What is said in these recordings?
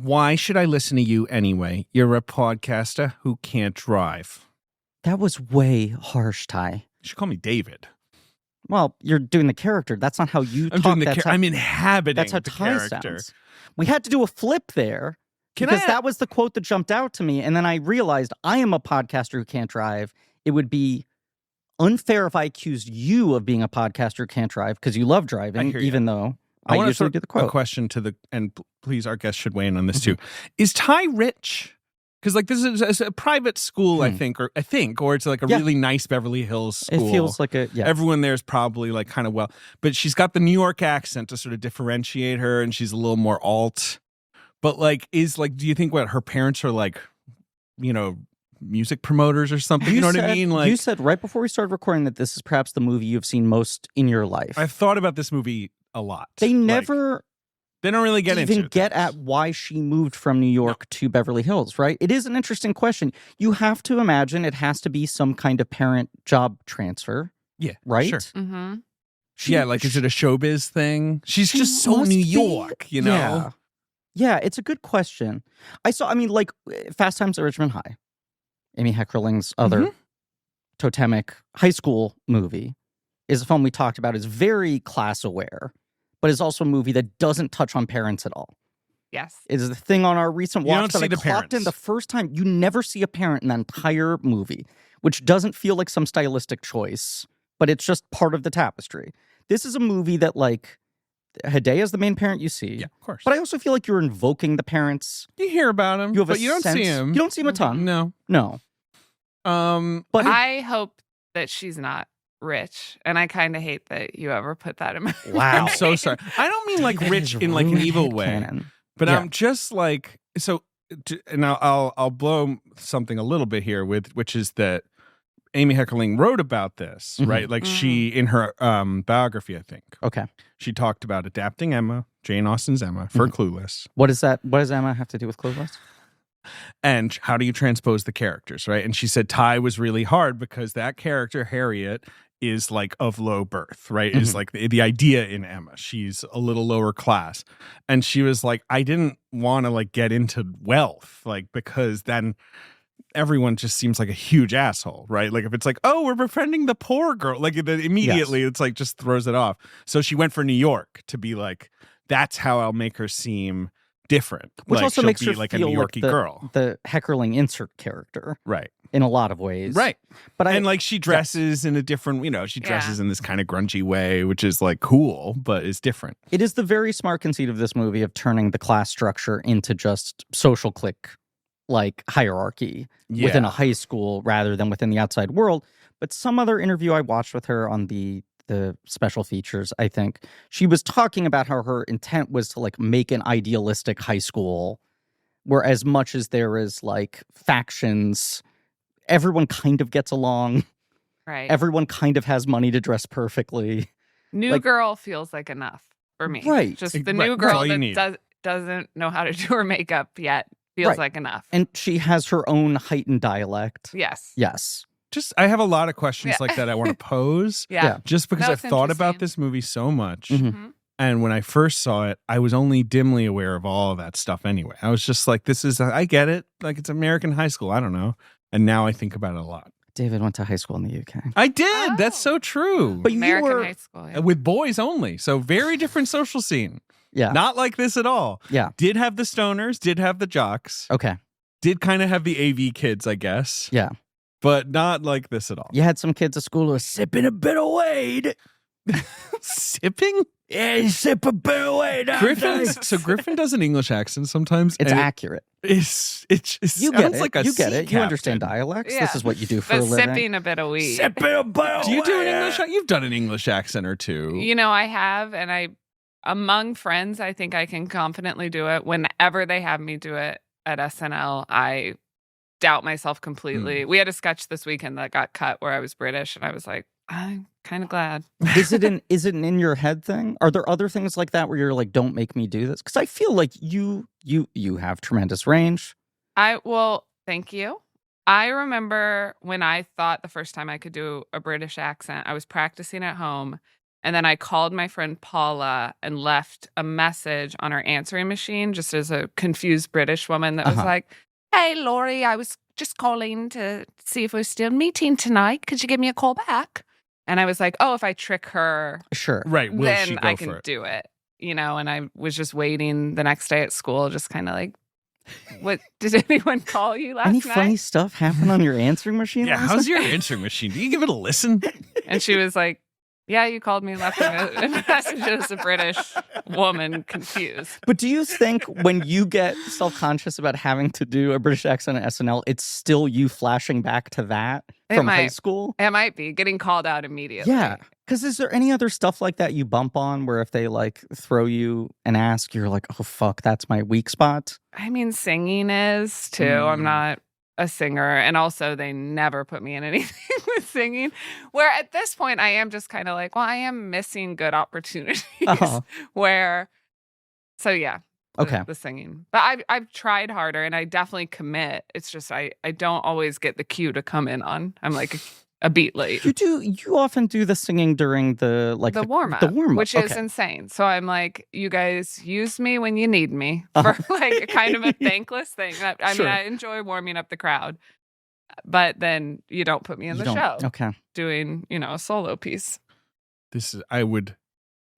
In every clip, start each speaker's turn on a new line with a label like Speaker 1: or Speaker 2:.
Speaker 1: Why should I listen to you anyway? You're a podcaster who can't drive.
Speaker 2: That was way harsh, Ty.
Speaker 1: You should call me David.
Speaker 2: Well, you're doing the character. That's not how you talk.
Speaker 1: I'm inhabiting
Speaker 2: that's how
Speaker 1: the
Speaker 2: Ty
Speaker 1: character.
Speaker 2: sounds. We had to do a flip there because that was the quote that jumped out to me. And then I realized I am a podcaster who can't drive. It would be unfair if I accused you of being a podcaster who can't drive because you love driving, even though I usually do the quote.
Speaker 1: A question to the, and please, our guest should weigh in on this too. Is Ty rich? Because like this is a private school, I think, or it's like a really nice Beverly Hills school.
Speaker 2: It feels like
Speaker 1: everyone there is probably like kind of well, but she's got the New York accent to sort of differentiate her, and she's a little more alt. But like, do you think what her parents are like, music promoters or something? You know what I mean? Like
Speaker 2: you said right before we started recording that this is perhaps the movie you've seen most in your life.
Speaker 1: I've thought about this movie a lot.
Speaker 2: They never.
Speaker 1: They don't really get
Speaker 2: at why she moved from New York to Beverly Hills, right? It is an interesting question. You have to imagine it has to be some kind of parent job transfer.
Speaker 1: Yeah.
Speaker 2: Right?
Speaker 1: Sure.
Speaker 3: Mm-hmm.
Speaker 1: Is it a showbiz thing? She's just so New York,
Speaker 2: Yeah. Yeah, it's a good question. Fast Times at Ridgemont High, Amy Heckerling's other totemic high school movie, is a film we talked about, is very class aware. But it's also a movie that doesn't touch on parents at all.
Speaker 3: Yes.
Speaker 2: It is the thing on our recent watch that I clocked
Speaker 1: parents.
Speaker 2: in the first time. You never see a parent in that entire movie, which doesn't feel like some stylistic choice, but it's just part of the tapestry. This is a movie that, like, Hideo is the main parent you see.
Speaker 1: Yeah, of course.
Speaker 2: But I also feel like you're invoking the parents.
Speaker 1: You hear about him, but you don't see him.
Speaker 2: You don't see him a ton.
Speaker 1: No.
Speaker 2: But
Speaker 3: I hope that she's not rich, and I kind of hate that you ever put that in my
Speaker 2: Wow.
Speaker 1: I'm so sorry. I don't mean like rich in like an evil way, but I'm just like and I'll blow something a little bit here which is that Amy Heckerling wrote about this, right? Like she in her biography, I think.
Speaker 2: Okay.
Speaker 1: She talked about adapting Emma, Jane Austen's Emma, for Clueless.
Speaker 2: What is that? What does Emma have to do with Clueless?
Speaker 1: And how do you transpose the characters, right? And she said Ty was really hard because that character, Harriet, is like of low birth, right? Is like the idea in Emma. She's a little lower class. And she was like, I didn't want to like get into wealth, like, because then everyone just seems like a huge asshole, right? Like if it's like, oh, we're befriending the poor girl, like immediately it's like just throws it off. So she went for New York to be like, that's how I'll make her seem different.
Speaker 2: Which
Speaker 1: like,
Speaker 2: also makes her
Speaker 1: like
Speaker 2: feel
Speaker 1: a New Yorkie
Speaker 2: like
Speaker 1: girl.
Speaker 2: The Heckerling insert character.
Speaker 1: Right.
Speaker 2: In a lot of ways.
Speaker 1: Right.
Speaker 2: But
Speaker 1: and like she dresses in a different, she dresses in this kind of grungy way, which is like cool, but is different.
Speaker 2: It is the very smart conceit of this movie of turning the class structure into just social clique like hierarchy within a high school rather than within the outside world. But some other interview I watched with her on the special features, I think, she was talking about how her intent was to like make an idealistic high school where as much as there is like factions, everyone kind of gets along.
Speaker 3: Right.
Speaker 2: Everyone kind of has money to dress perfectly.
Speaker 3: New girl feels like enough for me.
Speaker 2: Right.
Speaker 3: Just the new girl that doesn't know how to do her makeup yet feels like enough.
Speaker 2: And she has her own heightened dialect.
Speaker 3: Yes.
Speaker 2: Yes.
Speaker 1: I have a lot of questions like that I want to pose. Just because I've thought about this movie so much. And when I first saw it, I was only dimly aware of all of that stuff anyway. I was just like, I get it. Like it's American high school. I don't know. And now I think about it a lot.
Speaker 2: David went to high school in the UK.
Speaker 1: I did. That's so true.
Speaker 2: But
Speaker 3: American high school. Yeah.
Speaker 1: With boys only. So very different social scene.
Speaker 2: Yeah.
Speaker 1: Not like this at all.
Speaker 2: Yeah.
Speaker 1: Did have the stoners, did have the jocks.
Speaker 2: Okay.
Speaker 1: Did kind of have the AV kids, I guess.
Speaker 2: Yeah.
Speaker 1: But not like this at all.
Speaker 2: You had some kids at school who were sipping a bit of Wade.
Speaker 1: Sipping?
Speaker 2: Yeah, you sip a bit of Wade.
Speaker 1: Griffin does an English accent sometimes.
Speaker 2: It's accurate.
Speaker 1: It sounds like a
Speaker 2: You get it.
Speaker 1: captain.
Speaker 2: You understand dialects.
Speaker 3: Yeah.
Speaker 2: This is what you do for a living.
Speaker 3: Sipping a bit of weed.
Speaker 2: Sipping a bit of
Speaker 1: Do you do an English? You've done an English accent or two.
Speaker 3: I have, and among friends, I think I can confidently do it. Whenever they have me do it at SNL, I doubt myself completely. We had a sketch this weekend that got cut where I was British, and I was like, I'm kind of glad.
Speaker 2: Is it an in your head thing? Are there other things like that where you're like, don't make me do this? Because I feel like you have tremendous range.
Speaker 3: Thank you. I remember when I thought the first time I could do a British accent, I was practicing at home, And then I called my friend Paula and left a message on her answering machine, just as a confused British woman that was like, "Hey, Laurie, I was just calling to see if we're still meeting tonight. Could you give me a call back?" And I was like, oh, if I trick her,
Speaker 2: Sure.
Speaker 1: Right. Will she
Speaker 3: then
Speaker 1: go
Speaker 3: I
Speaker 1: for
Speaker 3: can
Speaker 1: it?
Speaker 3: do it. And I was just waiting the next day at school, just kind of like, what, did anyone call you last
Speaker 2: Any
Speaker 3: night?
Speaker 2: funny stuff happen on your answering machine?
Speaker 1: Yeah,
Speaker 2: last
Speaker 1: how's
Speaker 2: night?
Speaker 1: your answering machine? Do you give it a listen?
Speaker 3: And she was like, yeah, you called me and left a message as a British woman, confused.
Speaker 2: But do you think when you get self-conscious about having to do a British accent at SNL, it's still you flashing back to that from high school?
Speaker 3: It might be getting called out immediately.
Speaker 2: Yeah. Because is there any other stuff like that you bump on where if they like throw you and ask, you're like, oh, fuck, that's my weak spot?
Speaker 3: I mean, singing is too. I'm not a singer. And also, they never put me in anything with singing. Where at this point, I am just kind of like, well, I am missing good opportunities where. So, yeah.
Speaker 2: Okay.
Speaker 3: The singing. But I've tried harder and I definitely commit. It's just I don't always get the cue to come in on. I'm like a beat late.
Speaker 2: You often do the singing during the
Speaker 3: warm up, which is insane. So I'm like, you guys use me when you need me for like kind of a thankless thing. I mean, I enjoy warming up the crowd, but then you don't put me in the show.
Speaker 2: Okay.
Speaker 3: Doing, a solo piece.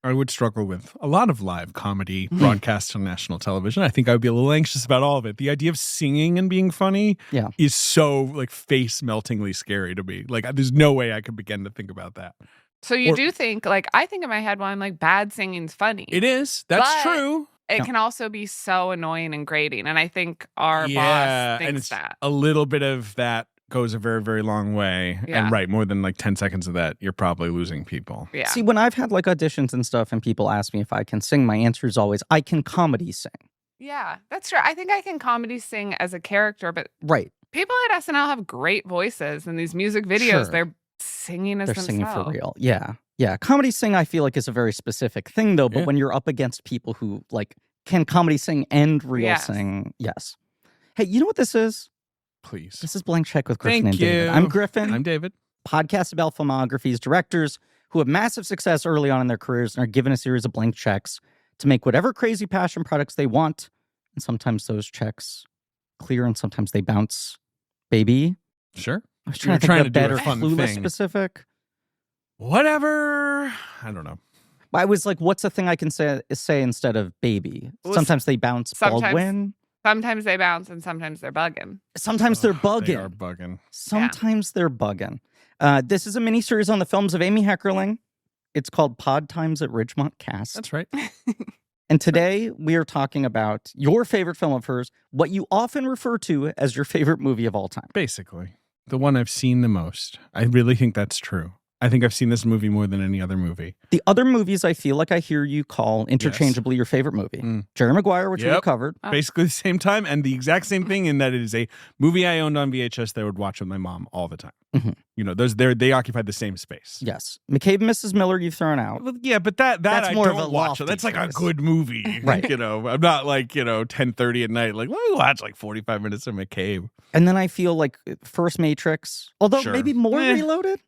Speaker 1: I would struggle with a lot of live comedy broadcast on national television. I think I would be a little anxious about all of it. The idea of singing and being funny is so like face meltingly scary to me. Like there's no way I could begin to think about that.
Speaker 3: So you do think, like, I think in my head while I'm like, bad singing's funny.
Speaker 1: It is. That's true.
Speaker 3: It can also be so annoying and grating. And I think our boss thinks that.
Speaker 1: A little bit of that goes a very, very long way.
Speaker 3: Yeah.
Speaker 1: And more than like 10 seconds of that, you're probably losing people.
Speaker 3: Yeah.
Speaker 2: See, when I've had like auditions and stuff and people ask me if I can sing, my answer is always, I can comedy sing.
Speaker 3: Yeah, that's true. I think I can comedy sing as a character, but people at SNL have great voices in these music videos. They're singing as themselves.
Speaker 2: They're singing for real. Yeah. Yeah. Comedy sing, I feel like, is a very specific thing, though. But when you're up against people who like can comedy sing and real sing, yes. Hey, you know what this is?
Speaker 1: Please.
Speaker 2: This is Blank Check with Griffin and David. I'm Griffin.
Speaker 1: I'm David.
Speaker 2: Podcast about filmographies, directors who have massive success early on in their careers and are given a series of blank checks to make whatever crazy passion products they want. And sometimes those checks clear and sometimes they bounce. Baby.
Speaker 1: Sure.
Speaker 2: I was trying to think of a better
Speaker 1: fun
Speaker 2: Clueless
Speaker 1: thing.
Speaker 2: specific.
Speaker 1: Whatever. I don't know.
Speaker 2: I was like, what's a thing I can say instead of baby? Sometimes they bounce. Baldwin.
Speaker 3: Sometimes they bounce and sometimes they're bugging.
Speaker 2: Sometimes they're bugging.
Speaker 1: They are bugging.
Speaker 2: Sometimes they're bugging. This is a mini-series on the films of Amy Heckerling. It's called Pod Times at Ridgemont Cast.
Speaker 1: That's right.
Speaker 2: And today we are talking about your favorite film of hers, what you often refer to as your favorite movie of all time.
Speaker 1: Basically. The one I've seen the most. I really think that's true. I think I've seen this movie more than any other movie.
Speaker 2: The other movies I feel like I hear you call interchangeably your favorite movie. Jerry Maguire, which we covered.
Speaker 1: Basically the same time and the exact same thing in that it is a movie I owned on VHS that I would watch with my mom all the time. They occupied the same space.
Speaker 2: Yes. McCabe and Mrs. Miller you've thrown out.
Speaker 1: Well, yeah, but that's I
Speaker 2: more
Speaker 1: don't
Speaker 2: of a
Speaker 1: watch.
Speaker 2: lofty
Speaker 1: That's like a
Speaker 2: choice.
Speaker 1: good movie.
Speaker 2: Right.
Speaker 1: I'm not like, 10:30 at night, like, let me watch like 45 minutes of McCabe.
Speaker 2: And then I feel like first Matrix, although maybe more Reloaded.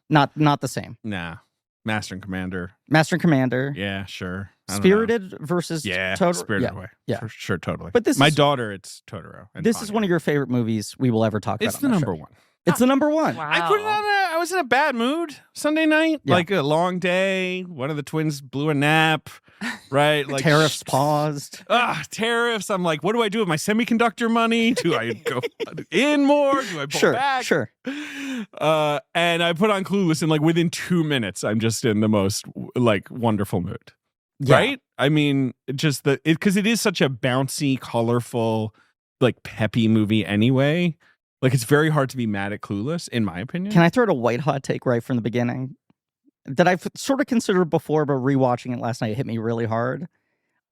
Speaker 2: Not the same.
Speaker 1: Nah. Master and Commander.
Speaker 2: Master and Commander.
Speaker 1: Yeah, sure.
Speaker 2: Spirited versus Totoro.
Speaker 1: Spirited Away.
Speaker 2: Yeah.
Speaker 1: For sure, totally.
Speaker 2: But this
Speaker 1: my
Speaker 2: is,
Speaker 1: daughter, it's Totoro.
Speaker 2: This is one of your favorite movies we will ever talk about.
Speaker 1: It's the number one.
Speaker 2: It's the number one.
Speaker 3: Wow.
Speaker 1: I put it on I was in a bad mood Sunday night. Like a long day. One of the twins blew a nap. Right? Like
Speaker 2: tariffs paused.
Speaker 1: Tariffs. I'm like, what do I do with my semiconductor money? Do I go in more? Do I pull back?
Speaker 2: Sure.
Speaker 1: And I put on Clueless and like within 2 minutes, I'm just in the most like wonderful mood.
Speaker 2: Yeah.
Speaker 1: Right? I mean, just because it is such a bouncy, colorful, like peppy movie anyway. Like it's very hard to be mad at Clueless, in my opinion.
Speaker 2: Can I throw out a white hot take right from the beginning that I've sort of considered before, but rewatching it last night hit me really hard?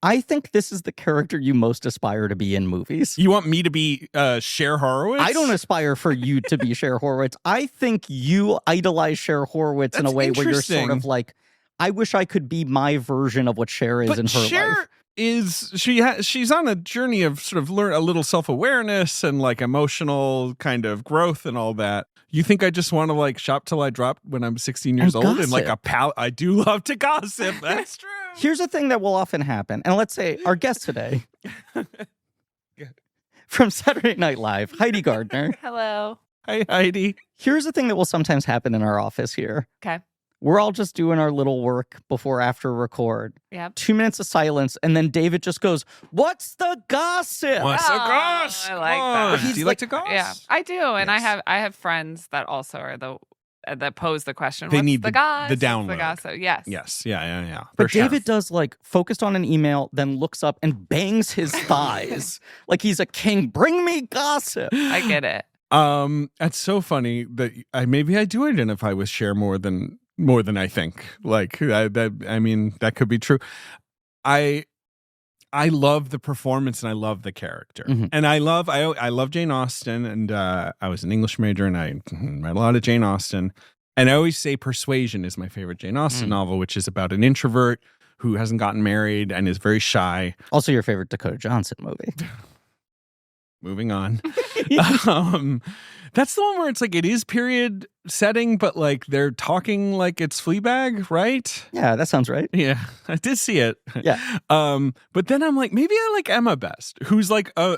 Speaker 2: I think this is the character you most aspire to be in movies.
Speaker 1: You want me to be Cher Horowitz?
Speaker 2: I don't aspire for you to be Cher Horowitz. I think you idolize Cher Horowitz in a way where you're sort of like, I wish I could be my version of what Cher is in her life.
Speaker 1: She's on a journey of sort of learn a little self-awareness and like emotional kind of growth and all that. You think I just want to like shop till I drop when I'm 16 years old and like a pal? I do love to gossip. That's true.
Speaker 2: Here's a thing that will often happen. And let's say our guest today from Saturday Night Live, Heidi Gardner.
Speaker 3: Hello.
Speaker 1: Hi, Heidi.
Speaker 2: Here's the thing that will sometimes happen in our office here.
Speaker 3: Okay.
Speaker 2: We're all just doing our little work before, after record.
Speaker 3: Yep.
Speaker 2: 2 minutes of silence, and then David just goes, "What's the gossip?"
Speaker 1: What's the gossip?
Speaker 3: I like that.
Speaker 1: Do you like to gossip?
Speaker 3: Yeah, I do, and
Speaker 1: Yes.
Speaker 3: I have friends that also are that pose the question.
Speaker 1: They
Speaker 3: What's
Speaker 1: need
Speaker 3: the gossip?
Speaker 1: the download.
Speaker 3: The gossip. Yes.
Speaker 1: Yes. Yeah.
Speaker 2: But
Speaker 1: For sure.
Speaker 2: David does like focused on an email, then looks up and bangs his thighs like he's a king. Bring me gossip.
Speaker 3: I get it.
Speaker 1: That's so funny that maybe I do identify with Cher more than I think. Like that could be true. I love the performance and I love the character.
Speaker 2: Mhm.
Speaker 1: And I love Jane Austen, and I was an English major and I read a lot of Jane Austen. And I always say Persuasion is my favorite Jane Austen novel, which is about an introvert who hasn't gotten married and is very shy.
Speaker 2: Also your favorite Dakota Johnson movie.
Speaker 1: Moving on. That's the one where it's like it is period setting, but like they're talking like it's Fleabag, right?
Speaker 2: Yeah, that sounds right.
Speaker 1: Yeah, I did see it.
Speaker 2: Yeah.
Speaker 1: But then I'm like, maybe I like Emma best, who's like a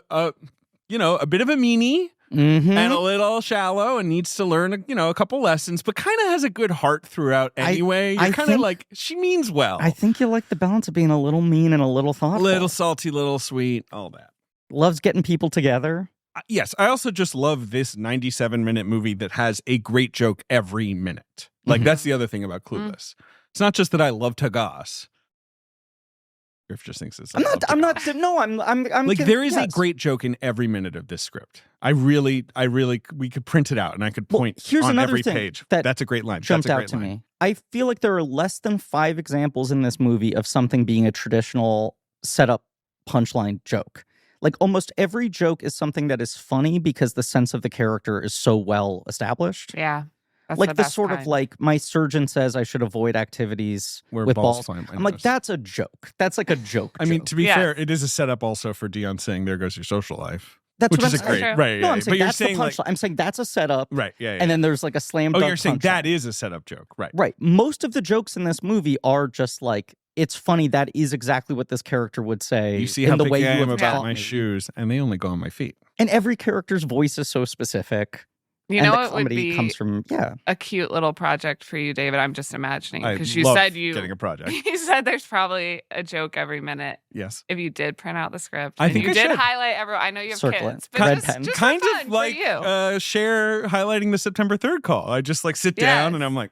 Speaker 1: bit of a meanie
Speaker 2: Mm-hmm.
Speaker 1: and a little shallow and needs to learn a couple lessons, but kind of has a good heart throughout anyway. You're kind of like, she means well.
Speaker 2: I think you like the balance of being a little mean and a little thoughtful.
Speaker 1: Little salty, little sweet, all that.
Speaker 2: Loves getting people together.
Speaker 1: Yes, I also just love this 97-minute movie that has a great joke every minute. Like, that's the other thing about Clueless. It's not just that I love to goss. Griff just thinks it's.
Speaker 2: I'm like,
Speaker 1: there is a great joke in every minute of this script. I really, we could print it out and I could point
Speaker 2: here's
Speaker 1: on
Speaker 2: another
Speaker 1: every
Speaker 2: thing
Speaker 1: page.
Speaker 2: that
Speaker 1: That's a great line.
Speaker 2: Jumped out to me. I feel like there are less than 5 examples in this movie of something being a traditional setup punchline joke. Like almost every joke is something that is funny because the sense of the character is so well established.
Speaker 3: Yeah. That's
Speaker 2: like the
Speaker 3: best
Speaker 2: sort
Speaker 3: kind.
Speaker 2: of like my surgeon says I should avoid activities
Speaker 1: Where
Speaker 2: with
Speaker 1: balls
Speaker 2: balls.
Speaker 1: climb
Speaker 2: I'm like, that's a joke. That's like a joke.
Speaker 1: I mean,
Speaker 2: joke.
Speaker 1: to be
Speaker 3: Yes.
Speaker 1: fair, it is a setup also for Dion saying, "There goes your social life,"
Speaker 2: that's
Speaker 1: which
Speaker 2: what
Speaker 1: is
Speaker 2: I'm
Speaker 1: a great,
Speaker 3: saying.
Speaker 1: right?
Speaker 2: No,
Speaker 1: Yeah,
Speaker 2: I'm
Speaker 1: but
Speaker 2: saying
Speaker 1: you're
Speaker 2: that's
Speaker 1: saying
Speaker 2: the punchline. I'm saying that's a setup.
Speaker 1: Right? Yeah.
Speaker 2: And then there's like a slam
Speaker 1: Oh,
Speaker 2: dunk
Speaker 1: you're saying
Speaker 2: punchline.
Speaker 1: that is a setup joke, right?
Speaker 2: Right. Most of the jokes in this movie are just like, it's funny. That is exactly what this character would say.
Speaker 1: You see
Speaker 2: in
Speaker 1: how
Speaker 2: the
Speaker 1: big
Speaker 2: way
Speaker 1: I
Speaker 2: you
Speaker 1: am
Speaker 2: have
Speaker 1: about
Speaker 2: taught
Speaker 1: my
Speaker 2: me.
Speaker 1: shoes, and they only go on my feet.
Speaker 2: And every character's voice is so specific.
Speaker 3: You
Speaker 2: and
Speaker 3: know
Speaker 2: the
Speaker 3: what would
Speaker 2: comedy
Speaker 3: be
Speaker 2: comes from
Speaker 3: a cute little project for you, David? I'm just imagining
Speaker 1: I
Speaker 3: because you
Speaker 1: love
Speaker 3: said you
Speaker 1: getting a project.
Speaker 3: you said there's probably a joke every minute.
Speaker 1: Yes.
Speaker 3: If you did print out the script,
Speaker 1: I
Speaker 3: and
Speaker 1: think
Speaker 3: you
Speaker 1: I
Speaker 3: did
Speaker 1: should.
Speaker 3: highlight everyone. I know you have
Speaker 2: Circle
Speaker 3: kids,
Speaker 2: it.
Speaker 3: but
Speaker 2: Red
Speaker 3: just,
Speaker 2: pen.
Speaker 3: just
Speaker 1: Kind
Speaker 3: for fun
Speaker 1: of like
Speaker 3: for you.
Speaker 1: Cher highlighting the September 3rd call. I just like sit down
Speaker 3: Yes.
Speaker 1: and I'm like,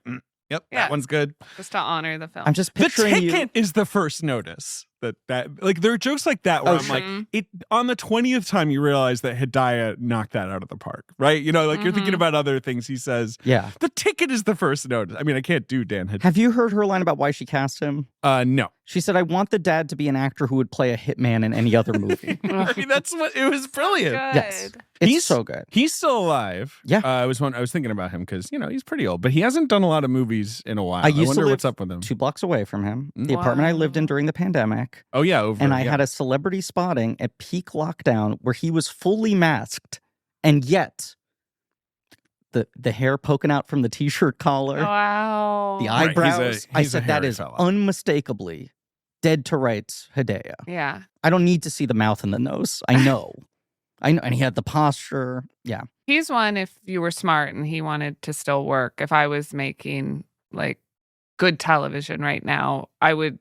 Speaker 1: yep,
Speaker 3: Yeah.
Speaker 1: that one's good.
Speaker 3: Just to honor the film.
Speaker 2: I'm just
Speaker 1: The
Speaker 2: picturing
Speaker 1: ticket is the first notice that like there are jokes like that where
Speaker 2: Oh,
Speaker 1: I'm like,
Speaker 3: Mhm.
Speaker 1: it on the 20th time you realize that Hidayah knocked that out of the park, right? You know, like you're thinking
Speaker 3: Mhm.
Speaker 1: about other things he says.
Speaker 2: Yeah.
Speaker 1: The ticket is the first notice. I mean, I can't do Dan Hidayah.
Speaker 2: Have you heard her line about why she cast him?
Speaker 1: No.
Speaker 2: She said, I want the dad to be an actor who would play a hitman in any other movie.
Speaker 1: I mean, that's what it was brilliant.
Speaker 2: Yes.
Speaker 3: Good.
Speaker 2: It's
Speaker 1: He's-
Speaker 2: so good.
Speaker 1: He's still alive.
Speaker 2: Yeah.
Speaker 1: I was thinking about him because he's pretty old, but he hasn't done a lot of movies in a while.
Speaker 2: I used to
Speaker 1: wonder
Speaker 2: live
Speaker 1: what's up with him.
Speaker 2: 2 blocks away from him. The apartment I lived in
Speaker 3: Wow.
Speaker 2: during the pandemic.
Speaker 1: Oh yeah, over.
Speaker 2: And I had a celebrity spotting at peak lockdown where he was fully masked. And yet, the hair poking out from the t-shirt collar,
Speaker 3: Wow.
Speaker 2: the
Speaker 1: Right,
Speaker 2: eyebrows. I
Speaker 1: he's a
Speaker 2: said that
Speaker 1: hairy
Speaker 2: is
Speaker 1: fella.
Speaker 2: unmistakably dead to rights Hidayah.
Speaker 3: Yeah.
Speaker 2: I don't need to see the mouth and the nose. I know. I know. And he had the posture. Yeah.
Speaker 3: He's one if you were smart and he wanted to still work. If I was making like good television right now, I would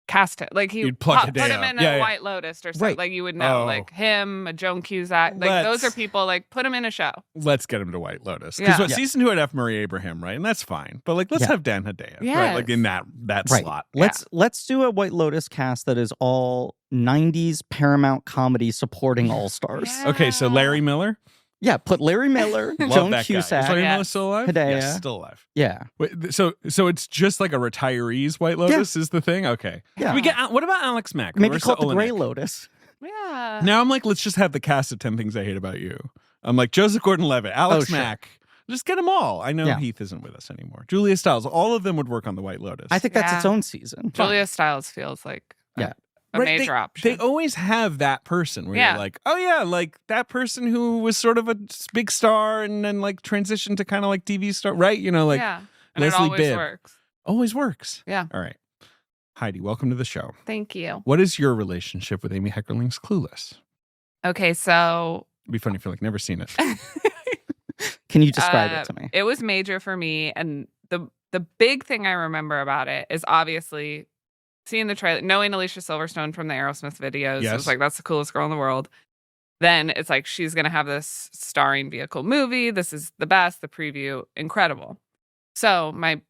Speaker 3: cast it. Like
Speaker 1: You'd plug
Speaker 3: put
Speaker 1: Hidayah.
Speaker 3: him in
Speaker 1: Yeah,
Speaker 3: a
Speaker 1: yeah.
Speaker 3: White Lotus or something.
Speaker 2: Right.
Speaker 3: Like you would know.
Speaker 1: Oh.
Speaker 3: Like him, a Joan Cusack. Like those are
Speaker 1: Let's-
Speaker 3: people like put him in a show.
Speaker 1: Let's get him to White Lotus because
Speaker 3: Yeah.
Speaker 2: Yeah.
Speaker 1: season 2 had F. Murray Abraham, right? And that's fine. But like, let's
Speaker 2: Yeah.
Speaker 1: have Dan Hidayah, right? Like
Speaker 3: Yes.
Speaker 1: in that
Speaker 2: Right.
Speaker 1: slot.
Speaker 2: Let's do a White Lotus cast that is all 90s Paramount comedy supporting all-stars.
Speaker 3: Yeah.
Speaker 1: Okay, so Larry Miller,
Speaker 2: Yeah, put Larry Miller,
Speaker 1: love
Speaker 2: Joan
Speaker 1: that guy. Is
Speaker 2: Cusack.
Speaker 1: Larry
Speaker 3: Yes.
Speaker 1: Miller still alive?
Speaker 2: Hidayah.
Speaker 1: Yes, still alive.
Speaker 2: Yeah.
Speaker 1: Wait, so it's just like a retirees White Lotus is the thing. Okay,
Speaker 2: Yeah.
Speaker 1: Can we get what about Alex Mack?
Speaker 2: Maybe
Speaker 1: Marissa
Speaker 2: call it the Gray
Speaker 1: Olenek?
Speaker 2: Lotus.
Speaker 3: Yeah.
Speaker 1: Now I'm like, let's just have the cast of 10 Things I Hate About You. I'm like Joseph Gordon-Levitt, Alex
Speaker 2: sure.
Speaker 1: Mack. Just get them all. I know
Speaker 2: Yeah.
Speaker 1: Heath isn't with us anymore. Julia Stiles, all of them would work on the White Lotus.
Speaker 2: I think that's
Speaker 3: Yeah.
Speaker 2: its own season.
Speaker 3: Julia Stiles feels like
Speaker 2: Yeah.
Speaker 3: a major option.
Speaker 1: They always have that person where
Speaker 3: Yeah.
Speaker 1: you're like, oh yeah, like that person who was sort of a big star and then like transitioned to kind of like TV star, right? You know, like
Speaker 3: yeah. And
Speaker 1: Leslie
Speaker 3: it always
Speaker 1: Bibb.
Speaker 3: works.
Speaker 1: Always works.
Speaker 3: Yeah.
Speaker 1: All right. Heidi, welcome to the show.
Speaker 3: Thank you.
Speaker 1: What is your relationship with Amy Heckerling's Clueless?
Speaker 3: Okay, so
Speaker 1: It'd be funny if you're like, never seen it.
Speaker 2: Can you describe it to me?
Speaker 3: It was major for me, and the big thing I remember about it is obviously seeing the trailer, knowing Alicia Silverstone from the Aerosmith videos. It
Speaker 1: Yes.
Speaker 3: was like, that's the coolest girl in the world. Then it's like, she's going to have this starring vehicle movie. This is the best. The preview, incredible. So my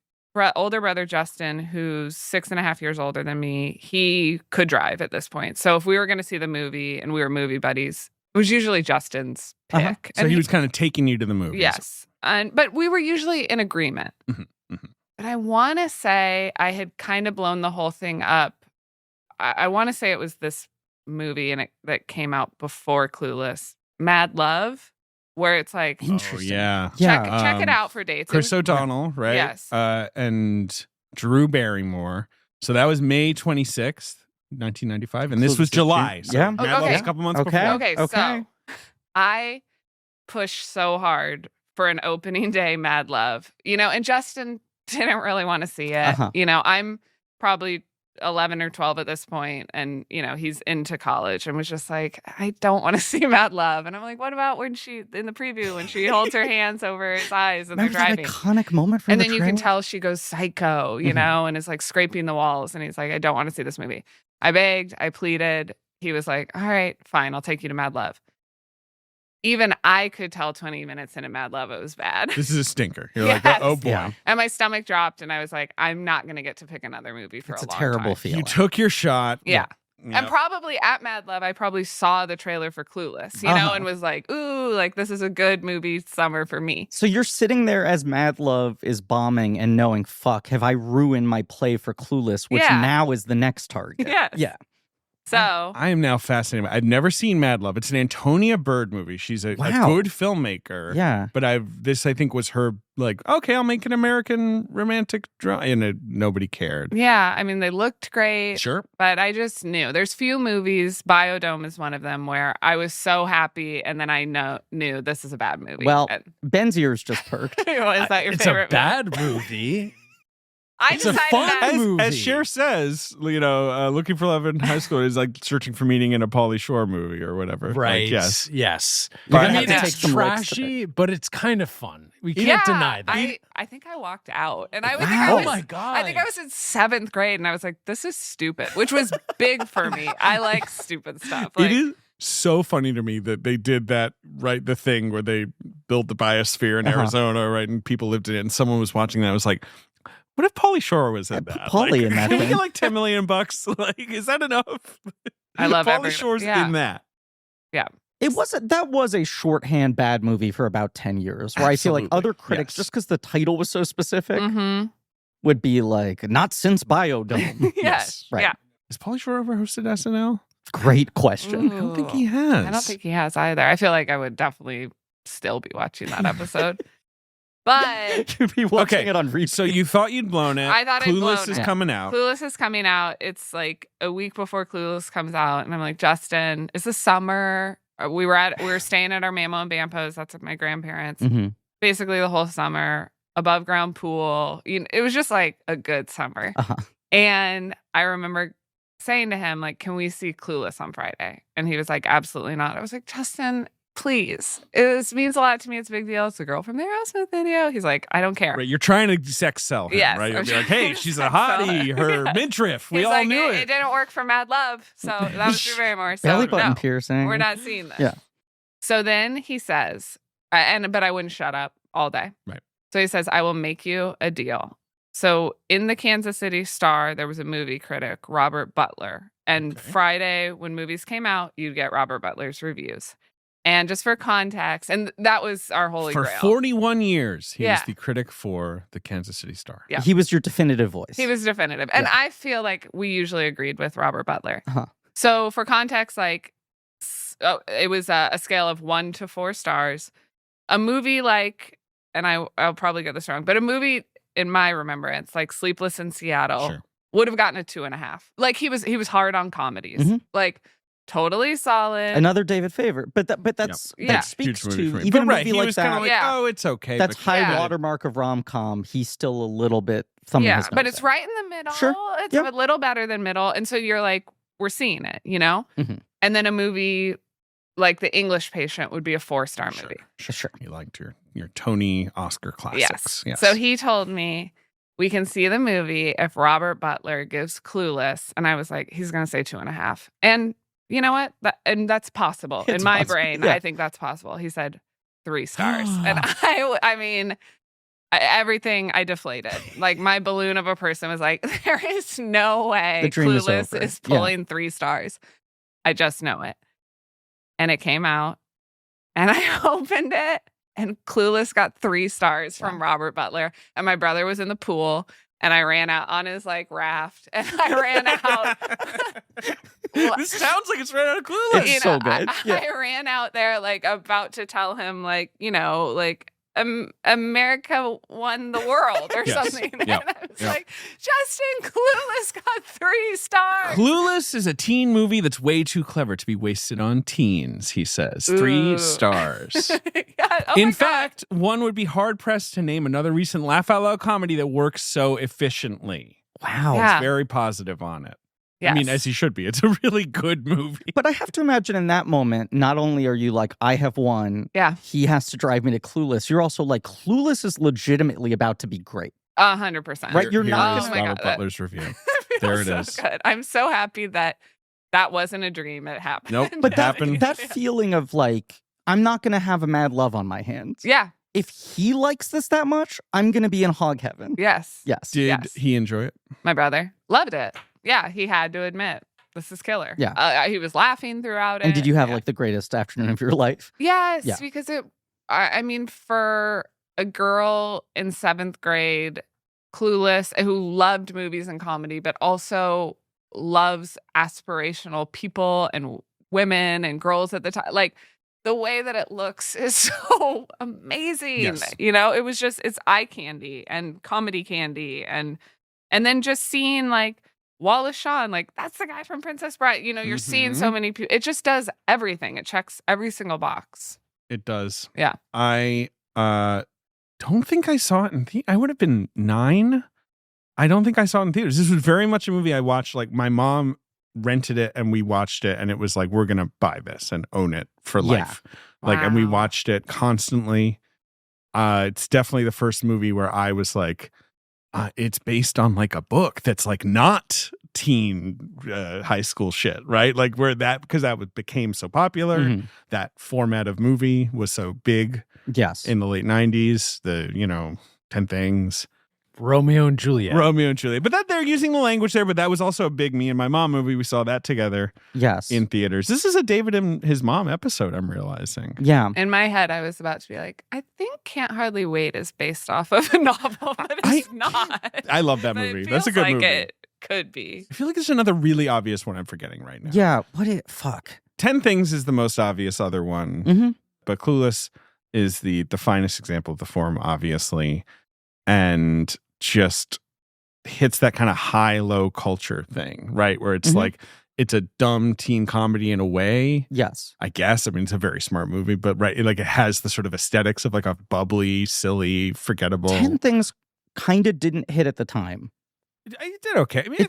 Speaker 3: older brother, Justin, who's 6.5 years older than me, he could drive at this point. So if we were going to see the movie and we were movie buddies, it was usually Justin's pick.
Speaker 1: So he was kind of taking you to the movies.
Speaker 3: Yes. But we were usually in agreement. But I want to say I had kind of blown the whole thing up. I want to say it was this movie that came out before Clueless, Mad Love, where it's like,
Speaker 2: Interesting.
Speaker 1: yeah.
Speaker 3: check it out for dates.
Speaker 1: Chris O'Donnell, right?
Speaker 3: Yes.
Speaker 1: And Drew Barrymore. So that was May 26th, 1995. And this was July. So
Speaker 2: Yeah.
Speaker 1: Mad Love was a couple months before.
Speaker 3: Okay, so I pushed so hard for an opening day Mad Love, and Justin didn't really want to see it. I'm probably 11 or 12 at this point, and he's into college and was just like, I don't want to see Mad Love. And I'm like, what about when she in the preview when she holds her hands over his eyes and
Speaker 2: Remember
Speaker 3: they're driving?
Speaker 2: That iconic moment from
Speaker 3: and
Speaker 2: the
Speaker 3: then you
Speaker 2: trailer?
Speaker 3: can tell she goes psycho, and is like scraping the walls, and he's like, I don't want to see this movie. I begged, I pleaded. He was like, all right, fine, I'll take you to Mad Love. Even I could tell 20 minutes into Mad Love it was bad.
Speaker 1: This is a stinker. You're
Speaker 3: Yes.
Speaker 1: like, oh boy.
Speaker 2: Yeah.
Speaker 3: And my stomach dropped, and I was like, I'm not going to get to pick another movie for
Speaker 2: It's
Speaker 3: a
Speaker 2: a
Speaker 3: long
Speaker 2: terrible
Speaker 3: time.
Speaker 2: feeling.
Speaker 1: You took your shot.
Speaker 3: Yeah.
Speaker 1: Yep.
Speaker 3: And probably at Mad Love, I probably saw the trailer for Clueless, and was like, ooh, like this is a good movie summer for me.
Speaker 2: So you're sitting there as Mad Love is bombing and knowing, fuck, have I ruined my play for Clueless, which
Speaker 3: Yeah.
Speaker 2: now is the next target.
Speaker 3: Yes.
Speaker 2: Yeah.
Speaker 3: So
Speaker 1: I am now fascinated. I've never seen Mad Love. It's an Antonia Bird movie. She's a
Speaker 2: Wow.
Speaker 1: good filmmaker.
Speaker 2: Yeah.
Speaker 1: But this I think was her like, okay, I'll make an American romantic drama, and nobody cared.
Speaker 3: yeah, I mean, they looked great.
Speaker 1: Sure.
Speaker 3: But I just knew there's few movies. Biodome is one of them where I was so happy, and then I knew this is a bad movie.
Speaker 2: Well,
Speaker 3: And-
Speaker 2: Ben's ears just perked.
Speaker 3: is that your
Speaker 4: It's
Speaker 3: favorite?
Speaker 4: a bad movie.
Speaker 3: I
Speaker 4: it's a
Speaker 3: decided
Speaker 4: fun
Speaker 3: that.
Speaker 4: movie.
Speaker 1: As Cher says, looking for love in high school is like searching for meaning in a Pauly Shore movie or whatever. Like,
Speaker 4: Right.
Speaker 1: yes.
Speaker 4: Yes.
Speaker 2: You're
Speaker 1: But-
Speaker 2: gonna
Speaker 4: I
Speaker 2: have
Speaker 4: mean,
Speaker 2: to take
Speaker 4: it's
Speaker 2: some licks to
Speaker 4: trashy, but it's kind of fun. We can't
Speaker 3: Yeah,
Speaker 4: deny that.
Speaker 3: I think I walked out, and I was.
Speaker 2: Wow.
Speaker 4: Oh my God.
Speaker 3: I think I was in 7th grade, and I was like, "This is stupid," which was big for me. I like stupid stuff. Like,
Speaker 1: It is so funny to me that they did that, right? The thing where they built the biosphere in Arizona, right? And people lived in it, and someone was watching that. I was like, what if Pauly Shore was in
Speaker 2: put
Speaker 1: that?
Speaker 2: Pauly in that
Speaker 1: Can we
Speaker 2: thing.
Speaker 1: get like $10 million? Like, is that enough?
Speaker 3: I love
Speaker 1: Pauly
Speaker 3: every-
Speaker 1: Shore's
Speaker 3: yeah.
Speaker 1: in that.
Speaker 2: That was a shorthand bad movie for about 10 years, where I feel like
Speaker 1: Absolutely.
Speaker 2: other critics,
Speaker 1: Yes.
Speaker 2: just because the title was so specific,
Speaker 3: mhm.
Speaker 2: would be like, not since Biodome.
Speaker 3: Yes,
Speaker 2: right.
Speaker 3: yeah.
Speaker 1: Has Pauly Shore ever hosted SNL?
Speaker 2: Great question.
Speaker 1: I don't think he
Speaker 3: Ooh.
Speaker 1: has.
Speaker 3: I don't think he has either. I feel like I would definitely still be watching that episode. But
Speaker 2: You'd be watching
Speaker 1: Okay,
Speaker 2: it on repeat.
Speaker 1: So you thought you'd blown it.
Speaker 3: I thought I'd
Speaker 1: Clueless
Speaker 3: blown
Speaker 1: is
Speaker 3: it.
Speaker 1: coming out.
Speaker 3: Clueless is coming out. It's like a week before Clueless comes out, and I'm like, Justin, it's the summer. We were staying at our Mamo and Bampos. That's with my grandparents.
Speaker 2: Mhm.
Speaker 3: Basically the whole summer, above ground pool. It was just like a good summer.
Speaker 2: Uh-huh.
Speaker 3: And I remember saying to him, like, can we see Clueless on Friday? And he was like, absolutely not. I was like, Justin, please. This means a lot to me. It's a big deal. It's the girl from the Aerosmith video. He's like, I don't care.
Speaker 1: Right, you're trying to sex sell him,
Speaker 3: Yes,
Speaker 1: right? You'll
Speaker 3: I'm
Speaker 1: be like,
Speaker 3: trying
Speaker 1: hey,
Speaker 3: to
Speaker 1: she's a
Speaker 3: sex sell
Speaker 1: hottie.
Speaker 3: her.
Speaker 1: Her midriff. We
Speaker 3: He's
Speaker 1: all
Speaker 3: like,
Speaker 1: knew
Speaker 3: it
Speaker 1: it.
Speaker 3: didn't work for Mad Love. So that was Drew Barrymore. So
Speaker 2: Belly button
Speaker 3: no,
Speaker 2: piercing.
Speaker 3: we're not seeing this.
Speaker 2: Yeah.
Speaker 3: So then he says, but I wouldn't shut up all day.
Speaker 1: Right.
Speaker 3: So he says, I will make you a deal. So in the Kansas City Star, there was a movie critic, Robert Butler. And
Speaker 1: Okay.
Speaker 3: Friday, when movies came out, you'd get Robert Butler's reviews. And just for context, and that was our holy
Speaker 1: For
Speaker 3: grail.
Speaker 1: 41 years, he was
Speaker 3: Yeah.
Speaker 1: the critic for the Kansas City Star.
Speaker 3: Yeah.
Speaker 2: He was your definitive voice.
Speaker 3: He was definitive. And
Speaker 2: Yeah.
Speaker 3: I feel like we usually agreed with Robert Butler.
Speaker 2: Uh-huh.
Speaker 3: So for context, like, it was a scale of 1 to 4 stars. A movie like, and I'll probably get this wrong, but a movie in my remembrance, like Sleepless in Seattle,
Speaker 1: Sure.
Speaker 3: would have gotten a 2.5. Like he was hard on comedies.
Speaker 2: Mhm.
Speaker 3: Like totally solid.
Speaker 2: Another David favorite, but that's
Speaker 3: Yeah.
Speaker 2: that speaks
Speaker 1: Huge
Speaker 2: to
Speaker 1: movie for him.
Speaker 2: even
Speaker 1: But
Speaker 2: a movie
Speaker 1: he
Speaker 2: like
Speaker 1: was kind
Speaker 2: that.
Speaker 1: of like,
Speaker 3: Yeah.
Speaker 1: oh, it's okay.
Speaker 2: That's
Speaker 1: but
Speaker 2: high
Speaker 3: Yeah.
Speaker 2: watermark of rom-com. He's still a little bit thumbing his
Speaker 3: but
Speaker 2: nose
Speaker 3: it's
Speaker 2: at.
Speaker 3: right in the middle.
Speaker 2: Sure.
Speaker 3: It's
Speaker 2: Yeah.
Speaker 3: a little better than middle. And so you're like, we're seeing it, you know?
Speaker 2: Mhm.
Speaker 3: And then a movie like The English Patient would be a 4-star movie.
Speaker 2: Sure.
Speaker 1: You liked your Tony Oscar classics. Yes.
Speaker 3: So he told me we can see the movie if Robert Butler gives Clueless. And I was like, he's going to say 2.5. And you know what? That's possible.
Speaker 2: It's
Speaker 3: in my
Speaker 2: possible.
Speaker 3: brain,
Speaker 2: Yeah.
Speaker 3: I think that's possible. He said 3 stars. And I mean, everything I deflated. Like my balloon of a person was like, there is no way
Speaker 2: The dream is
Speaker 3: Clueless
Speaker 2: over.
Speaker 3: is pulling 3 stars. I just know it. And it came out and I opened it and Clueless got 3 stars from Robert Butler. And my brother was in the pool and I ran out on his like raft and I ran out.
Speaker 1: This sounds like it's right out of Clueless.
Speaker 2: It's so good.
Speaker 3: I ran out there like about to tell him like, like America won the world or
Speaker 1: Yes.
Speaker 3: something.
Speaker 1: Yep.
Speaker 3: And I was
Speaker 1: Yep.
Speaker 3: like, Justin, Clueless got 3 stars.
Speaker 1: Clueless is a teen movie that's way too clever to be wasted on teens, he says. 3
Speaker 3: Ooh.
Speaker 1: stars.
Speaker 3: Yeah, oh
Speaker 1: In
Speaker 3: my God.
Speaker 1: fact, one would be hard pressed to name another recent laugh out loud comedy that works so efficiently.
Speaker 2: Wow.
Speaker 3: Yeah.
Speaker 1: Very positive on it.
Speaker 3: Yes.
Speaker 1: I mean, as he should be. It's a really good movie.
Speaker 2: But I have to imagine in that moment, not only are you like, I have won.
Speaker 3: Yeah.
Speaker 2: He has to drive me to Clueless. You're also like, Clueless is legitimately about to be great.
Speaker 3: 100%.
Speaker 2: Right, you're
Speaker 1: Here
Speaker 2: not
Speaker 1: is
Speaker 3: gonna- Oh my
Speaker 1: Robert
Speaker 3: God, that-
Speaker 1: Butler's review.
Speaker 3: Feels
Speaker 1: There it
Speaker 3: so
Speaker 1: is.
Speaker 3: Good. I'm so happy that wasn't a dream. It happened.
Speaker 1: Nope.
Speaker 2: But
Speaker 1: It
Speaker 2: that
Speaker 1: happened.
Speaker 2: that feeling of like, I'm not gonna have a mad love on my hands.
Speaker 3: Yeah.
Speaker 2: If he likes this that much, I'm gonna be in hog heaven.
Speaker 3: Yes.
Speaker 2: Yes.
Speaker 1: Did
Speaker 3: Yes.
Speaker 1: he enjoy it?
Speaker 3: My brother loved it. Yeah. He had to admit, this is killer.
Speaker 2: Yeah.
Speaker 3: He was laughing throughout it.
Speaker 2: And did you have
Speaker 3: Yeah.
Speaker 2: like the greatest afternoon of your life?
Speaker 3: Yes,
Speaker 2: Yeah.
Speaker 3: because I mean, for a girl in 7th grade, clueless, who loved movies and comedy, but also loves aspirational people and women and girls at the time, like the way that it looks is so amazing.
Speaker 1: Yes.
Speaker 3: It was just, it's eye candy and comedy candy. And then just seeing like Wallace Shawn, like that's the guy from Princess Bride. You're seeing so many people. It just does everything. It checks every single box.
Speaker 1: It does.
Speaker 3: Yeah.
Speaker 1: I don't think I saw it in theater. I would have been 9. I don't think I saw it in theaters. This was very much a movie I watched. Like my mom rented it and we watched it and it was like, we're going to buy this and own it for life. Like, and we
Speaker 3: Wow.
Speaker 1: watched it constantly. It's definitely the first movie where I was like, it's based on like a book that's like not teen high school shit, right? Like because that became so popular.
Speaker 2: Mhm.
Speaker 1: That format of movie was so big
Speaker 2: Yes.
Speaker 1: in the late 90s. 10 Things,
Speaker 4: Romeo and Juliet.
Speaker 1: Romeo and Juliet. But that they're using the language there, but that was also a big Me and My Mom movie. We saw that together
Speaker 2: Yes.
Speaker 1: in theaters. This is a David and his mom episode, I'm realizing.
Speaker 2: Yeah.
Speaker 3: In my head, I was about to be like, I think Can't Hardly Wait is based off of a novel, but it's not.
Speaker 1: I love that
Speaker 3: But it
Speaker 1: movie. That's a
Speaker 3: feels
Speaker 1: good
Speaker 3: like
Speaker 1: movie.
Speaker 3: It could be.
Speaker 1: I feel like there's another really obvious one I'm forgetting right now.
Speaker 2: Yeah. Fuck.
Speaker 1: 10 Things is the most obvious other one,
Speaker 2: Mm-hmm.
Speaker 1: but Clueless is the finest example of the form, obviously, and just hits that kind of high-low culture thing, right? Where it's
Speaker 2: Mhm.
Speaker 1: like, it's a dumb teen comedy in a way,
Speaker 2: Yes.
Speaker 1: I guess. I mean, it's a very smart movie, but right, like it has the sort of aesthetics of like a bubbly, silly, forgettable.
Speaker 2: 10 Things kind of didn't hit at the time.
Speaker 1: It did okay. I mean,
Speaker 2: It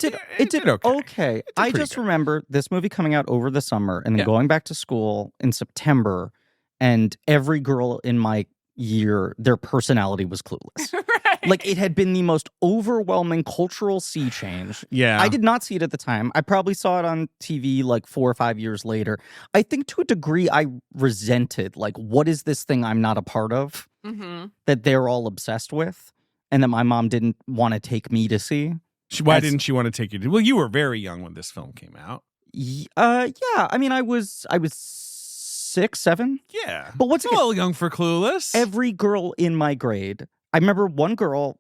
Speaker 2: did okay. I
Speaker 1: pretty
Speaker 2: just
Speaker 1: good.
Speaker 2: remember this movie coming out over the summer and then
Speaker 1: Yeah.
Speaker 2: going back to school in September, and every girl in my year, their personality was Clueless.
Speaker 3: Right.
Speaker 2: Like it had been the most overwhelming cultural sea change.
Speaker 1: Yeah.
Speaker 2: I did not see it at the time. I probably saw it on TV like 4 or 5 years later. I think to a degree I resented, like, what is this thing I'm not a part of
Speaker 3: Mhm.
Speaker 2: that they're all obsessed with and that my mom didn't want to take me to see?
Speaker 1: Why
Speaker 2: as-
Speaker 1: didn't she want to take you to? Well, you were very young when this film came out.
Speaker 2: Yeah. I mean, I was 6, 7.
Speaker 1: Yeah.
Speaker 2: But what's
Speaker 1: It's a little young for Clueless.
Speaker 2: every girl in my grade? I remember one girl.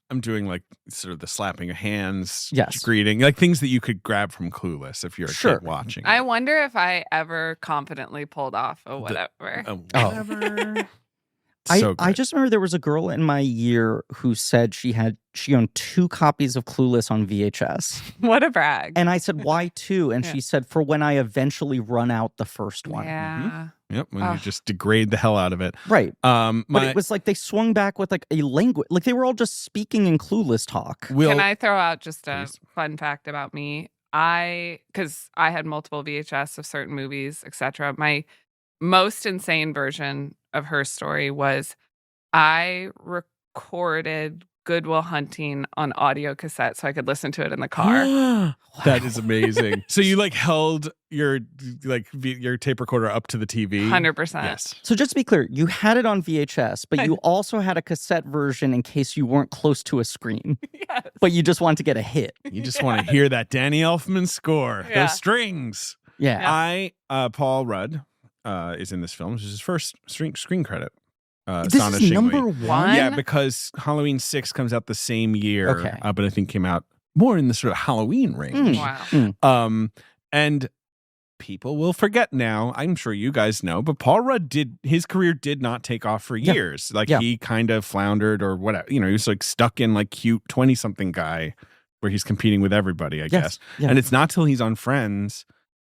Speaker 1: I'm doing like sort of the slapping of hands,
Speaker 2: Yes.
Speaker 1: greeting, like things that you could grab from Clueless if you're a
Speaker 2: Sure.
Speaker 1: kid watching.
Speaker 3: I wonder if I ever confidently pulled off a whatever.
Speaker 1: Oh,
Speaker 2: Oh.
Speaker 1: whatever. So
Speaker 2: I
Speaker 1: good.
Speaker 2: just remember there was a girl in my year who said she owned 2 copies of Clueless on VHS.
Speaker 3: What a brag.
Speaker 2: And I said, why 2? And
Speaker 3: Yeah.
Speaker 2: she said, for when I eventually run out the first one.
Speaker 3: Yeah.
Speaker 1: Yep, when you just degrade the hell out of it.
Speaker 2: Right. But
Speaker 1: My,
Speaker 2: it was like they swung back with like a language. Like they were all just speaking in Clueless talk.
Speaker 3: Can I throw out just a
Speaker 1: Please.
Speaker 3: fun fact about me? Because I had multiple VHS of certain movies, etc. My most insane version of her story was I recorded Good Will Hunting on audio cassette so I could listen to it in the car.
Speaker 1: That is amazing. So you like held your tape recorder up to the TV?
Speaker 3: 100%.
Speaker 1: Yes.
Speaker 2: So just to be clear, you had it on VHS, but you also had a cassette version in case you weren't close to a screen.
Speaker 3: Yes.
Speaker 2: But you just wanted to get a hit.
Speaker 1: You just want to hear that Danny Elfman score.
Speaker 3: Yeah.
Speaker 1: Those strings.
Speaker 2: Yeah.
Speaker 1: Paul Rudd is in this film. This is his first screen credit.
Speaker 2: This is
Speaker 1: Astonishingly.
Speaker 2: number 1?
Speaker 1: Yeah, because Halloween 6 comes out the same year,
Speaker 2: Okay.
Speaker 1: but I think came out more in the sort of Halloween range.
Speaker 3: Wow.
Speaker 1: And people will forget now. I'm sure you guys know, but Paul Rudd his career did not take off for years. Like he kind of floundered or whatever. You know, he was like stuck in like cute 20-something guy where he's competing with everybody, I guess.
Speaker 2: Yeah.
Speaker 1: And it's not till he's on Friends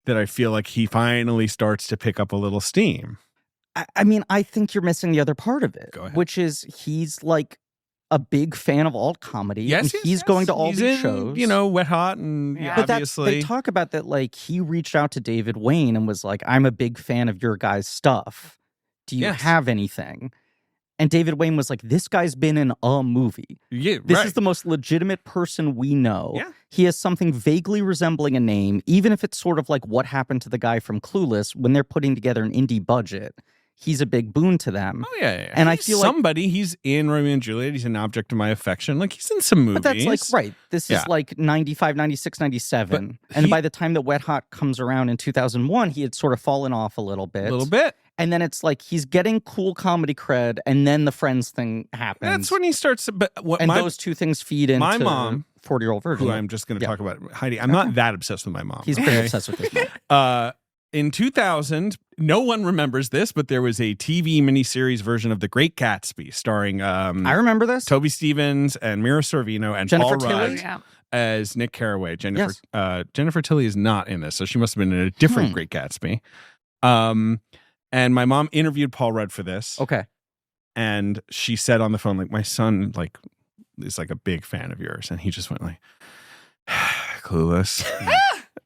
Speaker 1: that I feel like he finally starts to pick up a little steam.
Speaker 2: I mean, I think you're missing the other part of it,
Speaker 1: Go ahead.
Speaker 2: which is he's like a big fan of alt comedy.
Speaker 1: Yes,
Speaker 2: and he's going to all
Speaker 1: he's
Speaker 2: these
Speaker 1: in,
Speaker 2: shows.
Speaker 1: You know, Wet Hot and
Speaker 3: Yeah.
Speaker 2: But
Speaker 1: obviously.
Speaker 2: they talk about that, like, he reached out to David Wayne and was like, I'm a big fan of your guys' stuff. Do you
Speaker 1: Yes.
Speaker 2: have anything? And David Wayne was like, this guy's been in a movie.
Speaker 1: Yeah,
Speaker 2: This
Speaker 1: right.
Speaker 2: is the most legitimate person we know.
Speaker 1: Yeah.
Speaker 2: He has something vaguely resembling a name, even if it's sort of like what happened to the guy from Clueless when they're putting together an indie budget. He's a big boon to them.
Speaker 1: Oh, yeah.
Speaker 2: And I
Speaker 1: He's
Speaker 2: feel like-
Speaker 1: somebody, he's in Romeo and Juliet. He's an object of my affection. Like, he's in some movies.
Speaker 2: But that's like, right. This is like 95, 96, 97. And by the time that Wet Hot comes around in 2001, he had sort of fallen off a little bit.
Speaker 1: A little bit.
Speaker 2: And then it's like he's getting cool comedy cred, and then the Friends thing happens.
Speaker 1: That's when he starts. But what
Speaker 2: and those two things feed into
Speaker 1: my mom,
Speaker 2: 40-Year-Old Virgin.
Speaker 1: who I'm just going to talk about, Heidi, I'm not that obsessed with my mom.
Speaker 2: He's pretty obsessed with his mom.
Speaker 1: In 2000, no one remembers this, but there was a TV miniseries version of The Great Gatsby starring
Speaker 2: I remember this.
Speaker 1: Toby Stevens and Mira Sorvino and
Speaker 2: Jennifer
Speaker 1: Paul
Speaker 2: Tilly?
Speaker 1: Rudd
Speaker 3: Yeah.
Speaker 1: as Nick Carraway. Jennifer Tilly is not in this, so she must have been in a different Great Gatsby. And my mom interviewed Paul Rudd for this.
Speaker 2: Okay.
Speaker 1: And she said on the phone, like, my son, like, is like a big fan of yours. And he just went like, Clueless.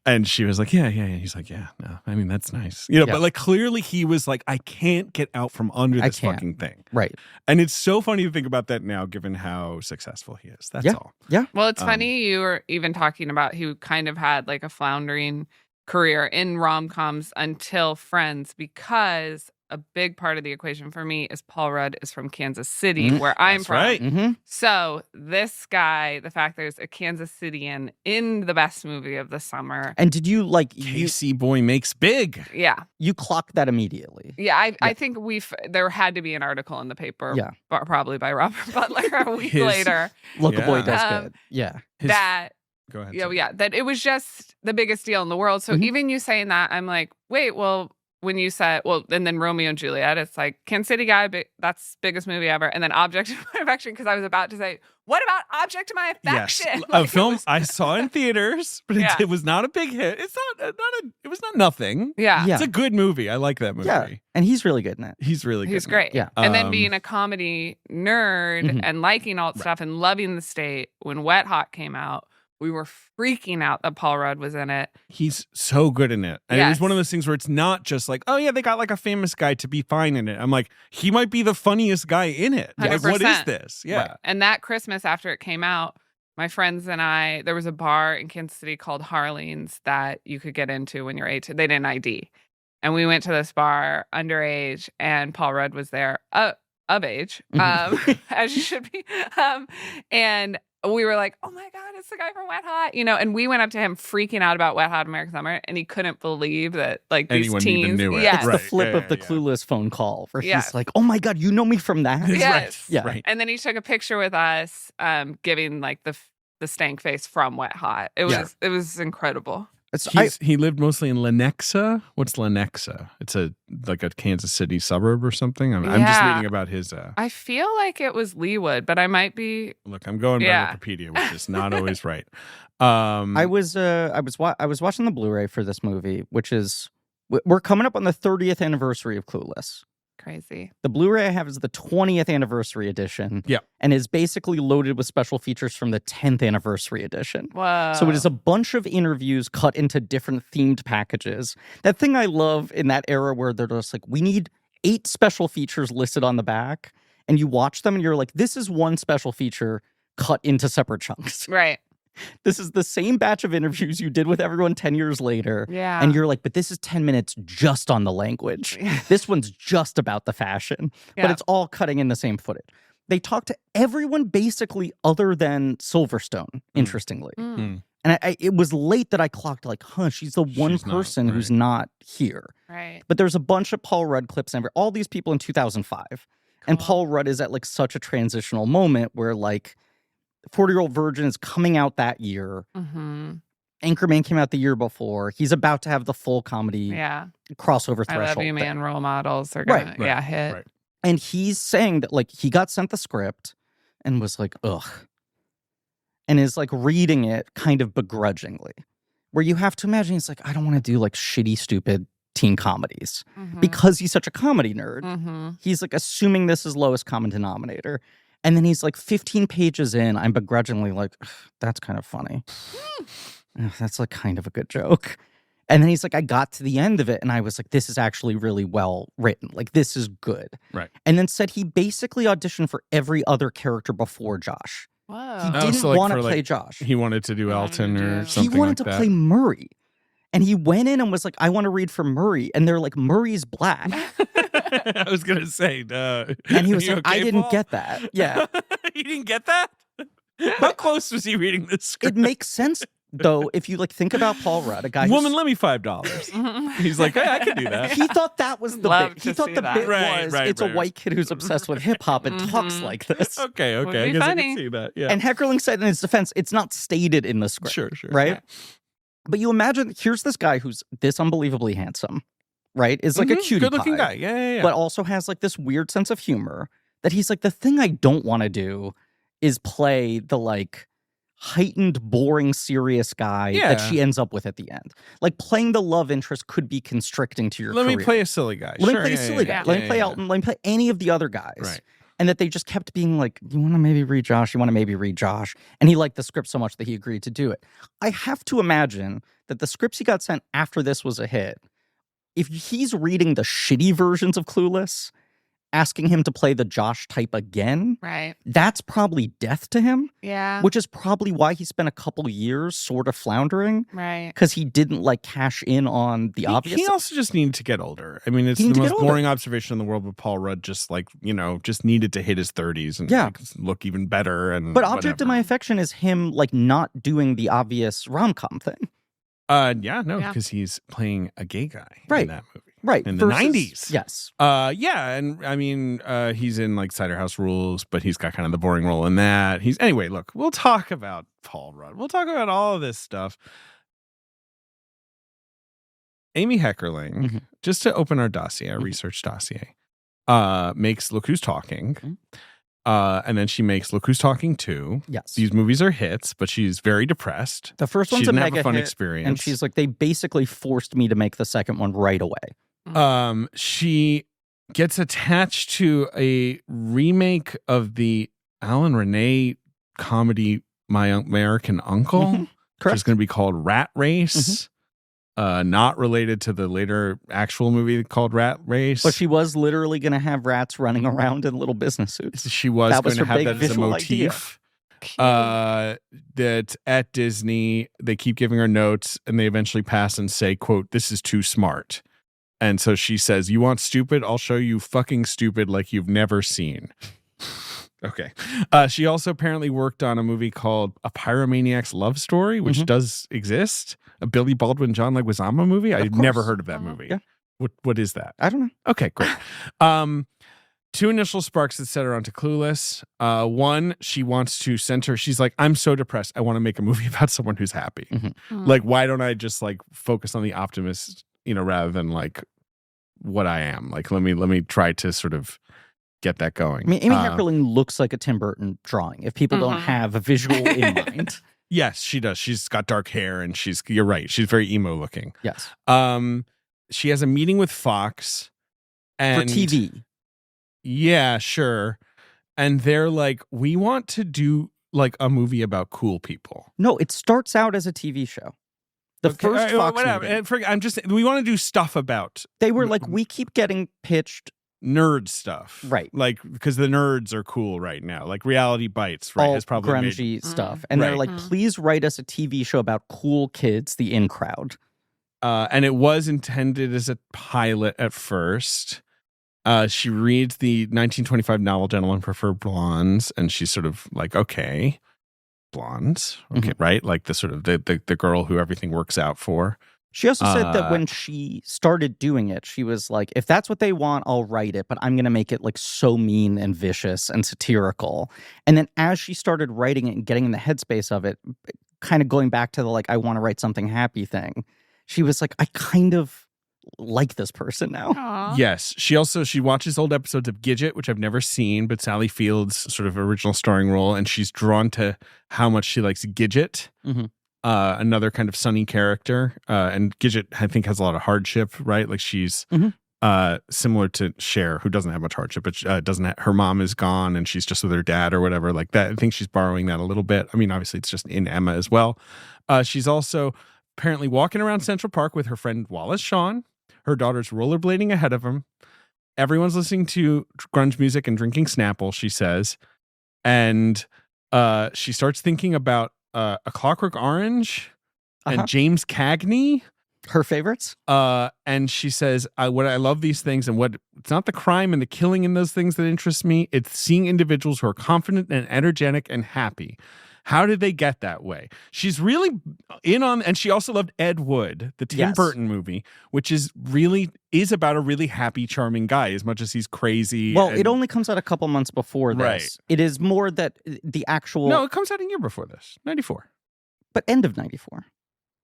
Speaker 1: And she was like, yeah. And he's like, yeah, no, I mean, that's nice. You know, but like clearly he was like, I can't get out from under this fucking thing.
Speaker 2: Right.
Speaker 1: And it's so funny to think about that now, given how successful he is. That's all.
Speaker 2: Yeah.
Speaker 3: Well, it's funny you were even talking about he kind of had like a floundering career in rom-coms until Friends, because a big part of the equation for me is Paul Rudd is from Kansas City, where I'm
Speaker 1: That's
Speaker 3: from.
Speaker 1: right.
Speaker 2: Mm-hmm.
Speaker 3: So this guy, the fact there's a Kansas Citian in the best movie of the summer.
Speaker 2: And did you like
Speaker 1: Casey Boy makes big.
Speaker 3: Yeah.
Speaker 2: you clocked that immediately?
Speaker 3: Yeah, I think there had to be an article in the paper,
Speaker 2: Yeah.
Speaker 3: probably by Robert Butler a week
Speaker 1: His-
Speaker 3: later,
Speaker 2: Local boy does
Speaker 3: Um,
Speaker 2: good. Yeah.
Speaker 3: that
Speaker 1: Go ahead.
Speaker 3: that it was just the biggest deal in the world. So
Speaker 2: Mhm.
Speaker 3: even you saying that, I'm like, wait, well, when you said, and then Romeo and Juliet, it's like Kansas City guy, that's biggest movie ever, and then Object of My Affection, because I was about to say, what about Object of My Affection?
Speaker 1: Yes,
Speaker 3: Like,
Speaker 1: a
Speaker 3: it
Speaker 1: film
Speaker 3: was-
Speaker 1: I saw in theaters, but
Speaker 3: Yeah.
Speaker 1: it was not a big hit. It's it was not nothing.
Speaker 3: Yeah,
Speaker 2: Yeah.
Speaker 1: It's a good movie. I like that movie.
Speaker 2: Yeah. And he's really good in it.
Speaker 1: He's really good.
Speaker 3: he's
Speaker 1: in it.
Speaker 3: great.
Speaker 2: Yeah.
Speaker 3: And then
Speaker 1: Um,
Speaker 3: being a comedy nerd
Speaker 2: Mhm.
Speaker 3: and liking alt stuff and loving the state, when Wet Hot came out, we were freaking out that Paul Rudd was in it.
Speaker 1: He's so good in it. And it was
Speaker 3: Yes.
Speaker 1: one of those things where it's not just like, oh yeah, they got like a famous guy to be fine in it. I'm like, he might be the funniest guy in it. Like, what is
Speaker 3: 100%.
Speaker 1: this? Yeah.
Speaker 3: Right. And that Christmas after it came out, my friends and I, there was a bar in Kansas City called Harlene's that you could get into when you're 18. They didn't ID. And we went to this bar underage, and Paul Rudd was there, of age, as you should be. And we were like, oh my God, it's the guy from Wet Hot, and we went up to him freaking out about Wet Hot American Summer, and he couldn't believe that like these
Speaker 1: Anyone
Speaker 3: teens.
Speaker 1: even knew it.
Speaker 3: Yes.
Speaker 2: It's
Speaker 1: Right.
Speaker 2: the flip
Speaker 1: Yeah,
Speaker 2: of the
Speaker 1: yeah.
Speaker 2: Clueless phone call where
Speaker 3: Yes.
Speaker 2: he's like, oh my God, you know me from that?
Speaker 3: Yes.
Speaker 2: Yeah.
Speaker 1: Right.
Speaker 3: And then he took a picture with us, giving like the stank face from Wet Hot. It was
Speaker 1: Yeah.
Speaker 3: it was incredible.
Speaker 1: He lived mostly in Lenexa. What's Lenexa? It's like a Kansas City suburb or something. I'm just reading about his.
Speaker 3: I feel like it was Leawood, but I might be.
Speaker 1: Look, I'm going by Wikipedia, which is not always right.
Speaker 2: I was watching the Blu-ray for this movie, which is we're coming up on the 30th anniversary of Clueless.
Speaker 3: Crazy.
Speaker 2: The Blu-ray I have is the 20th anniversary edition.
Speaker 1: Yeah.
Speaker 2: And is basically loaded with special features from the 10th anniversary edition.
Speaker 3: Whoa.
Speaker 2: So it is a bunch of interviews cut into different themed packages. That thing I love in that era where they're just like, we need 8 special features listed on the back. And you watch them and you're like, this is one special feature cut into separate chunks.
Speaker 3: Right.
Speaker 2: This is the same batch of interviews you did with everyone 10 years later.
Speaker 3: Yeah.
Speaker 2: And you're like, but this is 10 minutes just on the language. This one's just about the fashion. But it's all cutting in the same footage. They talk to everyone basically other than Silverstone, interestingly. And it was late that I clocked like, she's the one person who's not here.
Speaker 3: Right.
Speaker 2: But there's a bunch of Paul Rudd clips and all these people in 2005. Cool. And Paul Rudd is at like such a transitional moment where like 40-Year-Old Virgin is coming out that year. Anchorman came out the year before. He's about to have the full comedy crossover threshold.
Speaker 3: I Love You Man role models are going to hit.
Speaker 1: Right.
Speaker 2: And he's saying that like he got sent the script and was like, ugh. And is like reading it kind of begrudgingly. Where you have to imagine he's like, I don't want to do like shitty, stupid teen comedies. Because he's such a comedy nerd. He's like assuming this is lowest common denominator. And then he's like 15 pages in, I'm begrudgingly like, that's kind of funny. That's like kind of a good joke. And then he's like, I got to the end of it and I was like, this is actually really well written. Like, this is good.
Speaker 1: Right.
Speaker 2: And then said he basically auditioned for every other character before Josh.
Speaker 3: Whoa.
Speaker 2: He didn't want to play Josh.
Speaker 1: He wanted to do Elton or something.
Speaker 2: He wanted
Speaker 1: like
Speaker 2: to play Murray. And he went in and was like, I want to read for Murray. And they're like, Murray's black.
Speaker 1: I was going to say,
Speaker 2: and he was like, I didn't get that. Yeah.
Speaker 1: He didn't get that? How close was he reading this script?
Speaker 2: It makes sense, though, if you like think about Paul Rudd, a guy
Speaker 1: Woman, let me $5. He's like, hey, I can do that.
Speaker 2: He thought that was the bit. He thought the bit was it's a white kid who's obsessed with hip-hop and talks like this.
Speaker 1: Okay. I guess I can see that. Yeah.
Speaker 2: And Heckerling said in his defense, it's not stated in the script.
Speaker 1: Sure.
Speaker 2: Right? But you imagine, here's this guy who's this unbelievably handsome, right? Is like a cutie
Speaker 1: good-looking
Speaker 2: pie,
Speaker 1: guy. Yeah.
Speaker 2: But also has like this weird sense of humor that he's like, the thing I don't want to do is play the like heightened, boring, serious guy that she ends up with at the end. Like playing the love interest could be constricting to your career.
Speaker 1: Let me play a silly guy.
Speaker 2: Let me play a silly guy. Let me play Elton. Let me play any of the other guys.
Speaker 1: Right.
Speaker 2: And that they just kept being like, you want to maybe read Josh? You want to maybe read Josh? And he liked the script so much that he agreed to do it. I have to imagine that the scripts he got sent after this was a hit, if he's reading the shitty versions of Clueless, asking him to play the Josh type again,
Speaker 3: right?
Speaker 2: That's probably death to him.
Speaker 3: Yeah.
Speaker 2: Which is probably why he spent a couple years sort of floundering.
Speaker 3: Right.
Speaker 2: Because he didn't like cash in on the obvious.
Speaker 1: He also just needed to get older. I mean, it's the most boring observation in the world, but Paul Rudd just like, just needed to hit his 30s and like, look even better. But
Speaker 2: Object of My Affection is him like not doing the obvious rom-com thing.
Speaker 1: Because he's playing a gay guy in that movie.
Speaker 2: Right.
Speaker 1: In the 90s.
Speaker 2: Yes.
Speaker 1: And I mean, he's in like Cider House Rules, but he's got kind of the boring role in that. Anyway, look, we'll talk about Paul Rudd. We'll talk about all of this stuff. Amy Heckerling, just to open our dossier, our research dossier, makes Look Who's Talking. And then she makes Look Who's Talking 2.
Speaker 2: Yes.
Speaker 1: These movies are hits, but she's very depressed.
Speaker 2: The first one's a mega
Speaker 1: fun
Speaker 2: hit,
Speaker 1: experience.
Speaker 2: and she's like, they basically forced me to make the second one right away.
Speaker 1: She gets attached to a remake of the Alan Renee comedy My American Uncle, which is going to be called Rat Race. Not related to the later actual movie called Rat Race.
Speaker 2: But she was literally going to have rats running around in little business suits.
Speaker 1: She was going to have that as a motif. That at Disney, they keep giving her notes and they eventually pass and say, quote, "This is too smart." And so she says, "You want stupid? I'll show you fucking stupid like you've never seen." Okay. She also apparently worked on a movie called A Pyromaniac's Love Story, which does exist. A Billy Baldwin, John Leguizamo movie. I've never heard of that movie.
Speaker 2: Yeah.
Speaker 1: What is that?
Speaker 2: I don't know.
Speaker 1: Okay, great. two initial sparks that set her onto Clueless. One, she wants to center. She's like, I'm so depressed. I want to make a movie about someone who's happy. Like, why don't I just like focus on the optimist, rather than like what I am? Like, let me try to sort of get that going.
Speaker 2: I mean, Amy Heckerling looks like a Tim Burton drawing. If people don't have a visual in mind.
Speaker 1: Yes, she does. She's got dark hair, and you're right. She's very emo looking.
Speaker 2: Yes.
Speaker 1: She has a meeting with Fox and
Speaker 2: for TV.
Speaker 1: Yeah, sure. And they're like, we want to do like a movie about cool people.
Speaker 2: No, it starts out as a TV show. The first Fox movie.
Speaker 1: We want to do stuff about.
Speaker 2: They were like, we keep getting pitched
Speaker 1: nerd stuff,
Speaker 2: right?
Speaker 1: Like, because the nerds are cool right now. Like Reality Bites, right?
Speaker 2: All
Speaker 1: has probably
Speaker 2: grungy stuff, and they're like, please write us a TV show about cool kids, the in crowd.
Speaker 1: And it was intended as a pilot at first. She reads the 1925 novel Gentlemen Prefer Blondes, and she's sort of like, okay, blondes, okay, right? Like the sort of the girl who everything works out for.
Speaker 2: She also said that when she started doing it, she was like, if that's what they want, I'll write it, but I'm going to make it like so mean and vicious and satirical. And then as she started writing it and getting in the headspace of it, kind of going back to the like, I want to write something happy thing, she was like, I kind of like this person now.
Speaker 3: Aww.
Speaker 1: Yes. She watches old episodes of Gidget, which I've never seen, but Sally Field's sort of original starring role, and she's drawn to how much she likes Gidget. Another kind of sunny character. And Gidget, I think, has a lot of hardship, right? Like she's similar to Cher, who doesn't have much hardship, but her mom is gone and she's just with her dad or whatever like that. I think she's borrowing that a little bit. I mean, obviously it's just in Emma as well. She's also apparently walking around Central Park with her friend Wallace Shawn. Her daughter's rollerblading ahead of him. Everyone's listening to grunge music and drinking Snapple, she says. And she starts thinking about A Clockwork Orange and James Cagney.
Speaker 2: Her favorites.
Speaker 1: And she says, I love these things, and it's not the crime and the killing in those things that interests me. It's seeing individuals who are confident and energetic and happy. How did they get that way? She's really in on, and she also loved Ed Wood, the Tim Burton movie, which is about a really happy, charming guy, as much as he's crazy.
Speaker 2: Well, it only comes out a couple months before this.
Speaker 1: Right.
Speaker 2: It is more that the actual...
Speaker 1: No, it comes out a year before this, 94.
Speaker 2: But end of 94.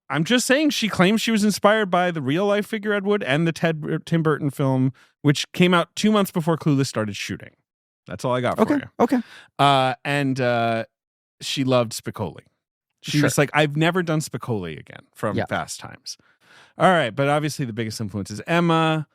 Speaker 1: I'm just saying she claims she was inspired by the real-life figure Ed Wood and the Tim Burton film, which came out 2 months before Clueless started shooting. That's all I got for you.
Speaker 2: Okay.
Speaker 1: And she loved Spicoli. She was like, I've never done Spicoli again from Fast Times. All right, but obviously the biggest influence is Emma,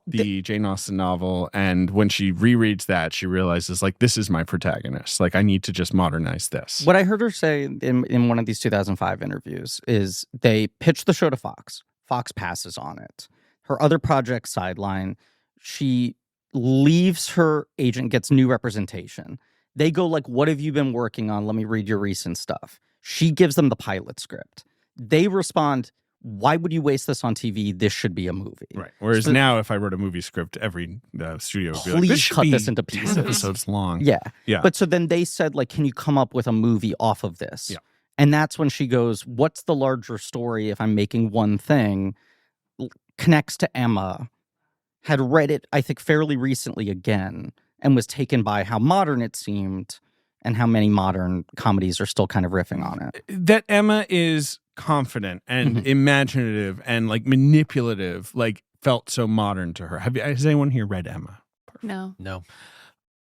Speaker 1: the Jane Austen novel, and when she rereads that, she realizes, like, this is my protagonist. Like, I need to just modernize this.
Speaker 2: What I heard her say in one of these 2005 interviews is they pitched the show to Fox. Fox passes on it. Her other project, Sideline, she leaves her agent, gets new representation. They go like, what have you been working on? Let me read your recent stuff. She gives them the pilot script. They respond, why would you waste this on TV? This should be a movie.
Speaker 1: Right. Whereas now, if I wrote a movie script, every studio would be like,
Speaker 2: please cut this into pieces.
Speaker 1: Episodes long.
Speaker 2: Yeah.
Speaker 1: Yeah.
Speaker 2: But so then they said, like, can you come up with a movie off of this?
Speaker 1: Yeah.
Speaker 2: And that's when she goes, what's the larger story if I'm making one thing? Connects to Emma. Had read it, I think, fairly recently again, and was taken by how modern it seemed and how many modern comedies are still kind of riffing on it.
Speaker 1: That Emma is confident and imaginative and like manipulative, like felt so modern to her. Has anyone here read Emma?
Speaker 3: No.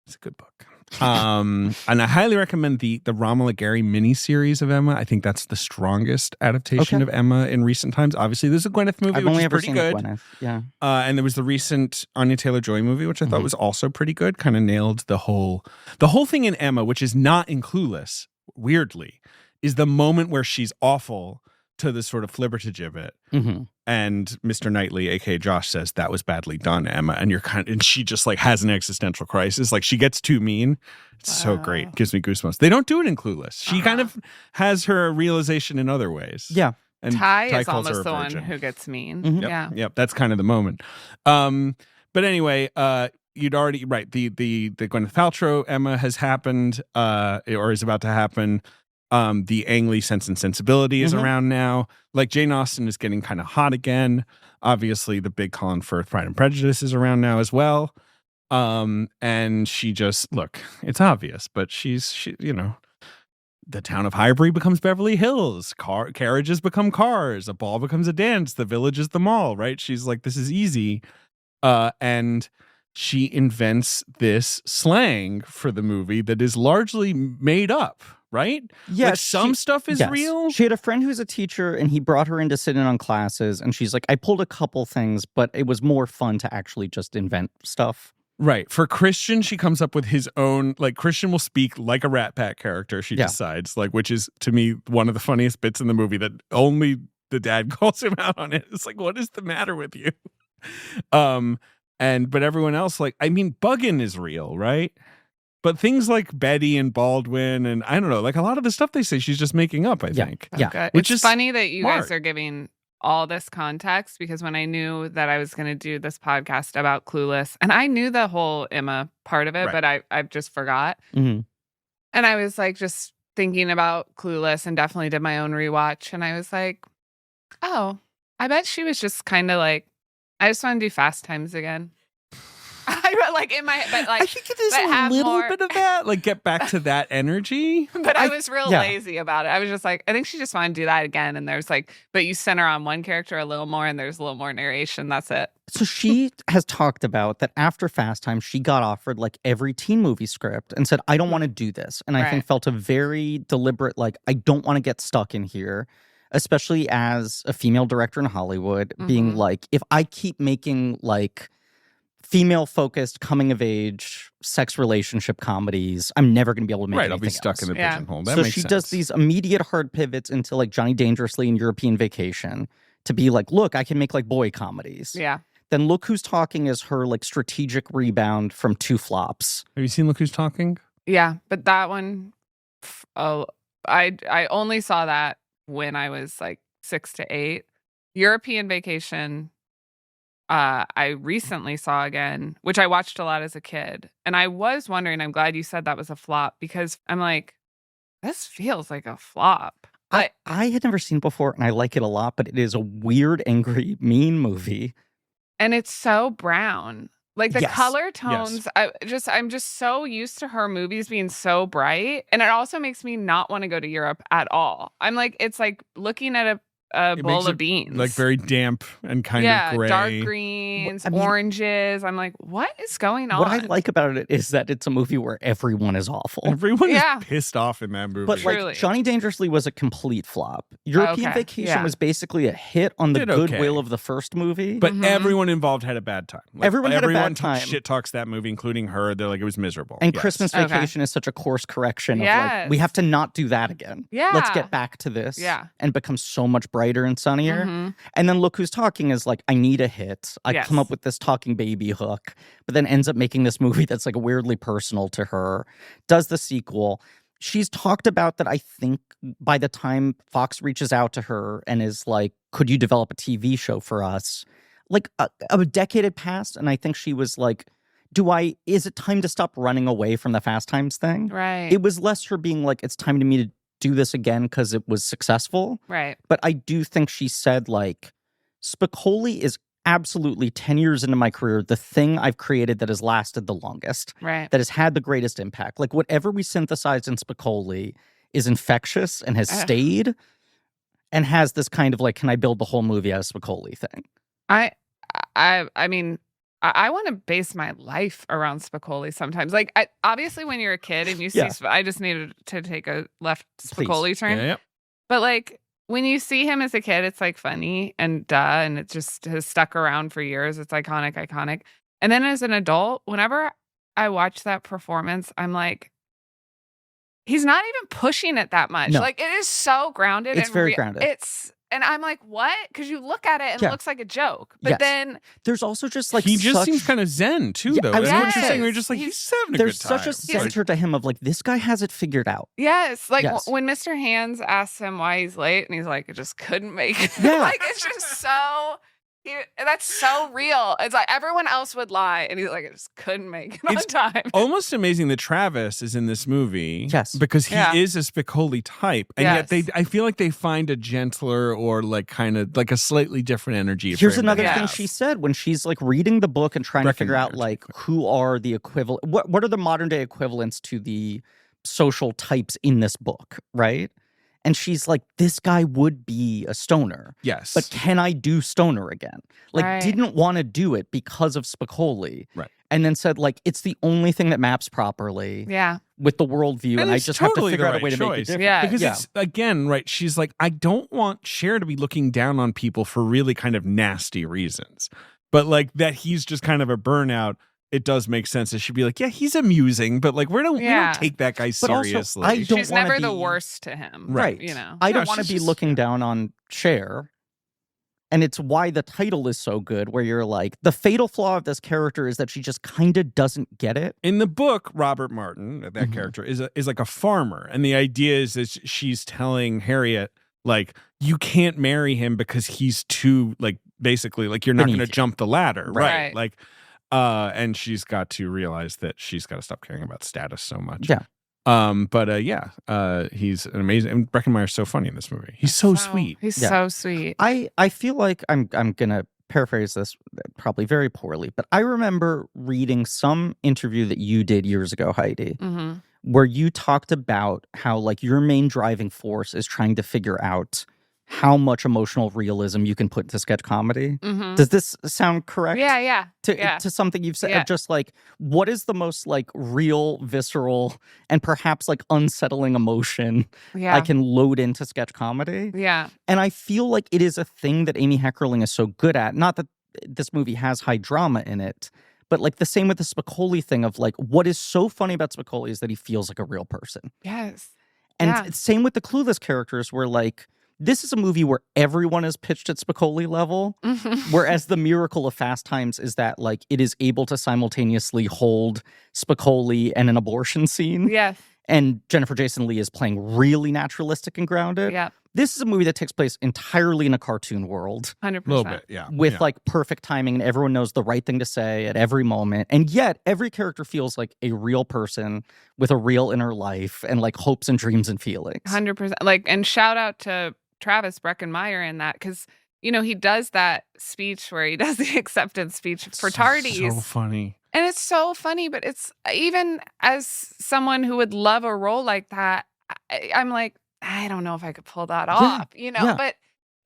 Speaker 1: It's a good book. And I highly recommend the Romola Gary miniseries of Emma. I think that's the strongest adaptation of Emma in recent times. Obviously, there's a Gwyneth movie,
Speaker 2: I've
Speaker 1: which
Speaker 2: only
Speaker 1: is
Speaker 2: ever
Speaker 1: pretty
Speaker 2: seen
Speaker 1: good.
Speaker 2: Gwyneth. Yeah.
Speaker 1: And there was the recent Anya Taylor-Joy movie, which I thought was also pretty good. Kind of nailed the whole thing in Emma, which is not in Clueless, weirdly, is the moment where she's awful to the sort of flibbertage of it. And Mr. Knightley, aka Josh, says that was badly done, Emma. And she just like has an existential crisis. Like she gets too mean. It's so great. Gives me goosebumps. They don't do it in Clueless. She kind of has her realization in other ways.
Speaker 2: Yeah.
Speaker 1: And
Speaker 3: Ty is
Speaker 1: calls her
Speaker 3: almost
Speaker 1: a
Speaker 3: the one
Speaker 1: virgin.
Speaker 3: who gets mean.
Speaker 1: Yep. That's kind of the moment. But anyway, you'd already the Gwyneth Paltrow Emma has happened, or is about to happen. The Ang Lee Sense and Sensibility is around now. Like Jane Austen is getting kind of hot again. Obviously, the big Colin Firth Pride and Prejudice is around now as well. And she just, look, it's obvious, but she, the town of Highbury becomes Beverly Hills. Carriages become cars. A ball becomes a dance. The village is the mall, right? She's like, this is easy. And she invents this slang for the movie that is largely made up, right?
Speaker 2: Yeah,
Speaker 1: like some stuff is real.
Speaker 2: She had a friend who's a teacher, and he brought her in to sit in on classes, and she's like, I pulled a couple things, but it was more fun to actually just invent stuff.
Speaker 1: Right. For Christian, she comes up with his own, like, Christian will speak like a Rat Pack character, she decides, like, which is, to me, one of the funniest bits in the movie that only the dad calls him out on it. It's like, what is the matter with you? But everyone else, like, I mean, Buggin is real, right? But things like Betty and Baldwin and I don't know, like a lot of the stuff they say, she's just making up, I think.
Speaker 2: Yeah.
Speaker 3: Okay.
Speaker 1: Which
Speaker 3: it's
Speaker 1: is
Speaker 3: funny that you
Speaker 1: smart.
Speaker 3: guys are giving all this context, because when I knew that I was going to do this podcast about Clueless, and I knew the whole Emma part of it, but I just forgot.
Speaker 2: Mm-hmm.
Speaker 3: And I was like just thinking about Clueless and definitely did my own rewatch. And I was like, oh, I bet she was just kind of like, I just want to do Fast Times again. Like in my, but like
Speaker 1: I think it is a little bit of that, like get back to that energy.
Speaker 3: But I was real lazy about it. I was just like, I think she just wanted to do that again. And there's like, but you center on one character a little more, and there's a little more narration. That's it.
Speaker 2: So she has talked about that after Fast Time, she got offered like every teen movie script and said, I don't want to do this. And I think felt a very deliberate, like, I don't want to get stuck in here, especially as a female director in Hollywood, being like, if I keep making like female-focused, coming-of-age, sex relationship comedies, I'm never going to be able to make anything
Speaker 1: I'll be stuck in the pigeonhole. That
Speaker 2: so
Speaker 1: makes
Speaker 2: she
Speaker 1: sense.
Speaker 2: does these immediate hard pivots into like Johnny Dangerously and European Vacation to be like, look, I can make like boy comedies.
Speaker 3: Yeah.
Speaker 2: Then Look Who's Talking is her like strategic rebound from two flops.
Speaker 1: Have you seen Look Who's Talking?
Speaker 3: Yeah, but that one, I only saw that when I was like 6 to 8. European Vacation, I recently saw again, which I watched a lot as a kid. And I was wondering, I'm glad you said that was a flop, because I'm like, this feels like a flop.
Speaker 2: I had never seen it before, and I like it a lot, but it is a weird, angry, mean movie.
Speaker 3: And it's so brown. Like the color tones, I'm just so used to her movies being so bright. And it also makes me not want to go to Europe at all. I'm like, it's like looking at a bowl of beans.
Speaker 1: Like very damp and kind of gray.
Speaker 3: Dark greens, oranges. I'm like, what is going on?
Speaker 2: What I like about it is that it's a movie where everyone is awful.
Speaker 1: Everyone is pissed off in that movie.
Speaker 2: But like Johnny Dangerously was a complete flop. European Vacation was basically a hit on the goodwill of the first movie.
Speaker 1: But everyone involved had a bad time. Like,
Speaker 2: everyone had a bad time.
Speaker 1: Shit talks that movie, including her. They're like, it was miserable.
Speaker 2: And Christmas Vacation is such a course correction of like, we have to not do that again.
Speaker 3: Yeah.
Speaker 2: Let's get back to this.
Speaker 3: Yeah.
Speaker 2: And become so much brighter and sunnier. And then Look Who's Talking is like, I need a hit. I come up with this talking baby hook, but then ends up making this movie that's like weirdly personal to her. Does the sequel. She's talked about that, I think, by the time Fox reaches out to her and is like, could you develop a TV show for us? Like a decade had passed, and I think she was like, is it time to stop running away from the Fast Times thing?
Speaker 3: Right.
Speaker 2: It was less her being like, it's time to me to do this again because it was successful.
Speaker 3: Right.
Speaker 2: But I do think she said, like, Spicoli is absolutely 10 years into my career, the thing I've created that has lasted the longest.
Speaker 3: Right.
Speaker 2: That has had the greatest impact. Like, whatever we synthesized in Spicoli is infectious and has stayed and has this kind of like, can I build the whole movie out of Spicoli thing?
Speaker 3: I mean, I want to base my life around Spicoli sometimes. Like, obviously, when you're a kid and you see, I just needed to take a left Spicoli turn.
Speaker 1: Yeah.
Speaker 3: But like, when you see him as a kid, it's like funny and and it just has stuck around for years. It's iconic. And then as an adult, whenever I watch that performance, I'm like, he's not even pushing it that much.
Speaker 2: No.
Speaker 3: Like, it is so grounded.
Speaker 2: It's very grounded.
Speaker 3: And I'm like, what? Because you look at it and it looks like a joke. But then
Speaker 2: there's also just like
Speaker 1: he just seems kind of zen too, though. That's what you're saying. You're just like, he's having a
Speaker 2: there's
Speaker 1: good time.
Speaker 2: such a center to him of like, this guy has it figured out.
Speaker 3: Yes. Like when Mr. Hands asks him why he's late and he's like, I just couldn't make it.
Speaker 2: Yeah.
Speaker 3: Like, it's just so That's so real. It's like everyone else would lie, and he's like, I just couldn't make it on time.
Speaker 1: Almost amazing that Travis is in this movie.
Speaker 2: Yes.
Speaker 1: Because he is a Spicoli type. And yet I feel like they find a gentler or like kind of like a slightly different energy.
Speaker 2: Here's another thing she said when she's like reading the book and trying to figure out like who are the equivalent, what are the modern day equivalents to the social types in this book, right? And she's like, this guy would be a stoner.
Speaker 1: Yes.
Speaker 2: But can I do stoner again? Like, didn't want to do it because of Spicoli.
Speaker 1: Right.
Speaker 2: And then said, like, it's the only thing that maps properly with the worldview. And I just have to figure out a way to make it different.
Speaker 3: Yeah.
Speaker 1: Because it's, again, right, she's like, I don't want Cher to be looking down on people for really kind of nasty reasons. But, like, that he's just kind of a burnout. It does make sense. It should be like, yeah, he's amusing, but like we don't take that guy seriously.
Speaker 2: Also, I don't
Speaker 3: She's never the worst to him,
Speaker 2: right?
Speaker 3: You know,
Speaker 2: I don't want to be looking down on Cher, and it's why the title is so good. Where you're like, the fatal flaw of this character is that she just kind of doesn't get it.
Speaker 1: In the book, Robert Martin, that character is like a farmer, and the idea is that she's telling Harriet like, you can't marry him because he's too like basically like you're not going to jump the ladder, right? Like. And she's got to realize that she's got to stop caring about status so much.
Speaker 2: Yeah.
Speaker 1: He's an amazing. And Breckenmeyer's so funny in this movie. He's so sweet.
Speaker 3: He's so sweet.
Speaker 2: I feel like I'm gonna paraphrase this probably very poorly, but I remember reading some interview that you did years ago, Heidi, where you talked about how like your main driving force is trying to figure out how much emotional realism you can put into sketch comedy. Does this sound correct?
Speaker 3: Yeah.
Speaker 2: To something you've said of just like, what is the most like real, visceral, and perhaps like unsettling emotion I can load into sketch comedy?
Speaker 3: Yeah.
Speaker 2: And I feel like it is a thing that Amy Heckerling is so good at. Not that this movie has high drama in it, but like the same with the Spicoli thing of like, what is so funny about Spicoli is that he feels like a real person.
Speaker 3: Yes.
Speaker 2: And same with the Clueless characters where like, this is a movie where everyone is pitched at Spicoli level, whereas the miracle of Fast Times is that like it is able to simultaneously hold Spicoli and an abortion scene.
Speaker 3: Yes.
Speaker 2: And Jennifer Jason Leigh is playing really naturalistic and grounded.
Speaker 3: Yeah.
Speaker 2: This is a movie that takes place entirely in a cartoon world.
Speaker 3: 100%.
Speaker 1: A little bit, yeah.
Speaker 2: With like perfect timing and everyone knows the right thing to say at every moment. And yet every character feels like a real person with a real inner life and like hopes and dreams and feelings.
Speaker 3: 100%. Like, and shout out to Travis Breckenmeyer in that, because you know he does that speech where he does the acceptance speech for tardies.
Speaker 1: So funny,
Speaker 3: and it's so funny. But it's even as someone who would love a role like that, I'm like, I don't know if I could pull that off, you know. But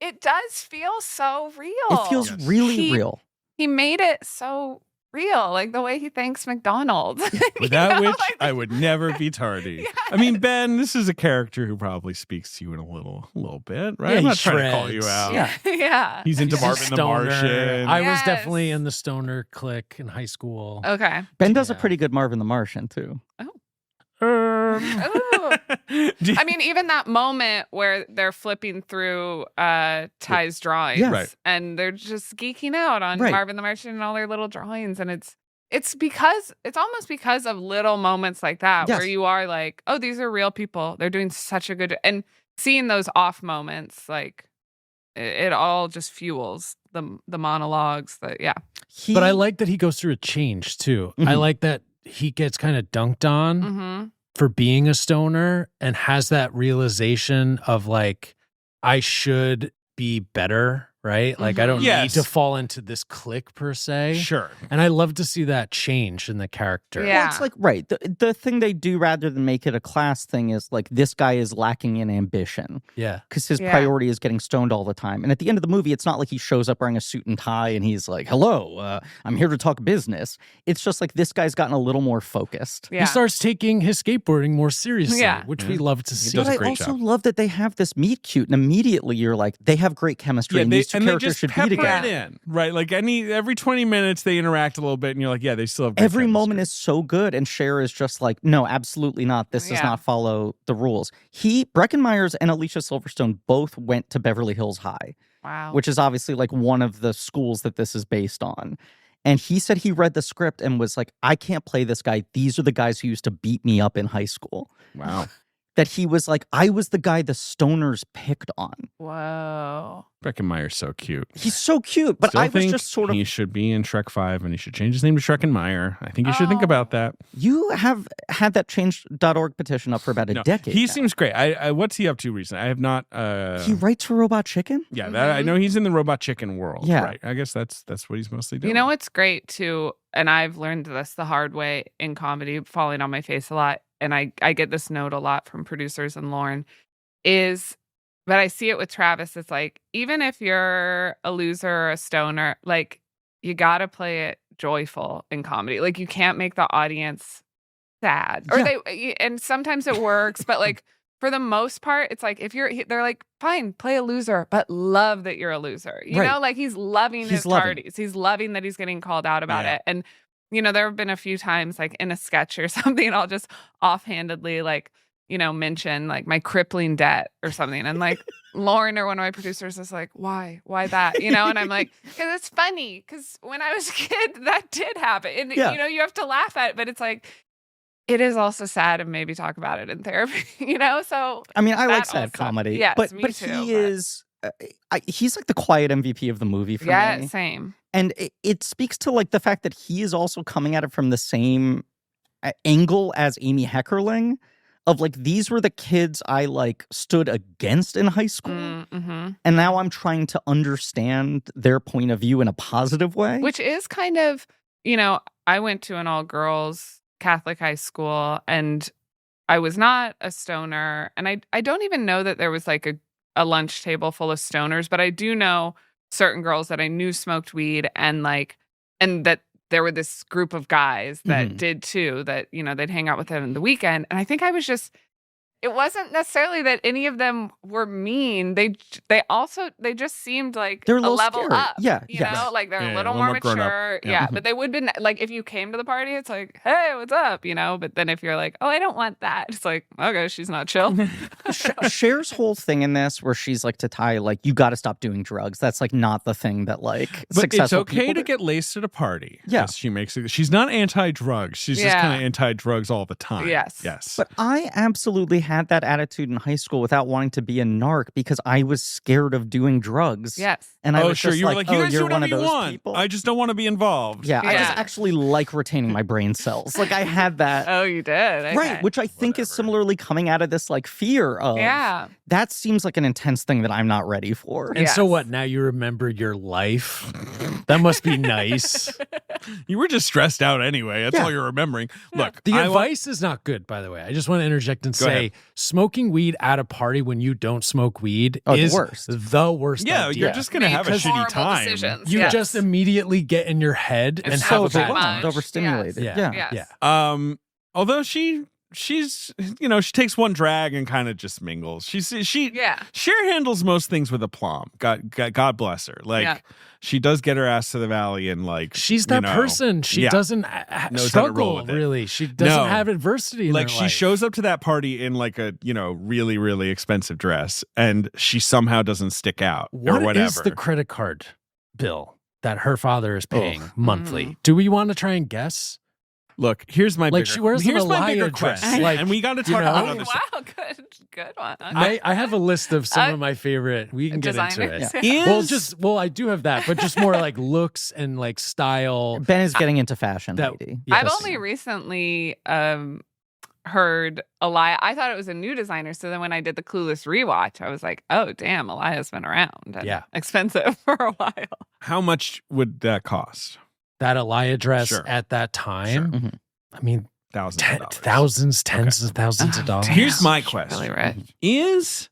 Speaker 3: it does feel so real.
Speaker 2: It feels really real.
Speaker 3: He made it so real, like the way he thanks McDonald's.
Speaker 1: Without which I would never be tardy. Yes. I mean, Ben, this is a character who probably speaks to you in a little bit, right?
Speaker 4: Yeah,
Speaker 1: I'm not trying to call you out.
Speaker 3: Yeah.
Speaker 1: He's into Marvin the Martian.
Speaker 4: I was definitely in the stoner clique in high school.
Speaker 3: Okay.
Speaker 2: Ben does a pretty good Marvin the Martian too.
Speaker 3: I mean, even that moment where they're flipping through Ty's drawings and they're just geeking out on Marvin the Martian and all their little drawings. And it's almost because of little moments like that where you are like, oh, these are real people. They're doing such a good, and seeing those off moments, like it all just fuels the monologues but
Speaker 4: I like that he goes through a change too. I like that he gets kind of dunked on for being a stoner and has that realization of like, I should be better, right? Like I don't need to fall into this clique per se.
Speaker 1: Sure.
Speaker 4: And I love to see that change in the character.
Speaker 3: Yeah.
Speaker 2: Well, it's like, the thing they do rather than make it a class thing is like, this guy is lacking in ambition.
Speaker 4: Yeah.
Speaker 2: Because his priority is getting stoned all the time. And at the end of the movie, it's not like he shows up wearing a suit and tie and he's like, hello, I'm here to talk business. It's just like this guy's gotten a little more focused.
Speaker 4: He starts taking his skateboarding more seriously, which we love to see.
Speaker 2: But I also love that they have this meet cute and immediately you're like, they have great chemistry and these two characters should be together.
Speaker 1: In, right? Like every 20 minutes they interact a little bit and you're like, yeah, they still have great
Speaker 2: every
Speaker 1: chemistry.
Speaker 2: moment is so good. And Cher is just like, no, absolutely not. This does not follow the rules. Breckenmeyers and Alicia Silverstone both went to Beverly Hills High.
Speaker 3: Wow.
Speaker 2: Which is obviously like one of the schools that this is based on. And he said he read the script and was like, I can't play this guy. These are the guys who used to beat me up in high school.
Speaker 1: Wow.
Speaker 2: that he was like, I was the guy the stoners picked on.
Speaker 3: Whoa.
Speaker 1: Breckenmeyer's so cute.
Speaker 2: He's so cute, but
Speaker 1: Still
Speaker 2: I was
Speaker 1: think
Speaker 2: just sort of.
Speaker 1: he should be in Shrek 5 and he should change his name to Shrekenmeyer. I think you should think about that.
Speaker 2: You have had that change.org petition up for about a decade.
Speaker 1: He
Speaker 2: now.
Speaker 1: seems great. What's he up to recently? I have not.
Speaker 2: He writes for Robot Chicken?
Speaker 1: Yeah, that I know he's in the Robot Chicken world.
Speaker 2: Yeah.
Speaker 1: Right. I guess that's what he's mostly doing.
Speaker 3: You know what's great too, and I've learned this the hard way in comedy, falling on my face a lot, and I get this note a lot from producers and Lauren, but I see it with Travis. It's like, even if you're a loser or a stoner, like, you got to play it joyful in comedy. Like, you can't make the audience sad. Or and sometimes it works, but like, for the most part, it's like, they're like, fine, play a loser, but love that you're a loser. You know, like, he's loving his parties. He's loving that he's getting called out about it. And, there have been a few times, like, in a sketch or something, I'll just offhandedly, like, mention like my crippling debt or something. And like Lauren or one of my producers is like, why that? And I'm like, because it's funny. Because when I was a kid, that did happen. And, you have to laugh at it, but it's like, it is also sad, and maybe talk about it in therapy, So
Speaker 2: I mean, I like sad comedy.
Speaker 3: Yes,
Speaker 2: but
Speaker 3: too,
Speaker 2: he is, he's like the quiet MVP of the movie for me.
Speaker 3: Yeah, same.
Speaker 2: And it speaks to like the fact that he is also coming at it from the same angle as Amy Heckerling. Of like, these were the kids I like stood against in high school.
Speaker 3: Mm-hmm.
Speaker 2: And now I'm trying to understand their point of view in a positive way.
Speaker 3: Which is kind of, I went to an all-girls Catholic high school, and I was not a stoner. And I don't even know that there was like a lunch table full of stoners, but I do know certain girls that I knew smoked weed, and that there were this group of guys that did too, that, they'd hang out with them on the weekend. And I think it wasn't necessarily that any of them were mean. They just seemed like
Speaker 2: they're
Speaker 3: a level
Speaker 2: scary.
Speaker 3: up.
Speaker 2: Yeah.
Speaker 3: Like they're a little
Speaker 1: more
Speaker 3: more
Speaker 1: grown up.
Speaker 3: mature.
Speaker 1: Yeah.
Speaker 3: Yeah. But they would have been like, if you came to the party, it's like, hey, what's up? But then if you're like, oh, I don't want that, it's like, okay, she's not chill.
Speaker 2: Cher's whole thing in this, where she's like to Ty, like, you got to stop doing drugs. That's like not the thing that like
Speaker 1: but
Speaker 2: successful
Speaker 1: it's okay
Speaker 2: people
Speaker 1: to
Speaker 2: do.
Speaker 1: get laced at a party.
Speaker 2: Yeah.
Speaker 1: Yes, she makes it. She's not anti-drugs. She's just kind of anti-drugs all the time.
Speaker 3: Yes.
Speaker 2: But I absolutely had that attitude in high school without wanting to be a narc, because I was scared of doing drugs.
Speaker 3: Yes.
Speaker 2: And I was
Speaker 1: sure.
Speaker 2: just
Speaker 1: You were
Speaker 2: like,
Speaker 1: like, you guys do
Speaker 2: you're one
Speaker 1: whatever
Speaker 2: of
Speaker 1: you
Speaker 2: those
Speaker 1: want.
Speaker 2: people.
Speaker 1: I just don't want to be involved.
Speaker 2: Yeah, I just
Speaker 3: Yeah.
Speaker 2: actually like retaining my brain cells. Like, I had that.
Speaker 3: Oh, you did? Okay.
Speaker 2: Right, which I think is similarly coming out of this like fear of.
Speaker 3: Yeah.
Speaker 2: That seems like an intense thing that I'm not ready for.
Speaker 4: And so
Speaker 3: Yes.
Speaker 4: what? Now you remember your life? That must be nice.
Speaker 1: You were just stressed out anyway. That's all you're remembering. Look,
Speaker 4: The advice is not good, by the way. I just want to interject and say
Speaker 1: ahead.
Speaker 4: smoking weed at a party when you don't smoke weed
Speaker 2: the
Speaker 4: is
Speaker 2: worst.
Speaker 4: the worst
Speaker 1: Yeah,
Speaker 4: idea.
Speaker 1: you're just going to have a
Speaker 3: Because
Speaker 1: shitty
Speaker 3: horrible
Speaker 1: time.
Speaker 3: decisions.
Speaker 4: You
Speaker 3: Yes.
Speaker 4: just immediately get in your head and
Speaker 3: It's
Speaker 4: have a
Speaker 3: so
Speaker 4: bad
Speaker 3: much.
Speaker 4: time.
Speaker 2: Overstimulated.
Speaker 4: Yes.
Speaker 2: Yeah.
Speaker 3: Yes.
Speaker 4: Yeah.
Speaker 1: Although she's she takes one drag and kind of just mingles. She Cher handles most things with aplomb. God bless her. Like she does get her ass to the valley, and like
Speaker 4: She's that person. She doesn't
Speaker 1: knows how to roll
Speaker 4: struggle
Speaker 1: with it.
Speaker 4: really. She doesn't have adversity in
Speaker 1: like
Speaker 4: her
Speaker 1: she
Speaker 4: life.
Speaker 1: shows up to that party in like a really, really expensive dress, and she somehow doesn't stick out or
Speaker 4: What
Speaker 1: whatever.
Speaker 4: is the credit card bill that her father is paying
Speaker 2: Ugh.
Speaker 4: monthly? Do we want to try and guess?
Speaker 1: Look, here's my
Speaker 4: Like,
Speaker 1: bigger,
Speaker 4: she wears an
Speaker 1: here's my bigger
Speaker 4: Alaya dress,
Speaker 1: question,
Speaker 4: like,
Speaker 1: and we got to
Speaker 4: you
Speaker 1: talk
Speaker 4: know?
Speaker 1: about
Speaker 3: Oh,
Speaker 1: other
Speaker 3: wow, good one. Okay.
Speaker 4: I have a list of some of my favorite. We can get into
Speaker 3: Designers.
Speaker 4: it.
Speaker 3: Yeah.
Speaker 4: Well, I do have that, but just more like looks and like style.
Speaker 2: Ben is getting into fashion.
Speaker 4: That-
Speaker 2: Heidi.
Speaker 4: Yes.
Speaker 3: I've only recently heard Alicia. I thought it was a new designer. So then when I did the Clueless rewatch, I was like, oh, damn, Alia's been around. And
Speaker 4: Yeah.
Speaker 3: expensive for a while.
Speaker 1: How much would that cost?
Speaker 4: That Alaya dress
Speaker 1: Sure.
Speaker 4: at that time.
Speaker 2: Mhm.
Speaker 4: I mean,
Speaker 1: Thousands of dollars.
Speaker 4: thousands, tens of thousands of dollars.
Speaker 1: Here's my
Speaker 3: She's
Speaker 1: question.
Speaker 3: Really rich.
Speaker 1: Is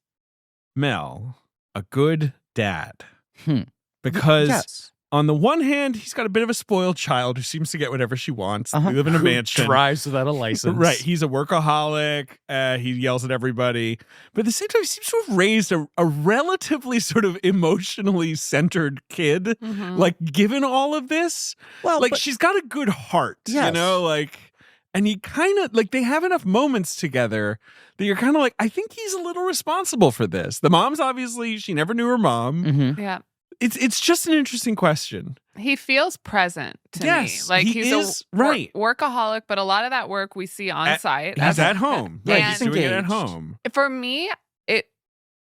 Speaker 1: Mel a good dad?
Speaker 2: Hmm.
Speaker 1: Because
Speaker 2: Yes.
Speaker 1: on the one hand, he's got a bit of a spoiled child who seems to get whatever she wants.
Speaker 2: Uh-huh.
Speaker 1: They live in a
Speaker 4: Who
Speaker 1: mansion.
Speaker 4: drives without a license.
Speaker 1: Right. He's a workaholic. He yells at everybody. But at the same time, he seems to have raised a relatively sort of emotionally centered kid.
Speaker 3: Mhm.
Speaker 1: Like, given all of this,
Speaker 2: Well,
Speaker 1: like,
Speaker 2: but-
Speaker 1: she's got a good heart, you
Speaker 2: Yes.
Speaker 1: know? Like, and he kind of, like, they have enough moments together that you're kind of like, I think he's a little responsible for this. The mom's obviously, she never knew her mom.
Speaker 2: Mhm.
Speaker 3: Yeah.
Speaker 1: It's just an interesting question.
Speaker 3: He feels present to me. Like
Speaker 1: he is,
Speaker 3: a
Speaker 1: right.
Speaker 3: workaholic, but a lot of that work we see on site.
Speaker 1: He's at home.
Speaker 2: Yeah,
Speaker 1: Right,
Speaker 2: he's
Speaker 1: doing it at
Speaker 2: engaged.
Speaker 1: home.
Speaker 3: For me,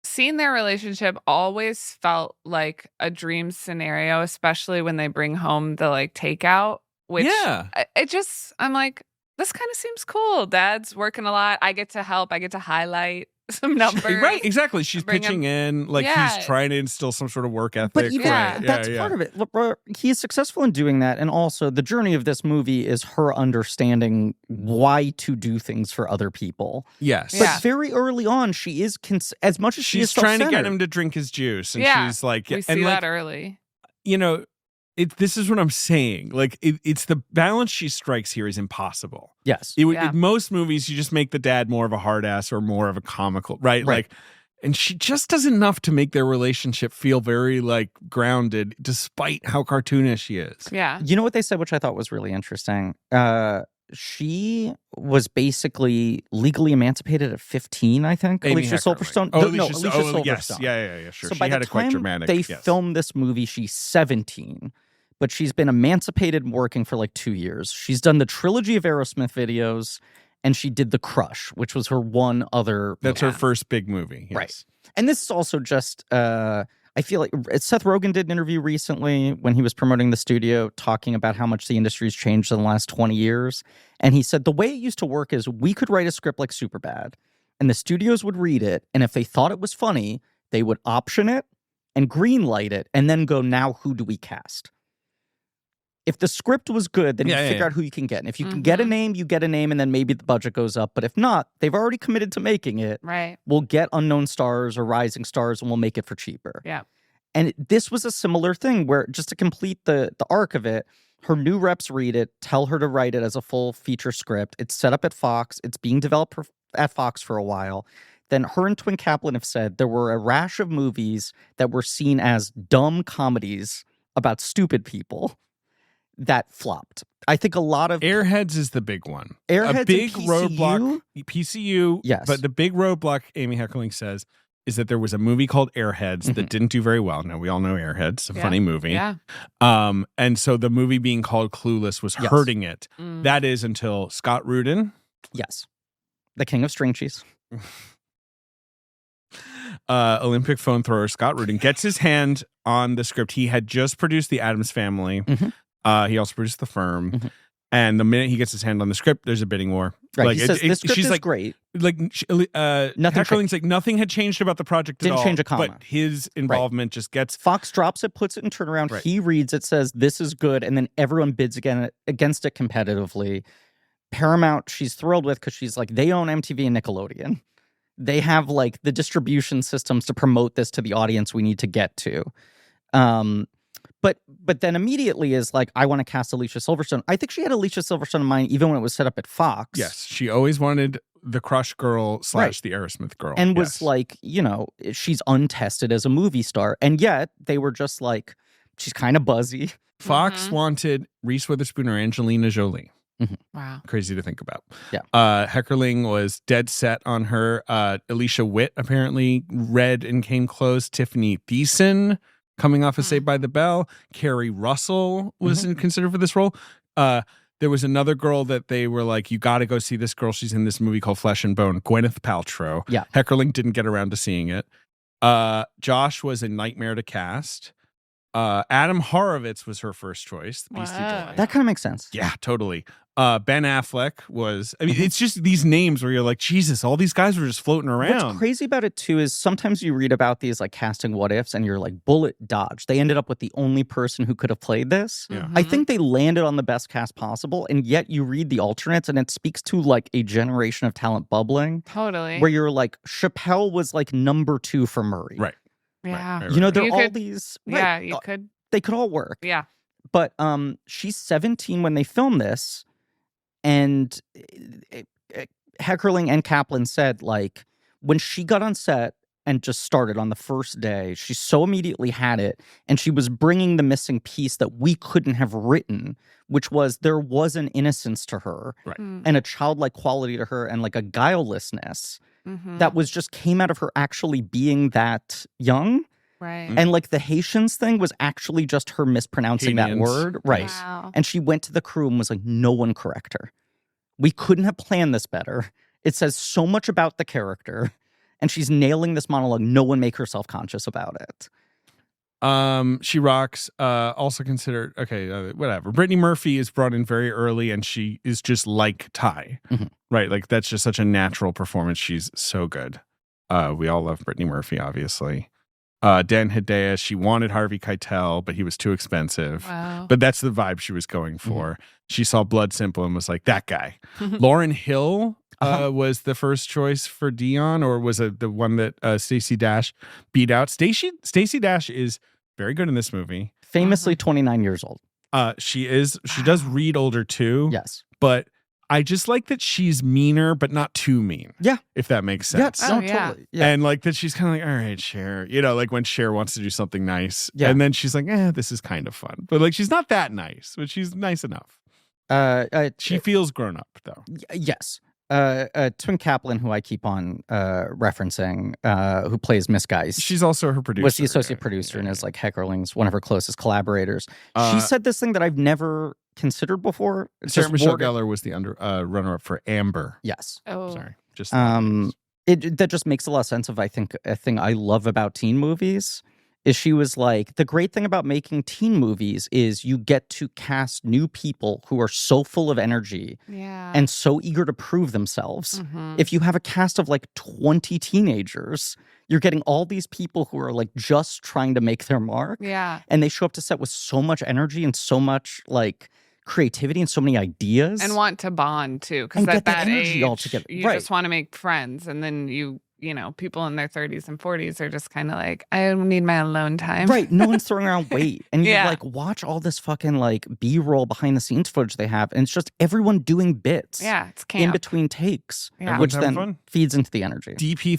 Speaker 3: seeing their relationship always felt like a dream scenario, especially when they bring home the like takeout, which I'm like, this kind of seems cool. Dad's working a lot. I get to help. I get to highlight some numbers.
Speaker 1: Right, exactly. She's pitching in, like he's trying to instill some sort of work ethic.
Speaker 2: But even that's part of it. He is successful in doing that, and also the journey of this movie is her understanding why to do things for other people.
Speaker 1: Yes,
Speaker 2: but very early on, she is as much as
Speaker 1: she's trying to get him to drink his juice, and she's like,
Speaker 3: we see that early.
Speaker 1: You know, this is what I'm saying. Like, it's the balance she strikes here is impossible.
Speaker 2: Yes.
Speaker 1: In most movies, you just make the dad more of a hard ass or more of a comical, right? Like, and she just does enough to make their relationship feel very, like, grounded, despite how cartoonish she is.
Speaker 3: Yeah.
Speaker 2: You know what they said, which I thought was really interesting? She was basically legally emancipated at 15, I think.
Speaker 1: Amy
Speaker 2: Alicia
Speaker 1: Heckerling.
Speaker 2: Silverstone.
Speaker 1: Alicia
Speaker 2: Silverstone.
Speaker 1: Yes. Yeah, sure.
Speaker 2: So
Speaker 1: She
Speaker 2: by
Speaker 1: had
Speaker 2: the
Speaker 1: a quite
Speaker 2: time
Speaker 1: dramatic.
Speaker 2: they filmed this movie, she's 17. But she's been emancipated and working for like 2 years. She's done the trilogy of Aerosmith videos, and she did The Crush, which was her one other movie.
Speaker 1: That's her first big movie. Yes.
Speaker 2: Right. And this is also just, I feel like Seth Rogen did an interview recently when he was promoting the studio, talking about how much the industry's changed in the last 20 years. And he said the way it used to work is we could write a script like Superbad, and the studios would read it, and if they thought it was funny, they would option it and greenlight it, and then go, now who do we cast? If the script was good, then you figure out who you can get. And if you can get a name, you get a name, and then maybe the budget goes up. But if not, they've already committed to making it.
Speaker 3: Right.
Speaker 2: We'll get unknown stars or rising stars, and we'll make it for cheaper.
Speaker 3: Yeah.
Speaker 2: And this was a similar thing where, just to complete the arc of it, her new reps read it, tell her to write it as a full feature script. It's set up at Fox. It's being developed at Fox for a while. Then her and Twin Kaplan have said there were a rash of movies that were seen as dumb comedies about stupid people that flopped. I think a lot of
Speaker 1: Airheads is the big one.
Speaker 2: Airheads,
Speaker 1: a big
Speaker 2: and PCU?
Speaker 1: roadblock. PCU,
Speaker 2: yes.
Speaker 1: But the big roadblock, Amy Heckerling says, is that there was a movie called Airheads that didn't do very well. Now we all know Airheads, a funny movie.
Speaker 3: Yeah.
Speaker 1: And so the movie being called Clueless was hurting it. That is until Scott Rudin.
Speaker 2: Yes. The king of string cheese.
Speaker 1: Olympic phone thrower Scott Rudin gets his hand on the script. He had just produced The Addams Family. He also produced The Firm. And the minute he gets his hand on the script, there's a bidding war.
Speaker 2: Right.
Speaker 1: Like,
Speaker 2: he says, this script
Speaker 1: she's
Speaker 2: is
Speaker 1: like,
Speaker 2: great.
Speaker 1: Like, Heckerling's like, nothing had changed about the project
Speaker 2: Didn't
Speaker 1: at all.
Speaker 2: change a comma.
Speaker 1: But his involvement just gets...
Speaker 2: Fox drops it, puts it in turnaround.
Speaker 1: Right.
Speaker 2: He reads it, says, this is good. And then everyone bids against it competitively. Paramount, she's thrilled with because she's like, they own MTV and Nickelodeon. They have like the distribution systems to promote this to the audience we need to get to. But then immediately is like, I want to cast Alicia Silverstone. I think she had Alicia Silverstone in mind even when it was set up at Fox.
Speaker 1: Yes, she always wanted the Crush girl / the Aerosmith girl.
Speaker 2: And was like, you know, she's untested as a movie star. And yet they were just like, she's kind of buzzy.
Speaker 1: Fox wanted Reese Witherspoon or Angelina Jolie.
Speaker 3: Wow.
Speaker 1: Crazy to think about.
Speaker 2: Yeah.
Speaker 1: Heckerling was dead set on her. Alicia Witt apparently read and came close. Tiffany Thiessen coming off of Saved by the Bell. Carrie Russell was considered for this role. There was another girl that they were like, you got to go see this girl. She's in this movie called Flesh and Bone. Gwyneth Paltrow.
Speaker 2: Yeah.
Speaker 1: Heckerling didn't get around to seeing it. Josh was a nightmare to cast. Adam Horovitz was her first choice. The Beastie Boy.
Speaker 2: That kind of makes sense.
Speaker 1: Yeah, totally. Ben Affleck was, I mean, it's just these names where you're like, Jesus, all these guys were just floating around.
Speaker 2: What's crazy about it too is sometimes you read about these like casting what ifs and you're like, bullet dodge. They ended up with the only person who could have played this.
Speaker 1: Yeah.
Speaker 2: I think they landed on the best cast possible, and yet you read the alternates and it speaks to like a generation of talent bubbling.
Speaker 3: Totally.
Speaker 2: Where you're like, Chappelle was like number 2 for Murray.
Speaker 1: Right.
Speaker 3: Yeah.
Speaker 1: Right.
Speaker 2: You know, there
Speaker 3: You
Speaker 2: are all
Speaker 3: could-
Speaker 2: these.
Speaker 3: Yeah,
Speaker 2: right,
Speaker 3: you could.
Speaker 2: They could all work.
Speaker 3: Yeah.
Speaker 2: But she's 17 when they filmed this, and Heckerling and Kaplan said, like, when she got on set and just started on the first day, she so immediately had it, and she was bringing the missing piece that we couldn't have written, which was there was an innocence to her,
Speaker 1: Right.
Speaker 2: and a childlike quality to her, and like a guilelessness that was just came out of her actually being that young.
Speaker 3: Right.
Speaker 2: And like the Haitians thing was actually just her mispronouncing that
Speaker 1: Haitians.
Speaker 2: word. Right.
Speaker 3: Wow.
Speaker 2: And she went to the crew and was like, no one correct her. We couldn't have planned this better. It says so much about the character. And she's nailing this monologue. No one make her self-conscious about it.
Speaker 1: She rocks. Also considered whatever. Brittany Murphy is brought in very early, and she is just like Ty, right? Like that's just such a natural performance. She's so good. We all love Brittany Murphy, obviously. Dan Hedaya, she wanted Harvey Keitel, but he was too expensive.
Speaker 3: Wow.
Speaker 1: But that's the vibe she was going for. She saw Blood Simple and was like, that guy. Lauryn Hill was the first choice for Dion, or was it the one that Stacey Dash beat out? Stacey Dash is very good in this movie.
Speaker 2: Famously 29 years old.
Speaker 1: She does read older too.
Speaker 2: Yes.
Speaker 1: But I just like that she's meaner, but not too mean.
Speaker 2: Yeah.
Speaker 1: If that makes sense.
Speaker 2: Yeah, totally. Yeah.
Speaker 1: And like that she's kind of like, all right, Cher. Like when Cher wants to do something nice.
Speaker 2: Yeah.
Speaker 1: And then she's like, this is kind of fun. But like she's not that nice, but she's nice enough. She feels grown up though.
Speaker 2: Yes. Twin Kaplan, who I keep on referencing, who plays Miss Geist.
Speaker 1: She's also her producer.
Speaker 2: Was the associate producer and is like Heckerling's one of her closest collaborators. She said this thing that I've never considered before.
Speaker 1: Sarah Michelle Gellar was the runner-up for Amber.
Speaker 2: Yes.
Speaker 3: Oh.
Speaker 1: Sorry. Just
Speaker 2: that just makes a lot of sense of, I think, a thing I love about teen movies is she was like, the great thing about making teen movies is you get to cast new people who are so full of energy and so eager to prove themselves. If you have a cast of like 20 teenagers, you're getting all these people who are like just trying to make their mark.
Speaker 3: Yeah.
Speaker 2: And they show up to set with so much energy and so much like creativity and so many ideas.
Speaker 3: And want to bond too. Because
Speaker 2: And
Speaker 3: at
Speaker 2: get that
Speaker 3: that
Speaker 2: energy
Speaker 3: age,
Speaker 2: all together.
Speaker 3: you
Speaker 2: Right.
Speaker 3: just want to make friends. And then people in their 30s and 40s are just kind of like, I need my alone time.
Speaker 2: Right. No one's throwing around weight. And you
Speaker 3: Yeah.
Speaker 2: like watch all this fucking like B-roll behind the scenes footage they have. And it's just everyone doing bits.
Speaker 3: Yeah, it's camp.
Speaker 2: In between takes.
Speaker 3: Yeah.
Speaker 2: Which
Speaker 1: Everyone's having
Speaker 2: then
Speaker 1: fun.
Speaker 2: feeds into the energy.
Speaker 1: DP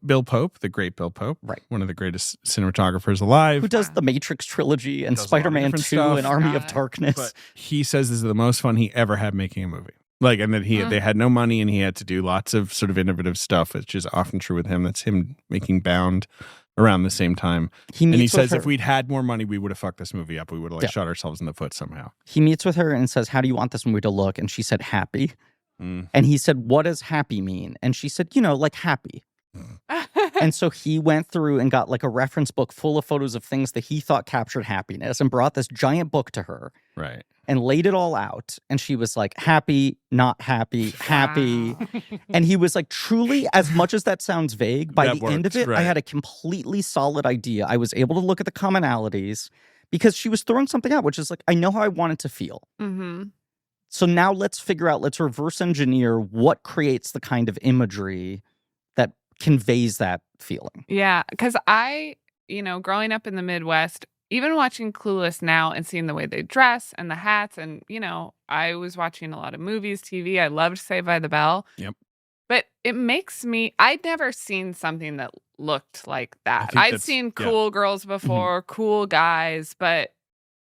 Speaker 1: Bill Pope, the great Bill Pope.
Speaker 2: Right.
Speaker 1: One of the greatest cinematographers alive.
Speaker 2: Who does the Matrix trilogy and
Speaker 1: Does a lot of
Speaker 2: Spider-Man 2
Speaker 1: different stuff.
Speaker 2: and Army of
Speaker 3: Got it.
Speaker 2: Darkness.
Speaker 1: But he says this is the most fun he ever had making a movie. Like, and that they had no money and he had to do lots of sort of innovative stuff, which is often true with him. That's him making Bound around the same time. He says if we'd had more money, we would have fucked this movie up. We would have shot ourselves in the foot somehow.
Speaker 2: He meets with her and says, how do you want this movie to look? And she said, happy. And he said, what does happy mean? And she said, like happy. And so he went through and got like a reference book full of photos of things that he thought captured happiness and brought this giant book to her.
Speaker 1: Right.
Speaker 2: And laid it all out. And she was like, happy, not happy, happy.
Speaker 3: Wow.
Speaker 2: And he was like, truly, as much as that sounds vague, by
Speaker 1: That
Speaker 2: the end of
Speaker 1: works,
Speaker 2: it, I
Speaker 1: right.
Speaker 2: had a completely solid idea. I was able to look at the commonalities because she was throwing something out, which is like, I know how I want it to feel. So now let's reverse engineer what creates the kind of imagery that conveys that feeling.
Speaker 3: Yeah, because I, growing up in the Midwest, even watching Clueless now and seeing the way they dress and the hats and, I was watching a lot of movies, TV. I loved Saved by the Bell.
Speaker 1: Yep.
Speaker 3: But it makes me, I'd never seen something that looked like that.
Speaker 1: think
Speaker 3: I'd
Speaker 1: that's-
Speaker 3: seen cool girls before, cool guys, but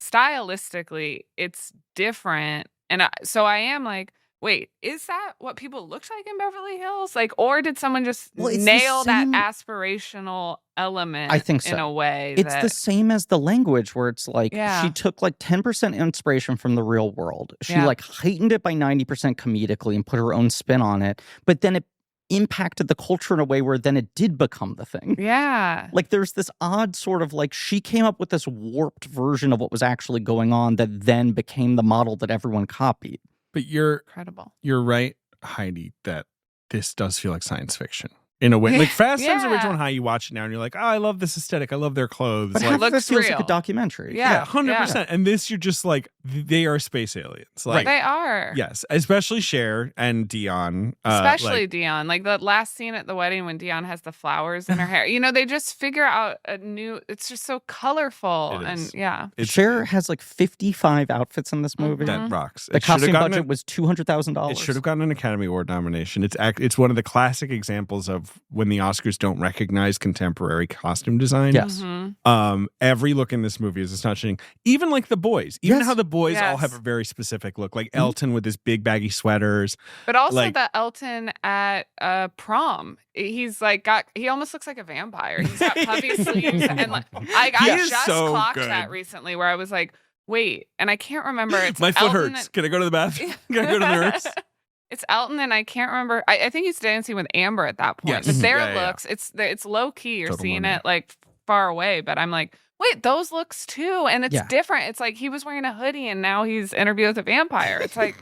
Speaker 3: stylistically, it's different. And so I am like, wait, is that what people looked like in Beverly Hills? Like, or did someone just
Speaker 2: Well, it's the
Speaker 3: nail that
Speaker 2: same-
Speaker 3: aspirational element
Speaker 2: I think so.
Speaker 3: in a way
Speaker 2: It's
Speaker 3: that,
Speaker 2: the same as the language where it's like
Speaker 3: Yeah.
Speaker 2: she took like 10% inspiration from the real world. She
Speaker 3: Yeah.
Speaker 2: like heightened it by 90% comedically and put her own spin on it. But then it impacted the culture in a way where then it did become the thing.
Speaker 3: yeah.
Speaker 2: Like there's this odd sort of like she came up with this warped version of what was actually going on that then became the model that everyone copied.
Speaker 1: But you're
Speaker 3: Incredible.
Speaker 1: right, Heidi, that this does feel like science fiction. In a way, like Fast Times at
Speaker 3: Yeah.
Speaker 1: Ridgemont High, you watch it now and you're like, oh, I love this aesthetic. I love their clothes.
Speaker 2: But
Speaker 1: Like,
Speaker 2: half of it
Speaker 3: looks
Speaker 2: feels like a
Speaker 3: real.
Speaker 2: documentary.
Speaker 3: Yeah.
Speaker 1: 100%. And this, you're just like, they are space aliens. Like,
Speaker 3: They are.
Speaker 1: yes, especially Cher and Dion.
Speaker 3: Especially
Speaker 1: like,
Speaker 3: Dion. Like the last scene at the wedding when Dion has the flowers in her hair. They just figure out a new, it's just so colorful.
Speaker 1: It is.
Speaker 3: And yeah.
Speaker 2: Cher has like 55 outfits in this movie.
Speaker 1: that rocks.
Speaker 2: The
Speaker 1: It should have
Speaker 2: costume
Speaker 1: gotten
Speaker 2: budget was $200,000.
Speaker 1: It should have gotten an Academy Award nomination. It's one of the classic examples of of when the Oscars don't recognize contemporary costume design.
Speaker 2: Yes.
Speaker 1: Every look in this movie is astonishing. Even like the boys. Even how the boys all have a very specific look. Like Elton with his big baggy sweaters.
Speaker 3: But also the Elton at prom. He's like he almost looks like a vampire. He's got puffy sleeves. And like I just clocked that recently where I was like, wait, and I can't remember. It's
Speaker 1: my foot
Speaker 3: Elton
Speaker 1: hurts. Can I go to the bathroom? Can I go to the nurse?
Speaker 3: It's Elton, and I can't remember. I think he's dancing with Amber at that point.
Speaker 1: Yes.
Speaker 3: But their looks, it's low key. You're seeing it like far away, but I'm like, wait, those looks too, and it's different. It's like he was wearing a hoodie, and now he's interviewed with a vampire. It's like,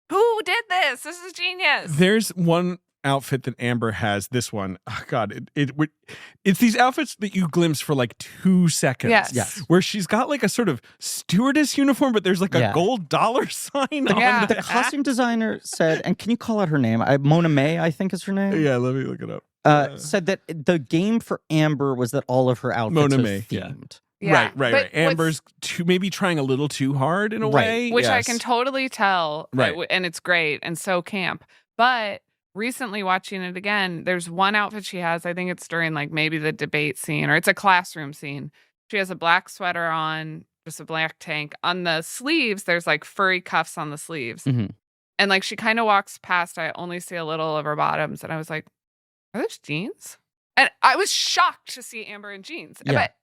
Speaker 3: who did this? This is genius.
Speaker 1: There's one outfit that Amber has. This one, oh God, it's these outfits that you glimpse for like 2 seconds.
Speaker 3: Yes.
Speaker 1: Where she's got like a sort of stewardess uniform, but there's like a gold dollar sign on
Speaker 2: The costume designer said, and can you call out her name? Mona May, I think is her name.
Speaker 1: Yeah, let me look it up.
Speaker 2: Said that the game for Amber was that all of her outfits
Speaker 1: Mona
Speaker 2: are
Speaker 1: May,
Speaker 2: themed.
Speaker 3: Yeah.
Speaker 1: Right. Amber's maybe trying a little too hard in a way.
Speaker 3: Which I can totally tell.
Speaker 1: Right.
Speaker 3: And it's great and so camp. But recently watching it again, there's one outfit she has. I think it's during like maybe the debate scene or it's a classroom scene. She has a black sweater on, just a black tank. On the sleeves, there's like furry cuffs on the sleeves.
Speaker 2: Mm-hmm.
Speaker 3: And like she kind of walks past. I only see a little of her bottoms. And I was like, are those jeans? And I was shocked to see Amber in jeans.
Speaker 2: Yeah.
Speaker 3: But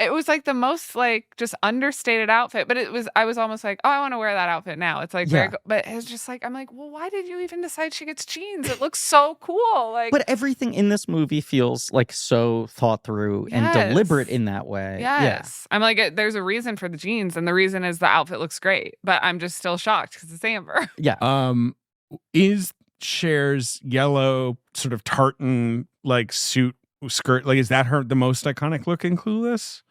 Speaker 3: it was like the most like just understated outfit, but I was almost like, oh, I want to wear that outfit now. It's like, very but it's just like, I'm like, well, why did you even decide she gets jeans? It looks so cool. Like,
Speaker 2: but everything in this movie feels like so thought through and deliberate in that way.
Speaker 3: Yes. I'm like, there's a reason for the jeans, and the reason is the outfit looks great, but I'm just still shocked because it's Amber.
Speaker 2: Yeah.
Speaker 1: Is Cher's yellow sort of tartan like suit skirt, like, is that the most iconic look in Clueless?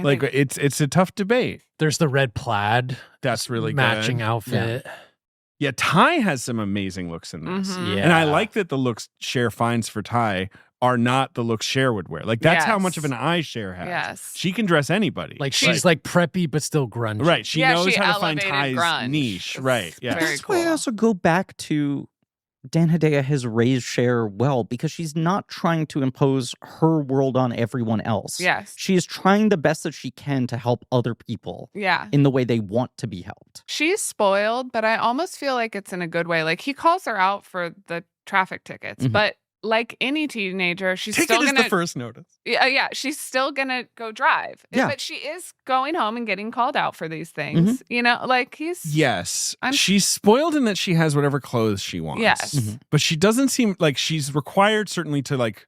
Speaker 1: Like, it's a tough debate.
Speaker 4: There's the red plaid.
Speaker 1: That's really
Speaker 4: matching
Speaker 1: good.
Speaker 4: outfit.
Speaker 1: Yeah, Ty has some amazing looks in this.
Speaker 3: Mm-hmm.
Speaker 1: And I like that the looks Cher finds for Ty are not the looks Cher would wear. Like, that's how much of an eye Cher has.
Speaker 3: Yes.
Speaker 1: She can dress anybody.
Speaker 4: Like, she's like preppy, but still grungy.
Speaker 1: Right. She knows
Speaker 3: she
Speaker 1: how to find
Speaker 3: elevated
Speaker 1: Ty's
Speaker 3: grunge.
Speaker 1: niche.
Speaker 3: It's
Speaker 1: Right. Yeah.
Speaker 3: very
Speaker 2: That's why I
Speaker 3: cool.
Speaker 2: also go back to Dan Hedaya has raised Cher well because she's not trying to impose her world on everyone else.
Speaker 3: Yes.
Speaker 2: She is trying the best that she can to help other people
Speaker 3: Yeah.
Speaker 2: in the way they want to be helped.
Speaker 3: She's spoiled, but I almost feel like it's in a good way. Like, he calls her out for the traffic tickets, but like any teenager, she's
Speaker 1: Ticket
Speaker 3: still
Speaker 1: is
Speaker 3: gonna
Speaker 1: the first notice.
Speaker 3: Yeah, she's still gonna go drive.
Speaker 2: Yeah.
Speaker 3: But she is going home and getting called out for these things. You know, like
Speaker 1: Yes. She's spoiled in that she has whatever clothes she wants.
Speaker 3: Yes.
Speaker 1: But she doesn't seem like she's required certainly to like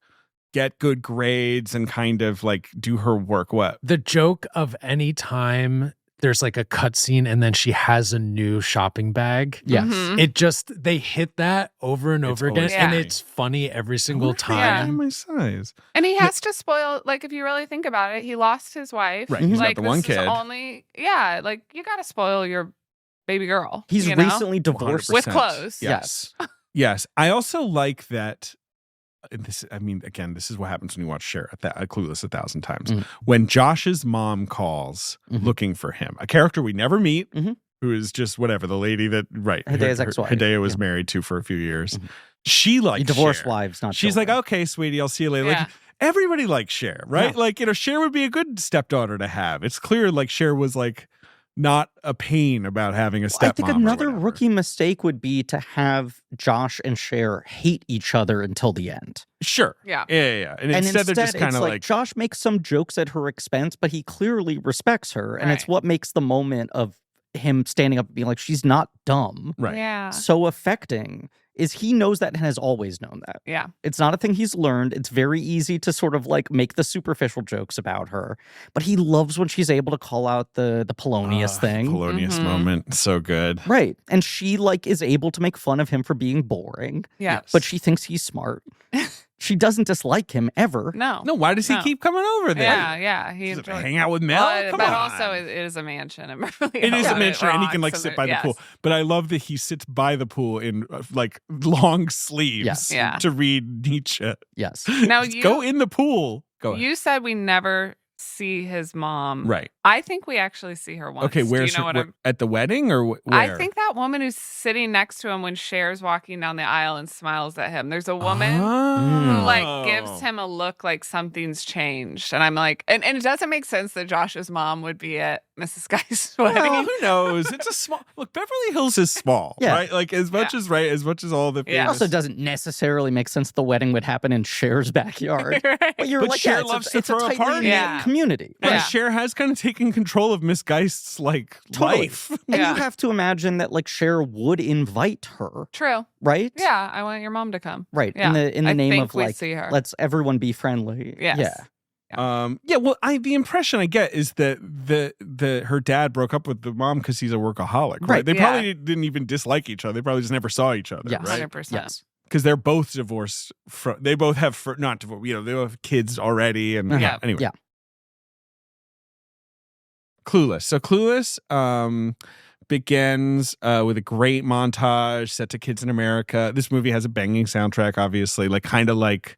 Speaker 1: get good grades and kind of like do her work. What?
Speaker 4: The joke of any time there's like a cutscene and then she has a new shopping bag.
Speaker 2: Yes.
Speaker 3: Mhm.
Speaker 4: It just, they hit that over and over again.
Speaker 1: always
Speaker 4: And
Speaker 3: funny.
Speaker 4: it's funny every single
Speaker 1: I
Speaker 4: time.
Speaker 1: wonder if I am my size.
Speaker 3: And he has to spoil, like, if you really think about it, he lost his wife.
Speaker 1: Right. He's
Speaker 3: Like,
Speaker 1: got the one
Speaker 3: this is
Speaker 1: kid.
Speaker 3: only like, you gotta spoil your baby girl.
Speaker 2: He's
Speaker 3: you know?
Speaker 2: recently divorced.
Speaker 1: 100%.
Speaker 3: With clothes.
Speaker 1: Yes. Yes. I also like that. This, I mean, again, this is what happens when you watch Cher at Clueless 1,000 times. When Josh's mom calls looking for him, a character we never meet, who is just whatever, the lady that,
Speaker 2: Hidaya's ex-wife.
Speaker 1: Hidaya was married to for a few years. She likes
Speaker 2: divorced
Speaker 1: Cher.
Speaker 2: wives, not
Speaker 1: She's
Speaker 2: children.
Speaker 1: like, okay, sweetie, I'll see you later.
Speaker 3: Yeah.
Speaker 1: Like, everybody likes Cher, right?
Speaker 2: Yeah.
Speaker 1: Like, you know, Cher would be a good stepdaughter to have. It's clear, like, Cher was like not a pain about having a stepmom.
Speaker 2: I think another rookie mistake would be to have Josh and Cher hate each other until the end.
Speaker 1: Sure.
Speaker 3: Yeah.
Speaker 1: Yeah. And instead they're just kind
Speaker 2: it's
Speaker 1: of like
Speaker 2: Josh makes some jokes at her expense, but he clearly respects her. And it's
Speaker 3: Right.
Speaker 2: what makes the moment of him standing up and being like, she's not dumb,
Speaker 1: right.
Speaker 3: Yeah.
Speaker 2: so affecting, is he knows that and has always known that.
Speaker 3: Yeah.
Speaker 2: It's not a thing he's learned. It's very easy to sort of like make the superficial jokes about her, but he loves when she's able to call out the Polonius thing.
Speaker 1: Polonius
Speaker 3: Mhm.
Speaker 1: moment. So good.
Speaker 2: Right. And she like is able to make fun of him for being boring,
Speaker 3: Yeah.
Speaker 2: but she thinks he's smart. She doesn't dislike him ever.
Speaker 3: No.
Speaker 1: No, why does he
Speaker 3: No.
Speaker 1: keep coming over there?
Speaker 3: Yeah. He
Speaker 1: Does it
Speaker 3: enjoys-
Speaker 1: hang out with Mel?
Speaker 3: Well,
Speaker 1: Come
Speaker 3: but
Speaker 1: on.
Speaker 3: also it is a mansion. In Beverly
Speaker 1: It is
Speaker 3: Hills,
Speaker 1: a mansion, and he can like
Speaker 3: rocks,
Speaker 1: sit by the
Speaker 3: yes.
Speaker 1: pool. But I love that he sits by the pool in like long sleeves
Speaker 2: Yes.
Speaker 3: Yeah.
Speaker 1: to read Nietzsche.
Speaker 2: Yes.
Speaker 3: Now
Speaker 1: Just go in the pool. Go ahead.
Speaker 3: You said we never see his mom.
Speaker 1: Right.
Speaker 3: I think we actually see her once.
Speaker 1: Okay, where's
Speaker 3: Do you know
Speaker 1: her, at the wedding or where?
Speaker 3: I think that woman who's sitting next to him when Cher's walking down the aisle and smiles at him. There's a woman who like gives him a look like something's changed. And I'm like, and it doesn't make sense that Josh's mom would be at Mrs. Guy's wedding.
Speaker 1: Well, who knows? It's a small look. Beverly Hills is small, right? Like as much as all the.
Speaker 2: It also doesn't necessarily make sense the wedding would happen in Cher's backyard.
Speaker 3: Right.
Speaker 2: But you're
Speaker 1: But
Speaker 2: like,
Speaker 1: Cher loves to throw a party.
Speaker 2: Community.
Speaker 1: And
Speaker 3: Yeah.
Speaker 1: Cher has kind of taken control of Miss Geist's life.
Speaker 2: And you have to imagine that like Cher would invite her,
Speaker 3: True.
Speaker 2: right?
Speaker 3: Yeah, I want your mom to come.
Speaker 2: Right.
Speaker 3: Yeah.
Speaker 2: In the
Speaker 3: I
Speaker 2: name
Speaker 3: think
Speaker 2: of
Speaker 3: we
Speaker 2: like,
Speaker 3: see her.
Speaker 2: let's everyone be friendly.
Speaker 3: Yes.
Speaker 2: Yeah.
Speaker 1: Well, the impression I get is that her dad broke up with the mom because he's a workaholic, right?
Speaker 2: Right.
Speaker 1: They probably didn't even dislike each other. They probably just never saw each other,
Speaker 2: Yes.
Speaker 1: right?
Speaker 3: 100%.
Speaker 2: Yes.
Speaker 1: Because they're both divorced. They both have not divorced. They both have kids already, and
Speaker 3: Yeah.
Speaker 1: anyway.
Speaker 2: Yeah.
Speaker 1: Clueless. So Clueless begins with a great montage set to kids in America. This movie has a banging soundtrack, obviously, like kind of like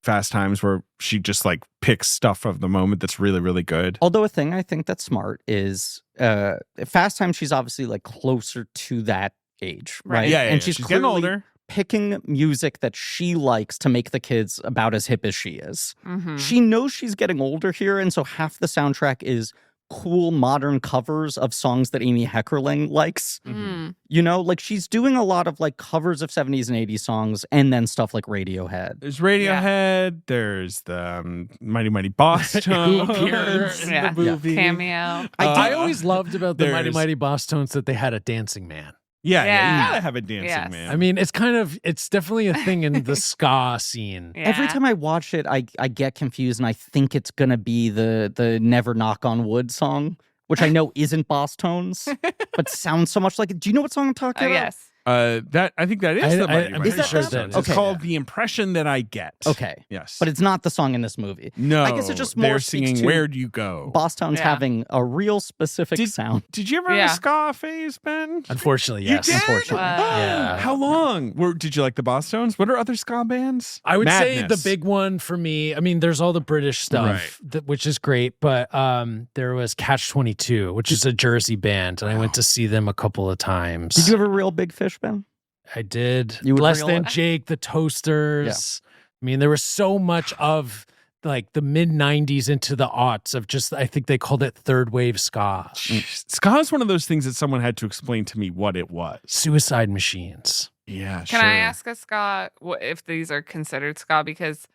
Speaker 1: Fast Times, where she just like picks stuff of the moment that's really, really good.
Speaker 2: Although a thing I think that's smart is Fast Time, she's obviously like closer to that age, right?
Speaker 1: Yeah,
Speaker 2: and she's
Speaker 1: getting
Speaker 2: clearly
Speaker 1: older.
Speaker 2: picking music that she likes to make the kids about as hip as she is.
Speaker 3: Mhm.
Speaker 2: She knows she's getting older here, and so half the soundtrack is cool modern covers of songs that Amy Heckerling likes.
Speaker 3: Mm.
Speaker 2: You know, like she's doing a lot of like covers of 70s and 80s songs and then stuff like Radiohead.
Speaker 1: There's Radiohead. There's the Mighty Mighty Boss Tones.
Speaker 3: Yeah.
Speaker 1: The movie.
Speaker 3: Cameo.
Speaker 4: I always loved about the Mighty
Speaker 1: there's-
Speaker 4: Mighty Boss Tones that they had a dancing man.
Speaker 1: Yeah, you
Speaker 3: Yeah.
Speaker 1: gotta have a dancing
Speaker 3: Yes.
Speaker 1: man.
Speaker 4: I mean, it's definitely a thing in the ska scene.
Speaker 3: Yeah.
Speaker 2: Every time I watch it, I get confused and I think it's gonna be the Never Knock on Wood song, which I know isn't Boss Tones, but sounds so much like it. Do you know what song I'm talking about?
Speaker 3: Yes.
Speaker 1: That I think that is the Mighty
Speaker 4: I'm
Speaker 1: Mighty
Speaker 2: pretty sure
Speaker 1: Boss
Speaker 2: that
Speaker 1: Tones.
Speaker 2: is.
Speaker 1: It's
Speaker 2: Okay.
Speaker 1: called The Impression That I Get.
Speaker 2: Okay.
Speaker 1: Yes.
Speaker 2: But it's not the song in this movie.
Speaker 1: no.
Speaker 2: I guess it just more
Speaker 1: they're
Speaker 2: speaks
Speaker 1: singing
Speaker 2: to
Speaker 1: Where Do You Go?
Speaker 2: Boss Tones
Speaker 3: Yeah.
Speaker 2: having a real specific sound.
Speaker 1: Did you ever have
Speaker 3: Yeah.
Speaker 1: a ska phase, Ben?
Speaker 4: Unfortunately,
Speaker 1: You
Speaker 4: yes.
Speaker 1: did?
Speaker 2: Unfortunately.
Speaker 4: Yeah.
Speaker 1: How long? Did you like the Boss Tones? What are other ska bands?
Speaker 4: I would say the
Speaker 1: Madness.
Speaker 4: big one for me. I mean, there's all the British stuff, which is great, but there was Catch 22, which is a Jersey band, and I went to see them a couple of times.
Speaker 2: Did you have a real big fish, Ben?
Speaker 4: I did.
Speaker 2: You would
Speaker 4: Less
Speaker 2: reel
Speaker 4: Than
Speaker 2: it?
Speaker 4: Jake, the Toasters. I mean, there was so much of like the mid 90s into the aughts of just, I think they called it third wave ska.
Speaker 1: Ska is one of those things that someone had to explain to me what it was.
Speaker 4: Suicide Machines.
Speaker 1: Yeah,
Speaker 3: Can I ask a ska if these are considered ska? Because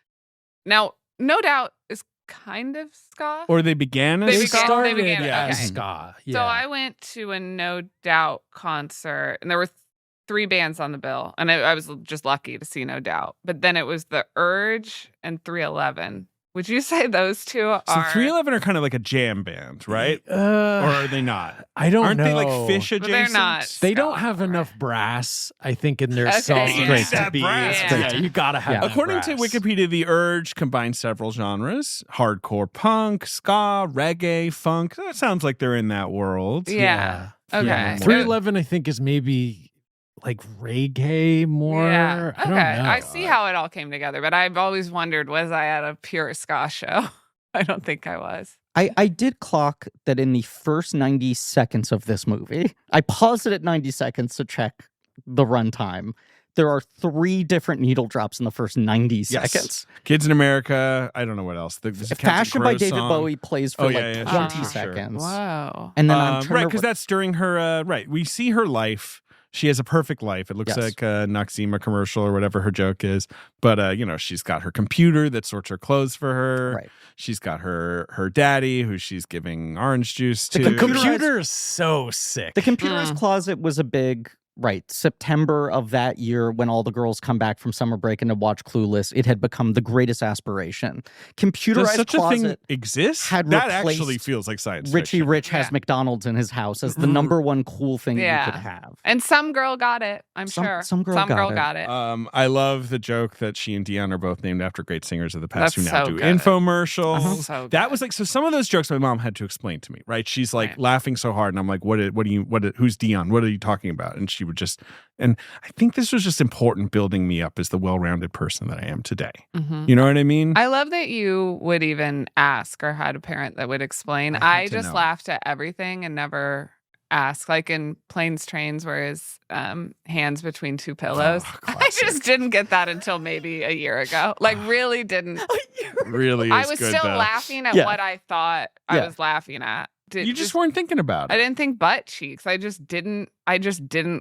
Speaker 3: now, No Doubt is kind of ska.
Speaker 1: Or they began as
Speaker 3: They
Speaker 4: They
Speaker 3: began-
Speaker 1: ska?
Speaker 3: they
Speaker 4: started
Speaker 3: began-
Speaker 4: as
Speaker 3: okay.
Speaker 4: ska. Yeah.
Speaker 3: So I went to a No Doubt concert, and there were 3 bands on the bill, and I was just lucky to see No Doubt. But then it was The Urge and 311. Would you say those two are?
Speaker 1: So 311 are kind of like a jam band, right? Or are they not?
Speaker 4: I don't
Speaker 1: Aren't
Speaker 4: know.
Speaker 1: they like Fish
Speaker 3: But
Speaker 1: adjacent?
Speaker 3: they're not.
Speaker 4: They don't
Speaker 3: ska,
Speaker 4: have
Speaker 3: right?
Speaker 4: enough brass, I think, in their
Speaker 3: Okay,
Speaker 4: songs
Speaker 3: yeah.
Speaker 1: Great
Speaker 4: to
Speaker 1: that
Speaker 4: be.
Speaker 1: brass.
Speaker 3: Yeah.
Speaker 4: You gotta have.
Speaker 2: Yeah.
Speaker 4: that
Speaker 1: According to
Speaker 4: brass.
Speaker 1: Wikipedia, The Urge combines several genres: hardcore punk, ska, reggae, funk. That sounds like they're in that world.
Speaker 3: Yeah. Okay.
Speaker 2: Yeah.
Speaker 4: 311, I think, is maybe like reggae more.
Speaker 3: Yeah.
Speaker 4: I don't
Speaker 3: Okay.
Speaker 4: know.
Speaker 3: I see how it all came together, but I've always wondered, was I at a pure ska show? I don't think I was.
Speaker 2: I did clock that in the first 90 seconds of this movie. I paused it at 90 seconds to check the runtime. There are 3 different needle drops in the first 90
Speaker 1: Yes.
Speaker 2: seconds.
Speaker 1: Kids in America. I don't know what else. The
Speaker 2: Fashion by David Bowie plays for
Speaker 1: Oh,
Speaker 2: like
Speaker 1: yeah, yeah,
Speaker 2: 20
Speaker 3: sure,
Speaker 2: seconds.
Speaker 3: Wow.
Speaker 2: And then I'm
Speaker 1: right,
Speaker 2: trying
Speaker 1: because
Speaker 2: to
Speaker 1: that's during her. Right, we see her life. She has a perfect life. It looks
Speaker 2: Yes.
Speaker 1: like a Noxzema commercial or whatever her joke is. But she's got her computer that sorts her clothes for her.
Speaker 2: Right.
Speaker 1: She's got her daddy who she's giving orange juice
Speaker 2: The
Speaker 1: to.
Speaker 4: The computer is so sick.
Speaker 2: The computer's closet was a big September of that year when all the girls come back from summer break and to watch Clueless. It had become the greatest aspiration. Computerized
Speaker 1: Does such a thing
Speaker 2: closet
Speaker 1: exist?
Speaker 2: had
Speaker 1: That
Speaker 2: replaced
Speaker 1: actually feels like science
Speaker 2: Richie
Speaker 1: fiction.
Speaker 2: Rich has
Speaker 3: Yeah.
Speaker 2: McDonald's in his house as the number one cool thing
Speaker 3: Yeah.
Speaker 2: you could have.
Speaker 3: And some girl got it, I'm sure.
Speaker 2: Some girl got it.
Speaker 1: I love the joke that she and Dion are both named after great singers of the past
Speaker 3: That's
Speaker 1: who now
Speaker 3: so
Speaker 1: do
Speaker 3: good.
Speaker 1: infomercials.
Speaker 3: That's so
Speaker 1: That
Speaker 3: good.
Speaker 1: was like, so some of those jokes my mom had to explain to me, right? She's like
Speaker 3: Right.
Speaker 1: laughing so hard and I'm like, who's Dion? What are you talking about? And she would just, and I think this was just important building me up as the well-rounded person that I am today.
Speaker 3: Mm-hmm.
Speaker 1: You know what I mean?
Speaker 3: I love that you would even ask or had a parent that would explain. I just laughed at everything and never asked. Like in Planes, Trains, where his hands between two pillows. I just didn't get that until maybe a year ago. Like really didn't.
Speaker 1: Really is
Speaker 3: I was
Speaker 1: good,
Speaker 3: still
Speaker 1: though.
Speaker 3: laughing at what I thought I was laughing at.
Speaker 1: You just weren't thinking about it.
Speaker 3: I didn't think butt cheeks. I just didn't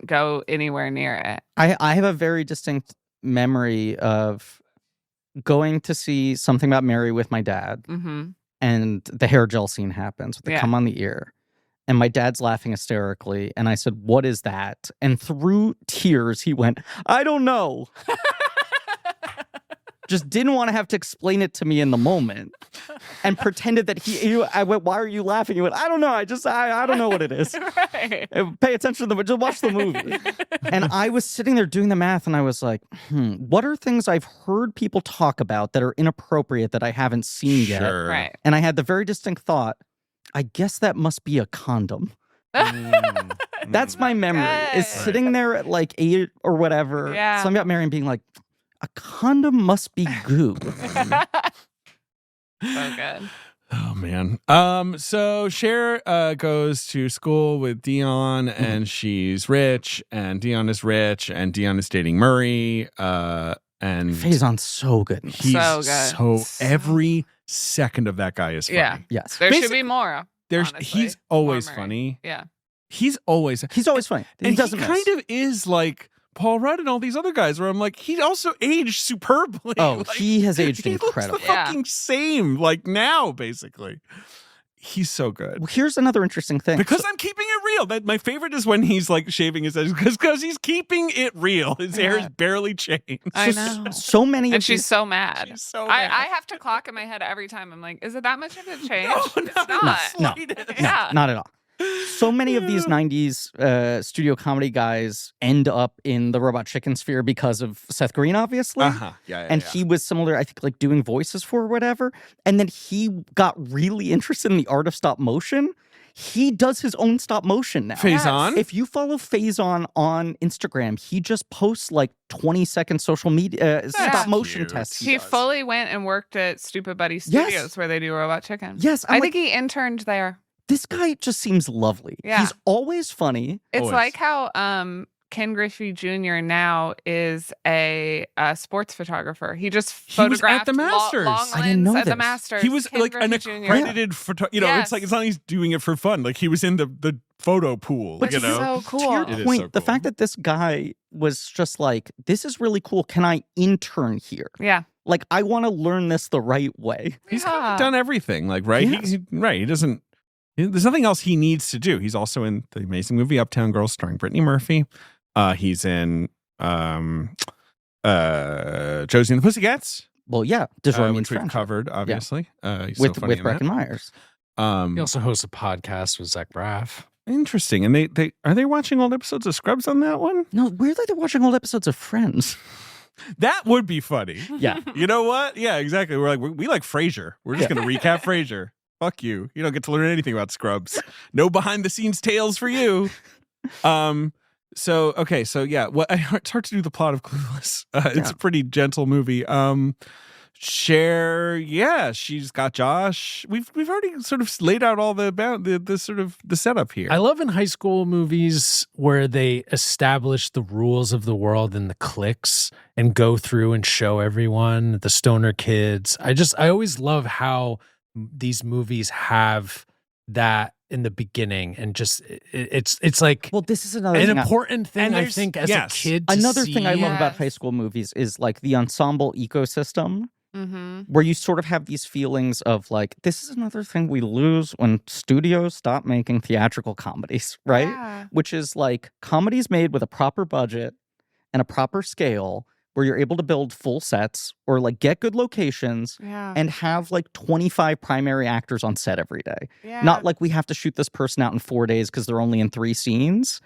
Speaker 3: go anywhere near it.
Speaker 2: I have a very distinct memory of going to see Something About Mary with my dad, and the hair gel scene happens with the come on the ear. And my dad's laughing hysterically. And I said, "What is that?" And through tears, he went, "I don't know." Just didn't want to have to explain it to me in the moment, and pretended that I went, "Why are you laughing?" He went, "I don't know. I don't know what it is."
Speaker 3: Right.
Speaker 2: Pay attention to just watch the movie. And I was sitting there doing the math, and I was like, what are things I've heard people talk about that are inappropriate that I haven't seen yet?
Speaker 3: Right.
Speaker 2: And I had the very distinct thought, I guess that must be a condom. That's my memory. Is sitting there at like 8 or whatever, Something About Mary, and being like, a condom must be goo.
Speaker 3: So good.
Speaker 1: Oh man. So Cher goes to school with Dion, and she's rich, and Dion is rich, and Dion is dating Murray. And
Speaker 2: Faison's so good.
Speaker 1: He's so every second of that guy is funny.
Speaker 3: Yeah.
Speaker 2: Yes.
Speaker 3: There should be more.
Speaker 1: He's always funny.
Speaker 3: Yeah.
Speaker 1: He's always
Speaker 2: funny.
Speaker 1: And he kind of is like Paul Rudd and all these other guys, where I'm like, he also aged superbly.
Speaker 2: Oh,
Speaker 1: like,
Speaker 2: he has aged incredibly.
Speaker 1: Looks the fucking same, like now, basically. He's so good.
Speaker 2: Well, here's another interesting thing.
Speaker 1: Because I'm keeping it real. That my favorite is when he's like shaving his head, because he's keeping it real. His hair is barely changed.
Speaker 3: I know.
Speaker 2: So many
Speaker 3: and she's so mad.
Speaker 1: She's so mad.
Speaker 3: I have to clock in my head every time. I'm like, is it that much of a change?
Speaker 1: No,
Speaker 3: It's not.
Speaker 2: No, not at all. So many of these 90s studio comedy guys end up in the Robot Chicken sphere because of Seth Green, obviously. And he was similar, I think, like doing voices for or whatever. And then he got really interested in the art of stop motion. He does his own stop motion now.
Speaker 1: Faison?
Speaker 2: If you follow Faison on Instagram, he just posts like 20-second social media stop motion tests.
Speaker 3: He fully went and worked at Stupid Buddy Studios where they do Robot Chicken.
Speaker 2: Yes.
Speaker 3: I think he interned there.
Speaker 2: This guy just seems lovely.
Speaker 3: Yeah.
Speaker 2: He's always funny.
Speaker 3: It's like how Ken Griffey Jr. now is a sports photographer. He just photographed
Speaker 1: at the Masters.
Speaker 3: Long
Speaker 2: I didn't know
Speaker 3: at the
Speaker 2: this.
Speaker 3: Masters.
Speaker 1: He was
Speaker 3: Ken
Speaker 1: like an
Speaker 3: Griffey Jr.
Speaker 1: accredited photographer. You know, it's like, it's not like he's doing it for fun. Like he was in the photo pool.
Speaker 3: Which
Speaker 1: you
Speaker 3: is
Speaker 1: know?
Speaker 3: so cool.
Speaker 2: To your
Speaker 1: It is
Speaker 2: point,
Speaker 1: so
Speaker 2: the
Speaker 1: cool.
Speaker 2: fact that this guy was just like, this is really cool. Can I intern here?
Speaker 3: Yeah.
Speaker 2: Like, I want to learn this the right way.
Speaker 1: He's kind of done everything. Like, right?
Speaker 2: Yeah.
Speaker 1: He doesn't. There's nothing else he needs to do. He's also in the amazing movie Uptown Girl starring Brittany Murphy. He's in Josie and the Pussycats.
Speaker 2: Well, yeah. DeJoy means
Speaker 1: which we've
Speaker 2: friendship.
Speaker 1: covered, obviously. He's
Speaker 2: With
Speaker 1: so funny in
Speaker 2: Breckin
Speaker 1: that.
Speaker 2: Myers.
Speaker 4: He also hosts a podcast with Zach Braff.
Speaker 1: Interesting. And they are they watching old episodes of Scrubs on that one?
Speaker 2: No, weirdly, they're watching old episodes of Friends.
Speaker 1: That would be funny.
Speaker 2: Yeah.
Speaker 1: You know what? Yeah, exactly. We're like, we like Frasier. We're just going to recap Frasier. Fuck you. You don't get to learn anything about Scrubs. No behind the scenes tales for you. So yeah, it's hard to do the plot of Clueless. It's a pretty gentle movie. Cher, yeah, she's got Josh. We've already sort of laid out all the sort of the setup here.
Speaker 4: I love in high school movies where they establish the rules of the world and the cliques and go through and show everyone the stoner kids. I always love how these movies have that in the beginning, and just it's like,
Speaker 2: well, this is another
Speaker 4: an
Speaker 2: thing
Speaker 4: important thing I think as a kid to
Speaker 2: another
Speaker 4: see.
Speaker 2: thing I love about high school movies is like the ensemble ecosystem, where you sort of have these feelings of like, this is another thing we lose when studios stop making theatrical comedies, right?
Speaker 3: Yeah.
Speaker 2: Which is like comedies made with a proper budget and a proper scale, where you're able to build full sets or like get good locations and have like 25 primary actors on set every day.
Speaker 3: Yeah.
Speaker 2: Not like we have to shoot this person out in 4 days because they're only in 3 scenes.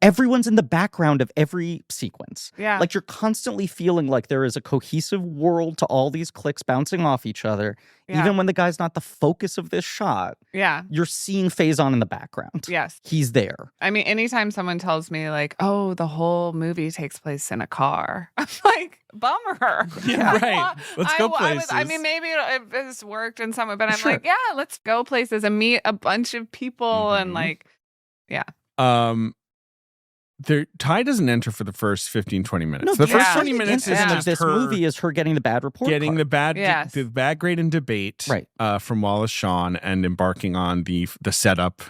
Speaker 2: everyone's in the background of every sequence.
Speaker 3: Yeah.
Speaker 2: Like you're constantly feeling like there is a cohesive world to all these cliques bouncing off each other.
Speaker 3: Yeah.
Speaker 2: Even when the guy's not the focus of this shot,
Speaker 3: Yeah.
Speaker 2: you're seeing Faison in the background.
Speaker 3: Yes.
Speaker 2: He's there.
Speaker 3: I mean, anytime someone tells me like, oh, the whole movie takes place in a car, I'm like, bummer.
Speaker 1: Yeah, right. Let's go places.
Speaker 3: I mean, maybe it has worked in some way, but I'm
Speaker 2: Sure.
Speaker 3: like, yeah, let's go places and meet a bunch of people and like, yeah.
Speaker 1: Ty doesn't enter for the first 15, 20 minutes.
Speaker 2: No,
Speaker 1: the first
Speaker 3: yeah.
Speaker 1: 20 minutes is
Speaker 2: of
Speaker 1: just
Speaker 2: this
Speaker 1: her
Speaker 2: movie is her getting the bad report
Speaker 1: getting
Speaker 2: card.
Speaker 1: the bad grade in debate
Speaker 2: Right.
Speaker 1: From Wallace Shawn and embarking on the setup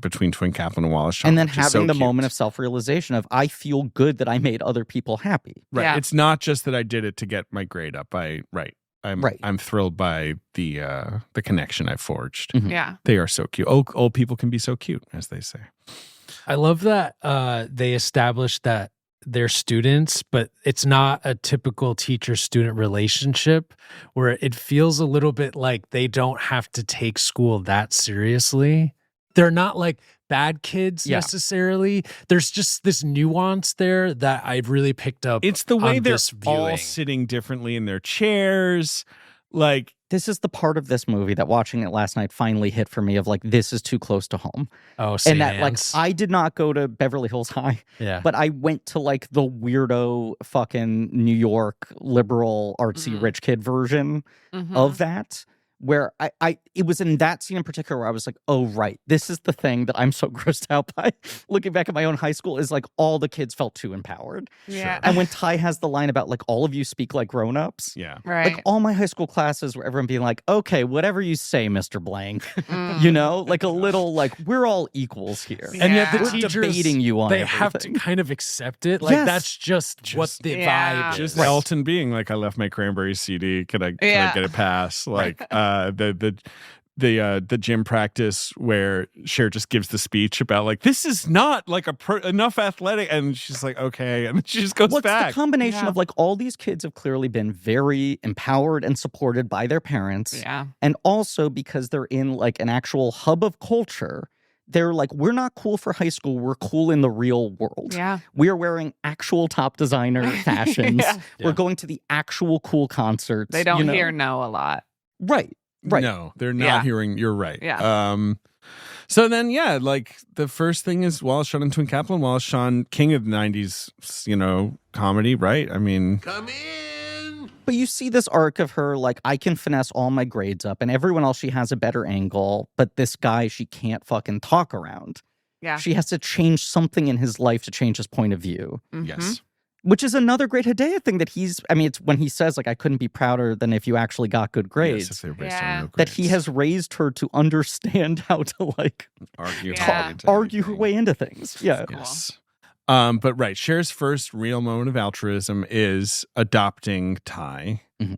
Speaker 1: between Twin Kaplan and Wallace Shawn.
Speaker 2: And then
Speaker 1: which is
Speaker 2: having
Speaker 1: so
Speaker 2: the
Speaker 1: cute.
Speaker 2: moment of self-realization of, I feel good that I made other people happy.
Speaker 1: Right.
Speaker 3: Yeah.
Speaker 1: It's not just that I did it to get my grade up. I'm thrilled by the connection I forged.
Speaker 2: Mhm.
Speaker 3: Yeah.
Speaker 1: They are so cute. Old people can be so cute, as they say.
Speaker 4: I love that they established that they're students, but it's not a typical teacher-student relationship where it feels a little bit like they don't have to take school that seriously. They're not like bad kids necessarily. There's just this nuance there that I've really picked up.
Speaker 1: It's the way
Speaker 4: on
Speaker 1: they're
Speaker 4: this
Speaker 1: all
Speaker 4: viewing.
Speaker 1: sitting differently in their chairs. Like,
Speaker 2: This is the part of this movie that watching it last night finally hit for me of like, this is too close to home.
Speaker 4: Oh,
Speaker 2: And that like,
Speaker 4: Sans.
Speaker 2: I did not go to Beverly Hills High,
Speaker 4: Yeah.
Speaker 2: but I went to like the weirdo fucking New York liberal artsy
Speaker 3: Mhm.
Speaker 2: rich kid version
Speaker 3: Mhm.
Speaker 2: of that, where it was in that scene in particular where I was like, oh, right, this is the thing that I'm so grossed out by looking back at my own high school is like all the kids felt too empowered.
Speaker 3: Yeah.
Speaker 2: And when Ty has the line about like all of you speak like grown-ups,
Speaker 1: yeah.
Speaker 3: Right.
Speaker 2: like all my high school classes where everyone being like, okay, whatever you say, Mr. Blank,
Speaker 3: Mm.
Speaker 2: you know, like a little like we're all equals here.
Speaker 4: And yet the
Speaker 3: Yeah.
Speaker 2: We're
Speaker 4: teachers,
Speaker 2: debating you on
Speaker 4: they have to
Speaker 2: everything.
Speaker 4: kind of accept it. Like
Speaker 2: Yes.
Speaker 4: that's just what the
Speaker 3: Yeah.
Speaker 4: vibe
Speaker 1: Just
Speaker 4: is.
Speaker 1: Elton being like, I left my Cranberry CD. Can I get a pass? Like the gym practice where Cher just gives the speech about like, this is not like enough athletic, and she's like, okay, and then she just goes
Speaker 2: Well, it's
Speaker 1: back.
Speaker 2: the combination
Speaker 3: Yeah.
Speaker 2: of like all these kids have clearly been very empowered and supported by their parents.
Speaker 3: Yeah.
Speaker 2: And also because they're in like an actual hub of culture, they're like, we're not cool for high school. We're cool in the real world.
Speaker 3: Yeah.
Speaker 2: We are wearing actual top designer fashions.
Speaker 3: Yeah.
Speaker 2: We're going to the actual cool concerts.
Speaker 3: They don't
Speaker 2: you know?
Speaker 3: hear no a lot.
Speaker 2: Right. Right.
Speaker 1: No, they're not
Speaker 3: Yeah.
Speaker 1: hearing. You're right.
Speaker 3: Yeah.
Speaker 1: So then, yeah, like the first thing is Wallace Shawn and Twin Kaplan. Wallace Shawn, king of the 90s, comedy, right? I mean,
Speaker 5: Come in.
Speaker 2: But you see this arc of her, like, I can finesse all my grades up, and everyone else, she has a better angle, but this guy, she can't fucking talk around.
Speaker 3: Yeah.
Speaker 2: She has to change something in his life to change his point of view,
Speaker 3: Mhm.
Speaker 1: yes.
Speaker 2: which is another great Hedaya thing that it's when he says, like, I couldn't be prouder than if you actually got good grades.
Speaker 1: Yes, if they're based on
Speaker 3: Yeah.
Speaker 1: real
Speaker 2: That he
Speaker 1: grades.
Speaker 2: has raised her to understand how to, like,
Speaker 1: argue,
Speaker 3: Yeah.
Speaker 2: argue her way into things. Yeah.
Speaker 3: Cool.
Speaker 1: Yes. But right, Cher's first real moment of altruism is adopting Ty,
Speaker 2: Mhm.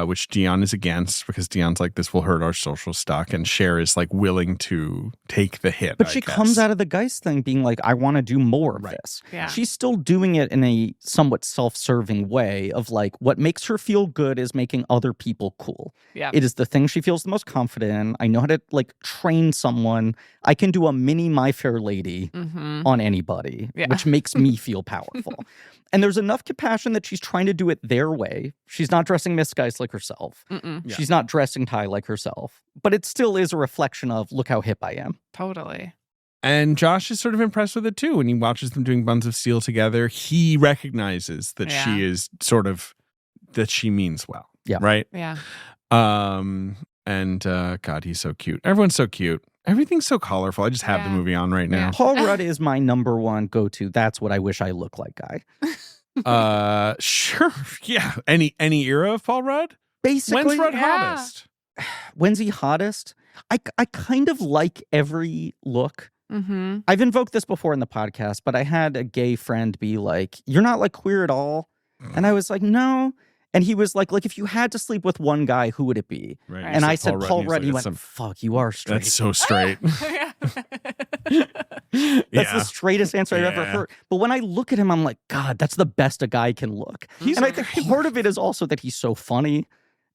Speaker 1: Which Dion is against because Dion's like, this will hurt our social stock, and Cher is like willing to take the hit.
Speaker 2: But
Speaker 1: I
Speaker 2: she
Speaker 1: guess.
Speaker 2: comes out of the Geist thing being like, I want to do more of
Speaker 1: Right.
Speaker 2: this.
Speaker 3: Yeah.
Speaker 2: She's still doing it in a somewhat self-serving way of like, what makes her feel good is making other people cool.
Speaker 3: Yeah.
Speaker 2: It is the thing she feels the most confident in. I know how to like train someone. I can do a mini My Fair Lady
Speaker 3: Mm-hmm.
Speaker 2: on anybody,
Speaker 3: Yeah.
Speaker 2: which makes me feel powerful. And there's enough compassion that she's trying to do it their way. She's not dressing Miss Geist like herself.
Speaker 3: Mm-mm.
Speaker 1: Yeah.
Speaker 2: She's not dressing Ty like herself. But it still is a reflection of, look how hip I am.
Speaker 3: Totally.
Speaker 1: And Josh is sort of impressed with it too. When he watches them doing Buns of Steel together, he recognizes that
Speaker 3: Yeah.
Speaker 1: she is sort of, that she means well.
Speaker 2: Yeah.
Speaker 1: Right?
Speaker 3: Yeah.
Speaker 1: And God, he's so cute. Everyone's so cute. Everything's so colorful. I just have the
Speaker 3: Yeah.
Speaker 1: movie on right now.
Speaker 2: Paul Rudd is my number one go-to. That's what I wish I look like guy.
Speaker 1: Sure. Yeah. Any era of Paul Rudd?
Speaker 2: Basically,
Speaker 1: When's Rudd
Speaker 3: yeah.
Speaker 1: hottest?
Speaker 2: when's he hottest? I kind of like every look.
Speaker 3: Mm-hmm.
Speaker 2: I've invoked this before in the podcast, but I had a gay friend be like, "You're not like queer at all," and I was like, "No." And he was like, if you had to sleep with one guy, who would it be?
Speaker 1: Right.
Speaker 2: And I said, Paul Rudd.
Speaker 1: and
Speaker 2: He
Speaker 1: he's
Speaker 2: went,
Speaker 1: like,
Speaker 2: fuck, you are straight.
Speaker 1: that's so straight.
Speaker 3: Yeah.
Speaker 2: That's
Speaker 1: Yeah.
Speaker 2: the straightest answer I've ever
Speaker 1: Yeah.
Speaker 2: heard. But when I look at him, I'm like, God, that's the best a guy can look.
Speaker 1: He's
Speaker 2: And I think part of it is also that he's so funny.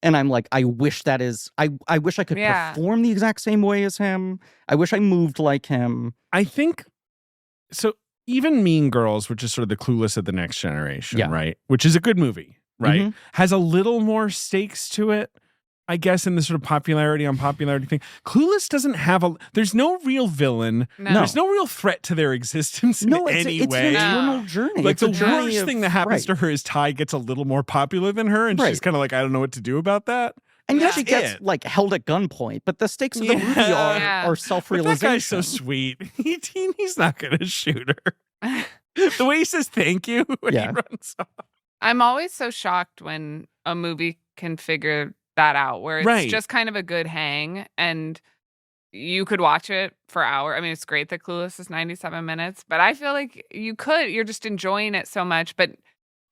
Speaker 2: And I'm like, I wish I wish I could
Speaker 3: Yeah.
Speaker 2: perform the exact same way as him. I wish I moved like him.
Speaker 1: I think So even Mean Girls, which is sort of the Clueless of the next generation,
Speaker 2: Yeah.
Speaker 1: right? Which is a good movie, right?
Speaker 2: Mhm.
Speaker 1: Has a little more stakes to it, I guess, in the sort of popularity on popularity thing. Clueless doesn't have there's no real villain.
Speaker 3: No.
Speaker 1: There's no real threat to their existence in
Speaker 2: No,
Speaker 1: any
Speaker 2: it's
Speaker 1: way.
Speaker 2: an eternal journey.
Speaker 1: Like
Speaker 2: it's a
Speaker 1: the
Speaker 2: journey
Speaker 1: worst
Speaker 2: of-
Speaker 1: thing that happens to her is Ty gets a little more popular than her, and she's
Speaker 2: Right.
Speaker 1: kind of like, I don't know what to do about that.
Speaker 2: And yet
Speaker 3: Yeah.
Speaker 2: she gets
Speaker 1: it.
Speaker 2: like held at gunpoint, but the stakes of the movie
Speaker 3: Yeah.
Speaker 2: are
Speaker 1: But
Speaker 2: self-realization.
Speaker 1: that guy's so sweet. He's not going to shoot her. The way he says thank you when he
Speaker 2: Yeah.
Speaker 1: runs off.
Speaker 3: I'm always so shocked when a movie can figure that out, where it's
Speaker 1: Right.
Speaker 3: just kind of a good hang and you could watch it for hours. I mean, it's great that Clueless is 97 minutes, but I feel like you're just enjoying it so much, but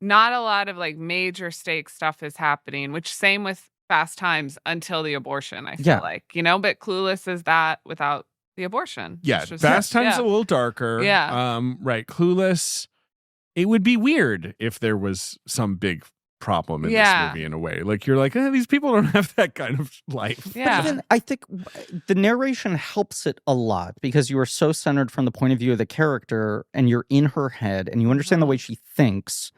Speaker 3: not a lot of like major stake stuff is happening, which same with Fast Times until the abortion, I feel
Speaker 2: Yeah.
Speaker 3: like, but Clueless is that without the abortion.
Speaker 1: Yeah,
Speaker 3: It's just-
Speaker 1: Fast Time's
Speaker 3: yeah.
Speaker 1: a little darker.
Speaker 3: Yeah.
Speaker 1: Right. Clueless. It would be weird if there was some big problem in this movie in a way. Like you're like, these people don't have that kind of life.
Speaker 3: Yeah.
Speaker 2: But even, I think the narration helps it a lot because you are so centered from the point of view of the character and you're in her head and you understand the way she thinks.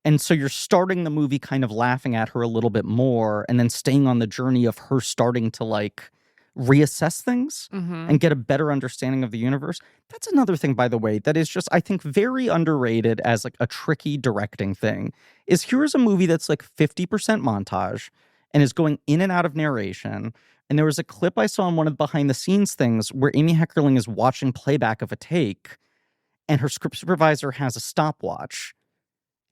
Speaker 2: And so you're starting the movie kind of laughing at her a little bit more and then staying on the journey of her starting to like reassess things
Speaker 3: Mhm.
Speaker 2: and get a better understanding of the universe. That's another thing, by the way, that is just, I think, very underrated as like a tricky directing thing is here's a movie that's like 50% montage and is going in and out of narration. And there was a clip I saw in one of the behind the scenes things where Amy Heckerling is watching playback of a take and her script supervisor has a stopwatch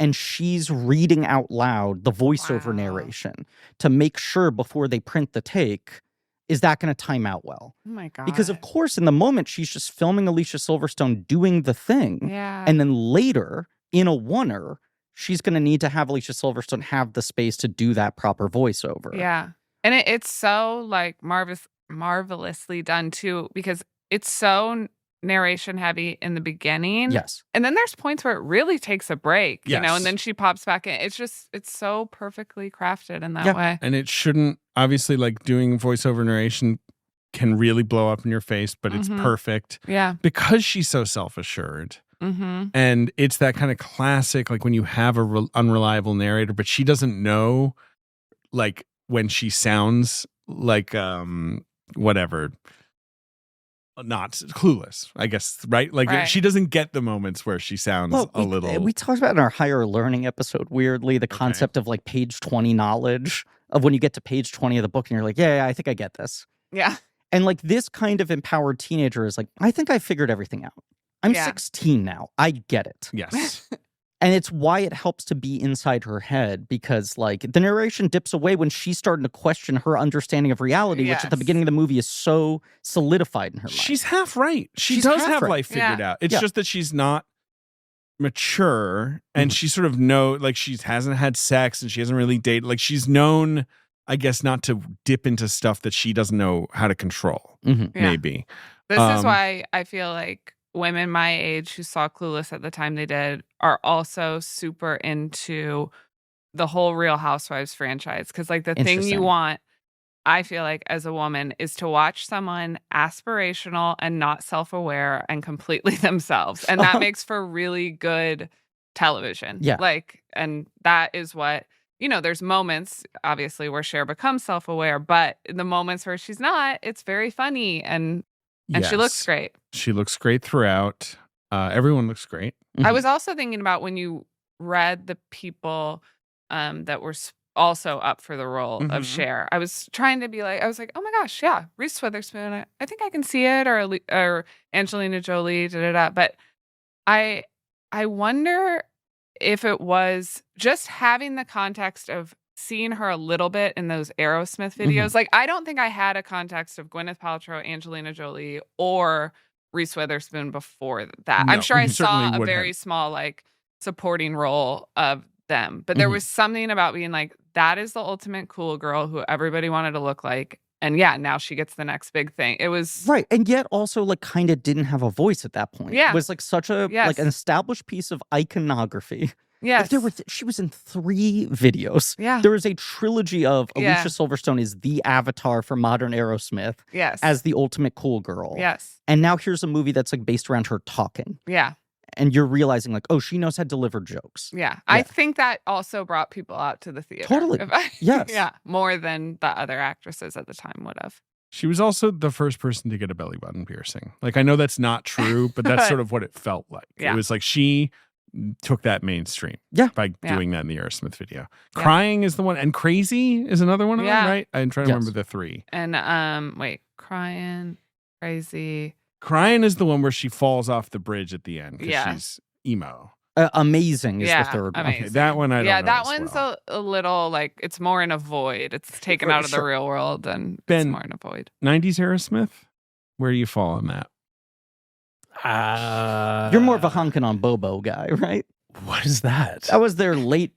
Speaker 2: and she's reading out loud the voiceover
Speaker 3: Wow.
Speaker 2: narration to make sure before they print the take, is that going to time out well?
Speaker 3: Oh my God.
Speaker 2: Because of course, in the moment, she's just filming Alicia Silverstone doing the thing.
Speaker 3: Yeah.
Speaker 2: And then later, in a oneer, she's going to need to have Alicia Silverstone have the space to do that proper voiceover.
Speaker 3: Yeah. And it's so like marvelously done too, because it's so narration heavy in the beginning.
Speaker 2: Yes.
Speaker 3: And then there's points where it really takes a break,
Speaker 1: Yes.
Speaker 3: and then she pops back in. It's so perfectly crafted in that way.
Speaker 1: And it shouldn't, obviously, like doing voiceover narration can really blow up in your face, but it's
Speaker 3: Mhm.
Speaker 1: perfect
Speaker 3: Yeah.
Speaker 1: because she's so self-assured.
Speaker 3: Mm-hmm.
Speaker 1: And it's that kind of classic, like when you have a unreliable narrator, but she doesn't know, like when she sounds like whatever, not clueless, I guess, right? Like
Speaker 3: Right.
Speaker 1: she doesn't get the moments where she sounds a little.
Speaker 2: We talked about in our higher learning episode, weirdly, the concept of like page 20 knowledge of when you get to page 20 of the book and you're like, yeah, I think I get this.
Speaker 3: Yeah.
Speaker 2: And like this kind of empowered teenager is like, I think I figured everything out. I'm
Speaker 3: Yeah.
Speaker 2: 16 now. I get it.
Speaker 1: Yes.
Speaker 2: And it's why it helps to be inside her head because like the narration dips away when she's starting to question her understanding of reality, which at the
Speaker 3: Yes.
Speaker 2: beginning of the movie is so solidified in her mind.
Speaker 1: She's half right. She
Speaker 2: She's
Speaker 1: does
Speaker 2: half
Speaker 1: have
Speaker 2: right.
Speaker 1: life figured
Speaker 3: Yeah.
Speaker 1: out. It's
Speaker 2: Yeah.
Speaker 1: just that she's not mature and
Speaker 2: Mhm.
Speaker 1: she sort of like she hasn't had sex and she hasn't really dated. Like she's known, I guess, not to dip into stuff that she doesn't know how to control.
Speaker 2: Mhm.
Speaker 3: Yeah.
Speaker 1: Maybe.
Speaker 3: This is
Speaker 1: Um,
Speaker 3: why I feel like women my age who saw Clueless at the time they did are also super into the whole Real Housewives franchise. Because like the thing you
Speaker 2: Interesting.
Speaker 3: want, I feel like as a woman, is to watch someone aspirational and not self-aware and completely themselves. And that makes for really good television.
Speaker 2: Yeah.
Speaker 3: Like, and that is what, there's moments, obviously, where Cher becomes self-aware, but in the moments where she's not, it's very funny and she looks
Speaker 1: yes.
Speaker 3: great.
Speaker 1: She looks great throughout. Everyone looks great.
Speaker 3: I was also thinking about when you read the people that were also up for the role
Speaker 1: Mhm.
Speaker 3: of Cher. I was trying to be like, oh my gosh, yeah, Reese Witherspoon. I think I can see it, or Angelina Jolie. But I wonder if it was just having the context of seeing her a little bit in those Aerosmith videos. Like, I don't think I had a context of Gwyneth Paltrow, Angelina Jolie, or Reese Witherspoon before that. I'm
Speaker 1: No,
Speaker 3: sure I
Speaker 1: you certainly
Speaker 3: saw a
Speaker 1: would
Speaker 3: very
Speaker 1: have.
Speaker 3: small, like, supporting role of them. But there was something about being like, that is the ultimate cool girl who everybody wanted to look like. And yeah, now she gets the next big thing. It was
Speaker 2: Right. And yet also like kind of didn't have a voice at that point.
Speaker 3: Yeah.
Speaker 2: It was like such a
Speaker 3: Yes.
Speaker 2: like an established piece of iconography
Speaker 3: Yes.
Speaker 2: She was in 3 videos.
Speaker 3: Yeah.
Speaker 2: There is a trilogy of
Speaker 3: Yeah.
Speaker 2: Alicia Silverstone is the avatar for modern Aerosmith
Speaker 3: Yes.
Speaker 2: as the ultimate cool girl.
Speaker 3: Yes.
Speaker 2: And now here's a movie that's like based around her talking.
Speaker 3: Yeah.
Speaker 2: And you're realizing like, oh, she knows how to deliver jokes.
Speaker 3: Yeah. I think that also brought people out to the theater.
Speaker 2: Totally. Yes.
Speaker 3: Yeah. More than the other actresses at the time would have.
Speaker 1: She was also the first person to get a belly button piercing. Like, I know that's not true, but that's sort of what it felt like.
Speaker 3: Yeah.
Speaker 1: It was like she took that mainstream by doing that in the Aerosmith video.
Speaker 3: Yeah.
Speaker 1: Crying is the one, and Crazy is another one of them,
Speaker 3: Yeah.
Speaker 1: right? I'm trying to remember the 3.
Speaker 3: And wait, Crying, Crazy.
Speaker 1: Crying is the one where she falls off the bridge at the end because
Speaker 3: Yeah.
Speaker 1: she's emo.
Speaker 2: Amazing is the third one.
Speaker 3: Amazing.
Speaker 1: Okay, that one I don't know
Speaker 3: that
Speaker 1: as
Speaker 3: one's
Speaker 1: well.
Speaker 3: a little like it's more in a void. It's taken out of the real world and
Speaker 1: Ben,
Speaker 3: it's more in a void.
Speaker 1: 90s Aerosmith? Where do you fall on that?
Speaker 2: You're more of a honkin' on Bobo guy, right?
Speaker 4: What is that?
Speaker 2: That was their late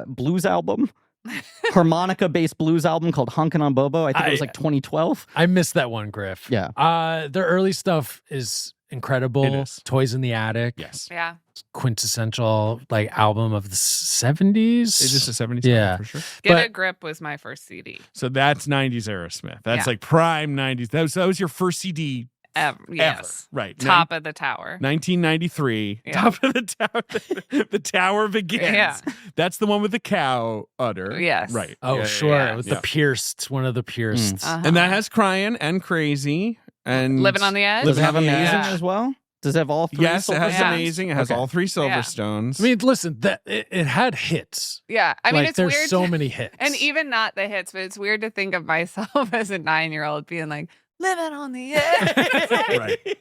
Speaker 2: blues album. Harmonica-based blues album called Honkin' on Bobo. I think it was like 2012.
Speaker 4: I missed that one, Griff.
Speaker 2: Yeah.
Speaker 4: Their early stuff is incredible.
Speaker 1: It is.
Speaker 4: Toys in the Attic.
Speaker 1: Yes.
Speaker 3: Yeah.
Speaker 4: Quintessential like album of the 70s.
Speaker 1: Is this a 70s
Speaker 4: Yeah.
Speaker 1: album for sure?
Speaker 3: Get a Grip was my first CD.
Speaker 1: So that's 90s Aerosmith. That's
Speaker 3: Yeah.
Speaker 1: like prime 90s. That was your first CD
Speaker 3: Yes.
Speaker 1: ever. Right.
Speaker 3: Top of the tower.
Speaker 1: 1993.
Speaker 3: Yeah.
Speaker 1: Top of the tower. The tower begins.
Speaker 3: Yeah.
Speaker 1: That's the one with the cow udder.
Speaker 3: Yes.
Speaker 1: Right.
Speaker 4: Oh,
Speaker 1: Yeah, yeah,
Speaker 4: sure.
Speaker 1: yeah.
Speaker 4: With
Speaker 1: Yeah.
Speaker 4: the pierced, one of the pierced.
Speaker 3: Uh-huh.
Speaker 1: And that has Crying and Crazy and
Speaker 3: Living on the Edge.
Speaker 2: Does it have
Speaker 1: on the
Speaker 2: Amazing
Speaker 1: Edge.
Speaker 2: as well? Does it have all 3?
Speaker 1: Yes, it has
Speaker 3: Yeah.
Speaker 1: Amazing. It has
Speaker 2: Okay.
Speaker 1: all 3 Silverstones.
Speaker 4: I mean, listen, that it had hits.
Speaker 3: Yeah. I mean,
Speaker 4: like,
Speaker 3: it's
Speaker 4: there's
Speaker 3: weird.
Speaker 4: so many hits.
Speaker 3: And even not the hits, but it's weird to think of myself as a 9-year-old being like, living on the edge.
Speaker 1: Right.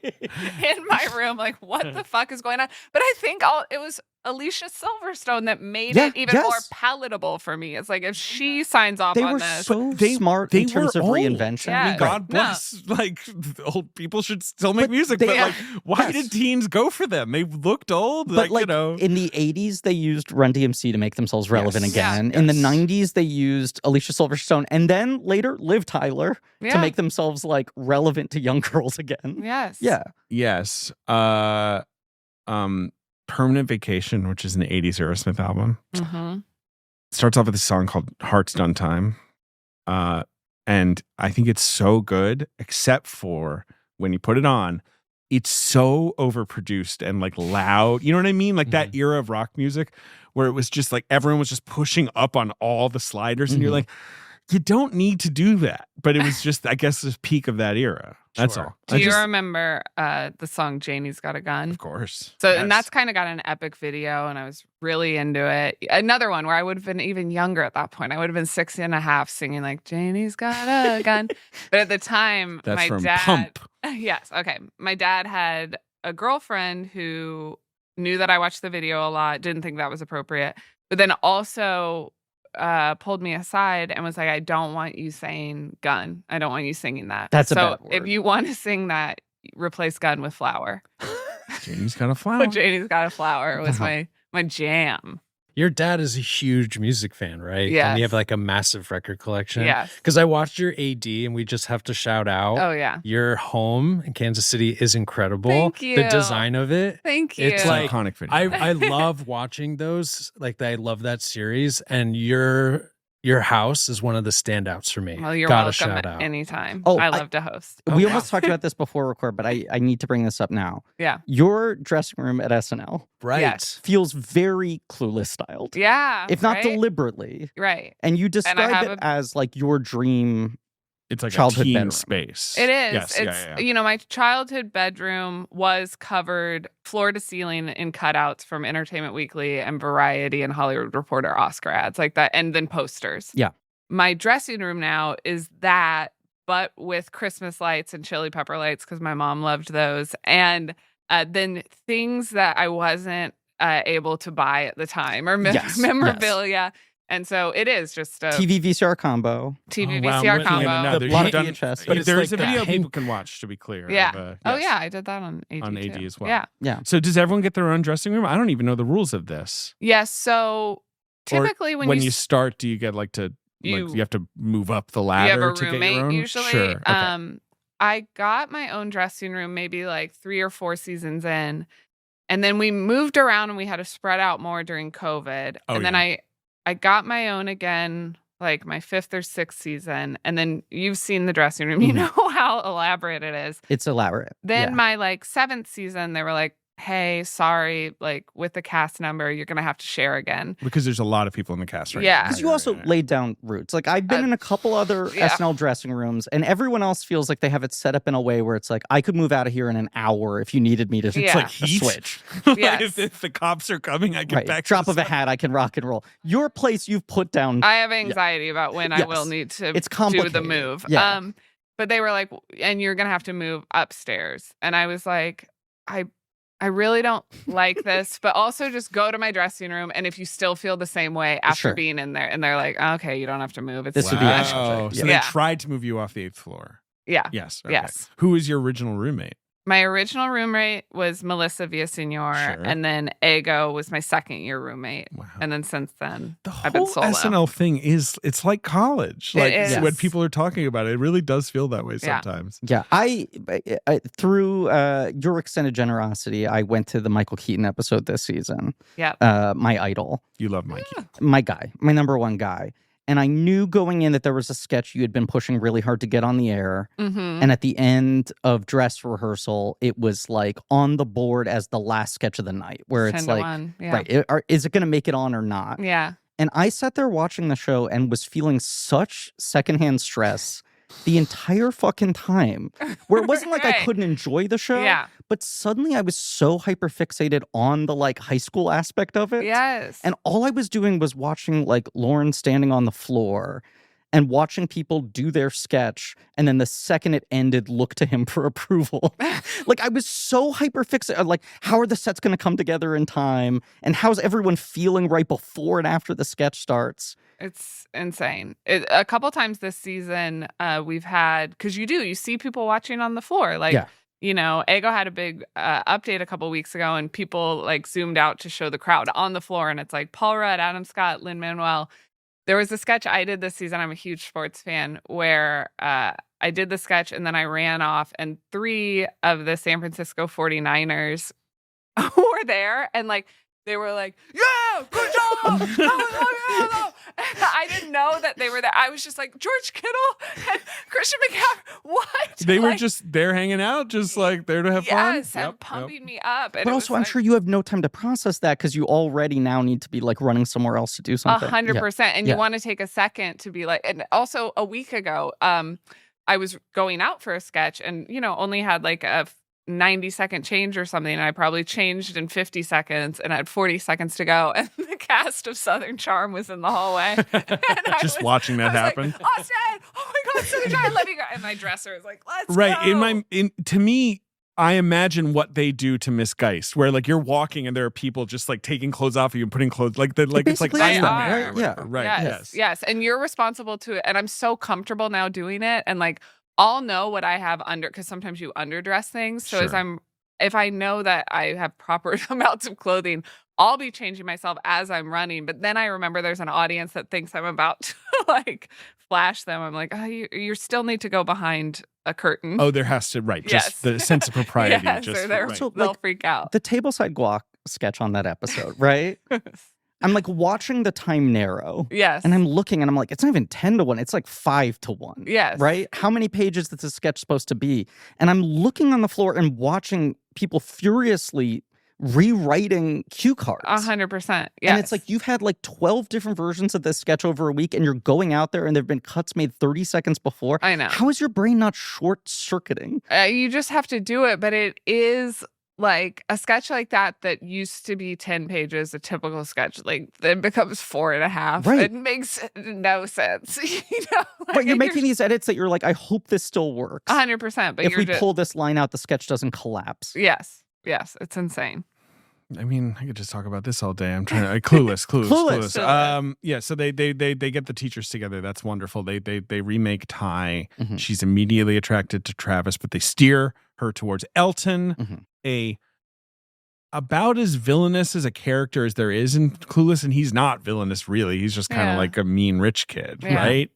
Speaker 3: In my room, like, what the fuck is going on? But I think it was Alicia Silverstone that made
Speaker 2: Yeah,
Speaker 3: it even
Speaker 2: yes.
Speaker 3: more palatable for me. It's like if she signs off
Speaker 2: They
Speaker 3: on
Speaker 2: were
Speaker 3: this.
Speaker 2: so
Speaker 1: they-
Speaker 2: smart
Speaker 1: they
Speaker 2: in terms
Speaker 1: were
Speaker 2: of
Speaker 1: old.
Speaker 2: reinvention.
Speaker 3: Yeah.
Speaker 1: I mean, God
Speaker 3: No.
Speaker 1: bless, like, old people should still make
Speaker 2: But
Speaker 1: music,
Speaker 2: they-
Speaker 1: but like, why
Speaker 2: Yes.
Speaker 1: did teens go for them? They looked old,
Speaker 2: But like
Speaker 1: you know.
Speaker 2: in the 80s, they used Run DMC to make themselves relevant
Speaker 1: Yes.
Speaker 2: again.
Speaker 1: Yeah.
Speaker 2: In the
Speaker 1: Yes.
Speaker 2: 90s, they used Alicia Silverstone and then later Liv Tyler
Speaker 3: Yeah.
Speaker 2: to make themselves like relevant to young girls again.
Speaker 3: Yes.
Speaker 2: Yeah.
Speaker 1: Yes. Permanent Vacation, which is an 80s Aerosmith album,
Speaker 3: Mm-hmm.
Speaker 1: starts off with a song called Heart's Done Time. And I think it's so good, except for when you put it on, it's so overproduced and like loud. You know what I mean? Like that era of rock music where it was just like everyone was just pushing up on all the sliders. And you're like, you don't need to do that. But it was just, I guess, the peak of that era. That's
Speaker 4: Sure.
Speaker 1: all.
Speaker 3: Do you remember the song Janie's Got a Gun?
Speaker 1: Of course.
Speaker 3: So,
Speaker 1: Yes.
Speaker 3: and that's kind of got an epic video, and I was really into it. Another one where I would have been even younger at that point. I would have been 6 and a half singing like Janie's Got a Gun. But at the time,
Speaker 1: That's
Speaker 3: my
Speaker 1: from
Speaker 3: dad.
Speaker 1: Pump.
Speaker 3: Yes. Okay. My dad had a girlfriend who knew that I watched the video a lot, didn't think that was appropriate, but then also pulled me aside and was like, I don't want you saying gun. I don't want you singing that.
Speaker 2: That's a
Speaker 3: so
Speaker 2: bad word.
Speaker 3: if you want to sing that, replace gun with flower.
Speaker 1: Janie's Got a Flower.
Speaker 3: Janie's Got a Flower was
Speaker 2: Uh-huh.
Speaker 3: my jam.
Speaker 4: Your dad is a huge music fan, right?
Speaker 3: Yes.
Speaker 4: And you have like a massive record collection.
Speaker 3: Yes.
Speaker 4: Because I watched your AD and we just have to shout out.
Speaker 3: Oh yeah.
Speaker 4: Your home in Kansas City is incredible.
Speaker 3: Thank
Speaker 4: The
Speaker 3: you.
Speaker 4: design of it.
Speaker 3: Thank you.
Speaker 4: It's
Speaker 1: It's an
Speaker 4: like-
Speaker 1: iconic video.
Speaker 4: I love watching those. Like I love that series. And your house is one of the standouts for me.
Speaker 3: well, you're
Speaker 4: Gotta
Speaker 3: welcome
Speaker 4: shout out.
Speaker 3: anytime.
Speaker 2: Oh,
Speaker 3: I
Speaker 2: I-
Speaker 3: love to host.
Speaker 2: We almost talked about this before record, but I need to bring this up now.
Speaker 3: Yeah.
Speaker 2: Your dressing room at SNL
Speaker 4: Right.
Speaker 3: Yes.
Speaker 2: feels very Clueless styled.
Speaker 3: Yeah.
Speaker 2: If not
Speaker 3: right?
Speaker 2: deliberately.
Speaker 3: Right.
Speaker 2: And you describe
Speaker 3: have
Speaker 2: it as like your dream.
Speaker 1: It's like
Speaker 2: childhood
Speaker 1: a teen
Speaker 2: bedroom.
Speaker 1: space.
Speaker 3: It is.
Speaker 1: Yes.
Speaker 3: It's
Speaker 1: yeah.
Speaker 3: you know, my childhood bedroom was covered floor to ceiling in cutouts from Entertainment Weekly and Variety and Hollywood Reporter Oscar ads like that, and then posters.
Speaker 2: Yeah.
Speaker 3: My dressing room now is that, but with Christmas lights and chili pepper lights because my mom loved those, and then things that I wasn't able to buy at the time or
Speaker 2: Yes,
Speaker 3: memorabilia. And so it is just a
Speaker 2: TV VCR combo.
Speaker 3: TV
Speaker 4: Oh, wow,
Speaker 3: VCR
Speaker 4: I'm looking
Speaker 3: combo.
Speaker 4: at it now.
Speaker 1: No,
Speaker 4: The
Speaker 1: you've
Speaker 2: lot of
Speaker 1: done-
Speaker 2: VHS,
Speaker 4: but it's
Speaker 1: there's
Speaker 4: like
Speaker 1: a video
Speaker 4: that
Speaker 1: people
Speaker 4: pink-
Speaker 1: can watch, to be clear.
Speaker 3: Yeah.
Speaker 1: of,
Speaker 3: Oh
Speaker 1: yes.
Speaker 3: yeah, I did that on AD
Speaker 1: On AD
Speaker 3: too.
Speaker 1: as well.
Speaker 3: Yeah.
Speaker 2: Yeah.
Speaker 1: So does everyone get their own dressing room? I don't even know the rules of this.
Speaker 3: Yes. So typically when
Speaker 1: you start, do you get like to
Speaker 3: You-
Speaker 1: you have to move up the
Speaker 3: you
Speaker 1: ladder
Speaker 3: have a
Speaker 1: to get
Speaker 3: roommate
Speaker 1: your own?
Speaker 3: usually.
Speaker 1: Sure. Okay.
Speaker 3: I got my own dressing room maybe like 3 or 4 seasons in. And then we moved around and we had to spread out more during COVID. And then I got my own again, like my 5th or 6th season. And then you've seen the dressing room. You know how elaborate it is.
Speaker 2: It's elaborate.
Speaker 3: Then my like 7th season, they were like, hey, sorry, like with the cast number, you're going to have to share again.
Speaker 1: Because there's a lot of people in the cast right now.
Speaker 3: Yeah.
Speaker 2: Because you also laid down roots. Like I've been in a couple other SNL dressing rooms, and everyone else feels like they have it set up in a way where it's like, I could move out of here in an hour if you needed me to switch.
Speaker 3: Yes.
Speaker 1: if the cops are coming, I get back.
Speaker 2: Drop of a hat, I can rock and roll. Your place, you've put down.
Speaker 3: I have anxiety about when I will need to do the move.
Speaker 2: Yeah.
Speaker 3: But they were like, and you're going to have to move upstairs. And I was like, I really don't like this, but also just go to my dressing room. And if you still feel the same way after being in there, and they're like, okay, you don't have to move. It's
Speaker 2: this would be
Speaker 1: So they tried to move you off the 8th floor.
Speaker 3: Yeah.
Speaker 1: Yes. Okay.
Speaker 3: Yes.
Speaker 1: Who was your original roommate?
Speaker 3: My original roommate was Melissa Villaseñor, and then Ego was my 2nd-year roommate.
Speaker 1: Wow.
Speaker 3: And then since then,
Speaker 1: the
Speaker 3: I've been
Speaker 1: whole
Speaker 3: solo.
Speaker 1: SNL thing it's like college. Like when people are talking about it, it really does feel that way sometimes.
Speaker 2: Yeah. I through your extended generosity, I went to the Michael Keaton episode this season.
Speaker 3: Yeah.
Speaker 2: My idol.
Speaker 1: You love Mikey.
Speaker 2: My guy. My number one guy. And I knew going in that there was a sketch you had been pushing really hard to get on the air. And at the end of dress rehearsal, it was like on the board as the last sketch of the night, where it's like, is it going to make it on or not?
Speaker 3: Yeah.
Speaker 2: And I sat there watching the show and was feeling such secondhand stress the entire fucking time, where it wasn't like I couldn't enjoy the show, but suddenly I was so hyper fixated on the like high school aspect of it.
Speaker 3: Yes.
Speaker 2: And all I was doing was watching like Lauren standing on the floor and watching people do their sketch, and then the second it ended, look to him for approval. Like I was so hyper fixated. Like, how are the sets going to come together in time? And how's everyone feeling right before and after the sketch starts?
Speaker 3: It's insane. A couple times this season, we've had, because you see people watching on the floor. Like, you know, Ego had a big update a couple weeks ago, and people like zoomed out to show the crowd on the floor. And it's like Paul Rudd, Adam Scott, Lin-Manuel. There was a sketch I did this season. I'm a huge sports fan, where I did the sketch and then I ran off, and 3 of the San Francisco 49ers were there. And like, they were like, yeah, good job. I didn't know that they were there. I was just like, George Kittle and Christian McCaffrey, what?
Speaker 1: They were just there hanging out, just like there to have fun.
Speaker 3: Yes, and pumping me up. And
Speaker 2: but also, I'm sure you have no time to process that, because you already now need to be like running somewhere else to do something.
Speaker 3: 100%. And you want to take a second to be like, and also a week ago, I was going out for a sketch and, you know, only had like a 90-second change or something, and I probably changed in 50 seconds and I had 40 seconds to go, and the cast of Southern Charm was in the hallway.
Speaker 1: Just watching that happen.
Speaker 3: Like, Austin, oh my God, Southern Charm, let me go. And my dresser was like, let's go.
Speaker 1: To me, I imagine what they do to Miss Geist, where like you're walking and there are people just like taking clothes off of you and putting clothes it's like
Speaker 3: they
Speaker 1: are.
Speaker 3: Right?
Speaker 2: Yeah.
Speaker 1: Right.
Speaker 3: Yes. And you're responsible to it. And I'm so comfortable now doing it. And like, I'll know what I have under, because sometimes you underdress things. So if I know that I have proper amounts of clothing, I'll be changing myself as I'm running. But then I remember there's an audience that thinks I'm about to like flash them. I'm like, oh, you still need to go behind a curtain.
Speaker 1: Oh, there has to, just the sense of propriety.
Speaker 3: They'll freak out.
Speaker 2: The tableside guac sketch on that episode, right? I'm like watching the time narrow.
Speaker 3: Yes.
Speaker 2: And I'm looking and I'm like, it's not even 10-1. It's like 5-1.
Speaker 3: Yes.
Speaker 2: Right? How many pages is this sketch supposed to be? And I'm looking on the floor and watching people furiously rewriting cue cards.
Speaker 3: 100%. Yes.
Speaker 2: And it's like, you've had like 12 different versions of this sketch over a week, and you're going out there and there've been cuts made 30 seconds before.
Speaker 3: I know.
Speaker 2: How is your brain not short circuiting?
Speaker 3: You just have to do it. But it is like a sketch like that used to be 10 pages, a typical sketch, like then becomes 4.5.
Speaker 2: Right.
Speaker 3: It makes no sense.
Speaker 2: But you're making these edits that you're like, I hope this still works.
Speaker 3: 100%. But
Speaker 2: if we pull this line out, the sketch doesn't collapse.
Speaker 3: Yes. It's insane.
Speaker 1: I mean, I could just talk about this all day. I'm trying to Clueless. So they get the teachers together. That's wonderful. They remake Ty.
Speaker 2: Mm-hmm.
Speaker 1: She's immediately attracted to Travis, but they steer her towards Elton, about as villainous as a character as there is in Clueless, and he's not villainous really. He's just kind of like a mean rich kid, right?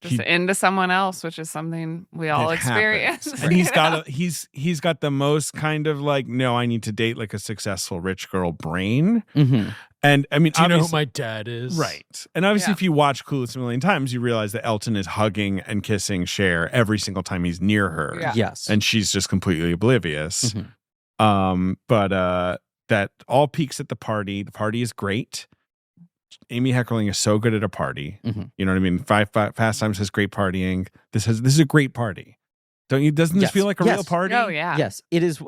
Speaker 3: just into someone else, which is something we all experience.
Speaker 1: And he's got he's got the most kind of like, no, I need to date like a successful rich girl brain.
Speaker 2: Mm-hmm.
Speaker 1: And I mean,
Speaker 4: do you know who my dad is?
Speaker 1: Right. And obviously, if you watch Clueless a million times, you realize that Elton is hugging and kissing Cher every single time he's near her.
Speaker 3: Yeah.
Speaker 2: Yes.
Speaker 1: And she's just completely oblivious.
Speaker 2: Mm-hmm.
Speaker 1: But that all peaks at the party. The party is great. Amy Heckerling is so good at a party.
Speaker 2: Mm-hmm.
Speaker 1: You know what I mean? Fast Times has great partying. This is a great party. Don't you? Doesn't this feel like a real party?
Speaker 3: Oh yeah.
Speaker 2: Yes, it is.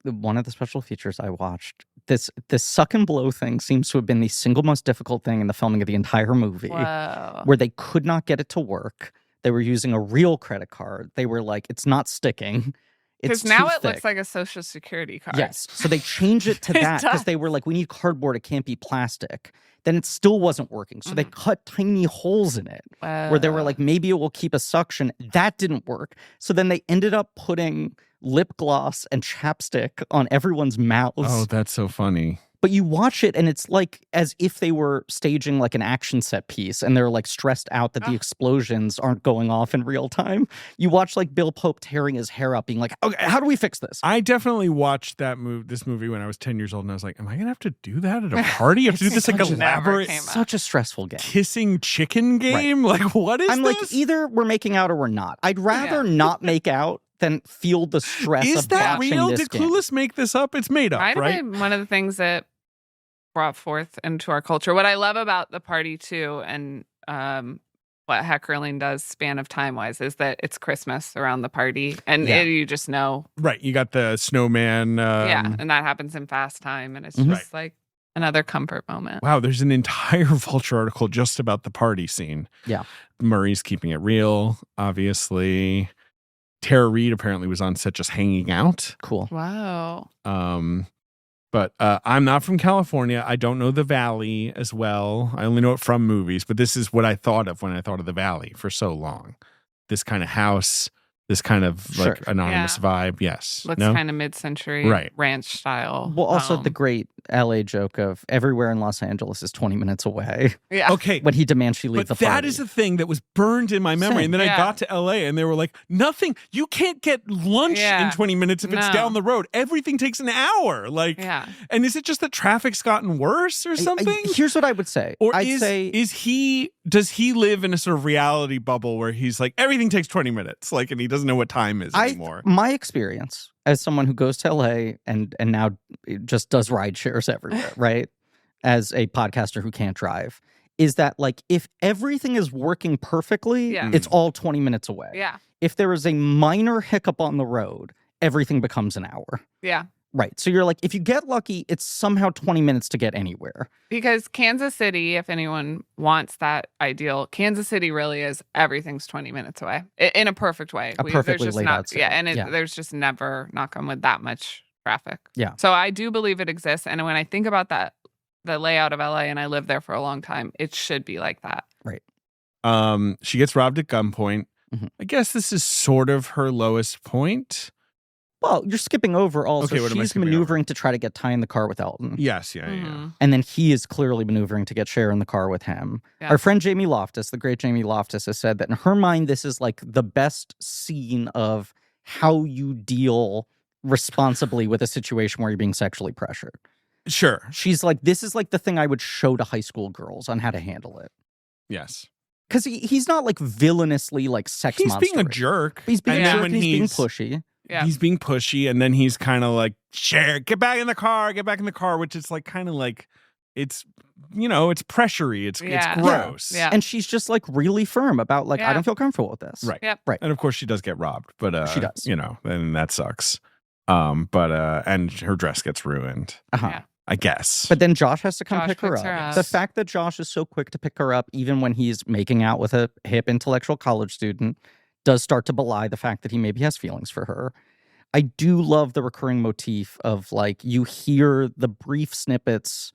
Speaker 2: One of the special features I watched. This suck and blow thing seems to have been the single most difficult thing in the filming of the entire movie.
Speaker 3: Whoa.
Speaker 2: Where they could not get it to work. They were using a real credit card. They were like, it's not sticking.
Speaker 3: Because now it looks like a Social Security card.
Speaker 2: Yes. So they changed it to that because they were like, we need cardboard. It can't be plastic. Then it still wasn't working. So they cut tiny holes in it where they were like, maybe it will keep a suction. That didn't work. So then they ended up putting lip gloss and chapstick on everyone's mouths.
Speaker 1: Oh, that's so funny.
Speaker 2: But you watch it and it's like as if they were staging like an action set piece and they're like stressed out that the explosions aren't going off in real time. You watch like Bill Pope tearing his hair up being like, okay, how do we fix this?
Speaker 1: I definitely watched this movie when I was 10 years old and I was like, am I going to have to do that at a party? You have to do this like elaborate,
Speaker 2: such a stressful game.
Speaker 1: Kissing chicken game? Right. Like, what is
Speaker 2: I'm
Speaker 1: this?
Speaker 2: like, either we're making out or we're not. I'd rather not make out than feel the stress
Speaker 1: is
Speaker 2: of
Speaker 1: that
Speaker 2: watching
Speaker 1: real?
Speaker 2: this
Speaker 1: Did
Speaker 2: game.
Speaker 1: Clueless make this up? It's made up,
Speaker 3: Might have
Speaker 1: right?
Speaker 3: been one of the things that brought forth into our culture. What I love about the party too, and what Heckerling does span of time wise, is that it's Christmas around the party, and you just know,
Speaker 1: right? You got the snowman,
Speaker 3: and that happens in fast time, and it's just like another comfort moment.
Speaker 1: Wow, there's an entire Vulture article just about the party scene.
Speaker 2: Yeah,
Speaker 1: Murray's keeping it real, obviously. Tara Reid apparently was on set just hanging out.
Speaker 2: Cool.
Speaker 3: Wow.
Speaker 1: But I'm not from California. I don't know the Valley as well. I only know it from movies, but this is what I thought of when I thought of the Valley for so long. This kind of house, this kind of like anonymous vibe. Yes.
Speaker 3: Looks kind of mid-century ranch style.
Speaker 2: Well, also the great LA joke of everywhere in Los Angeles is 20 minutes away.
Speaker 3: Yeah.
Speaker 1: Okay.
Speaker 2: When he demands she leave the party.
Speaker 1: That is a thing that was burned in my memory. And then I got to LA and they were like, nothing. You can't get lunch in 20 minutes if it's down the road. Everything takes an hour. Like, and is it just that traffic's gotten worse or something?
Speaker 2: Here's what I would say.
Speaker 1: Or does he live in a sort of reality bubble where he's like, everything takes 20 minutes, like, and he doesn't know what time is anymore?
Speaker 2: My experience as someone who goes to LA and now just does ride shares everywhere, right? As a podcaster who can't drive, is that like if everything is working perfectly, it's all 20 minutes away.
Speaker 3: Yeah.
Speaker 2: If there is a minor hiccup on the road, everything becomes an hour.
Speaker 3: Yeah.
Speaker 2: Right. So you're like, if you get lucky, it's somehow 20 minutes to get anywhere.
Speaker 3: Because Kansas City, if anyone wants that ideal, Kansas City really is everything's 20 minutes away in a perfect way.
Speaker 2: Perfectly laid out.
Speaker 3: Yeah. And there's just never, knock on wood, that much traffic.
Speaker 2: Yeah.
Speaker 3: So I do believe it exists. And when I think about that, the layout of LA, and I lived there for a long time, it should be like that.
Speaker 2: Right.
Speaker 1: She gets robbed at gunpoint.
Speaker 2: Mm-hmm.
Speaker 1: I guess this is sort of her lowest point.
Speaker 2: Well, you're skipping over also.
Speaker 1: Okay,
Speaker 2: she's maneuvering to try to get Ty in the car with Elton.
Speaker 1: Yes, yeah.
Speaker 2: And then he is clearly maneuvering to get Cher in the car with him. Yeah. Our friend Jamie Loftus, the great Jamie Loftus, has said that in her mind, this is like the best scene of how you deal responsibly with a situation where you're being sexually pressured.
Speaker 1: Sure.
Speaker 2: She's like, this is like the thing I would show to high school girls on how to handle it.
Speaker 1: Yes.
Speaker 2: Because he's not like villainously like sex monster.
Speaker 1: He's being a jerk.
Speaker 2: He's being a jerk. He's being pushy.
Speaker 3: Yeah.
Speaker 1: He's being pushy, and then he's kind of like, Cher, get back in the car, which is like kind of like, it's, it's pressury. It's gross.
Speaker 2: Yeah. And she's just like really firm about like, I don't feel comfortable with this.
Speaker 1: Right.
Speaker 3: Yep.
Speaker 2: Right.
Speaker 1: And of course she does get robbed, but
Speaker 2: she does.
Speaker 1: And that sucks. And her dress gets ruined.
Speaker 2: Uh-huh.
Speaker 1: I guess.
Speaker 2: But then Josh has to come pick her
Speaker 3: picks
Speaker 2: up.
Speaker 3: her up.
Speaker 2: The fact that Josh is so quick to pick her up, even when he's making out with a hip intellectual college student, does start to belie the fact that he maybe has feelings for her. I do love the recurring motif of like you hear the brief snippets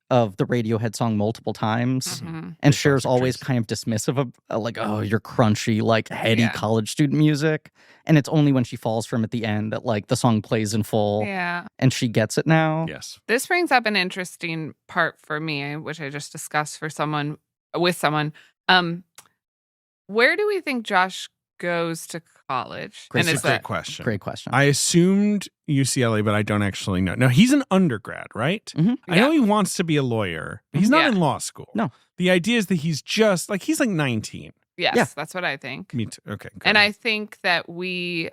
Speaker 2: of the Radiohead song multiple times, and Cher's always kind of dismissive of like, oh, you're crunchy, like heady college student music, and it's only when she falls for him at the end that like the song plays in full, and she gets it now.
Speaker 1: Yes,
Speaker 3: this brings up an interesting part for me, which I just discussed with someone. Where do we think Josh goes to college?
Speaker 2: Great,
Speaker 1: It's a great question.
Speaker 2: Great question.
Speaker 1: I assumed UCLA, but I don't actually know. No, he's an undergrad, right?
Speaker 2: Mm-hmm.
Speaker 1: I know he wants to be a lawyer. He's not in law school.
Speaker 2: No.
Speaker 1: The idea is that he's just like, he's like 19.
Speaker 3: Yes, that's what I think.
Speaker 1: Me too. Okay.
Speaker 3: And I think that we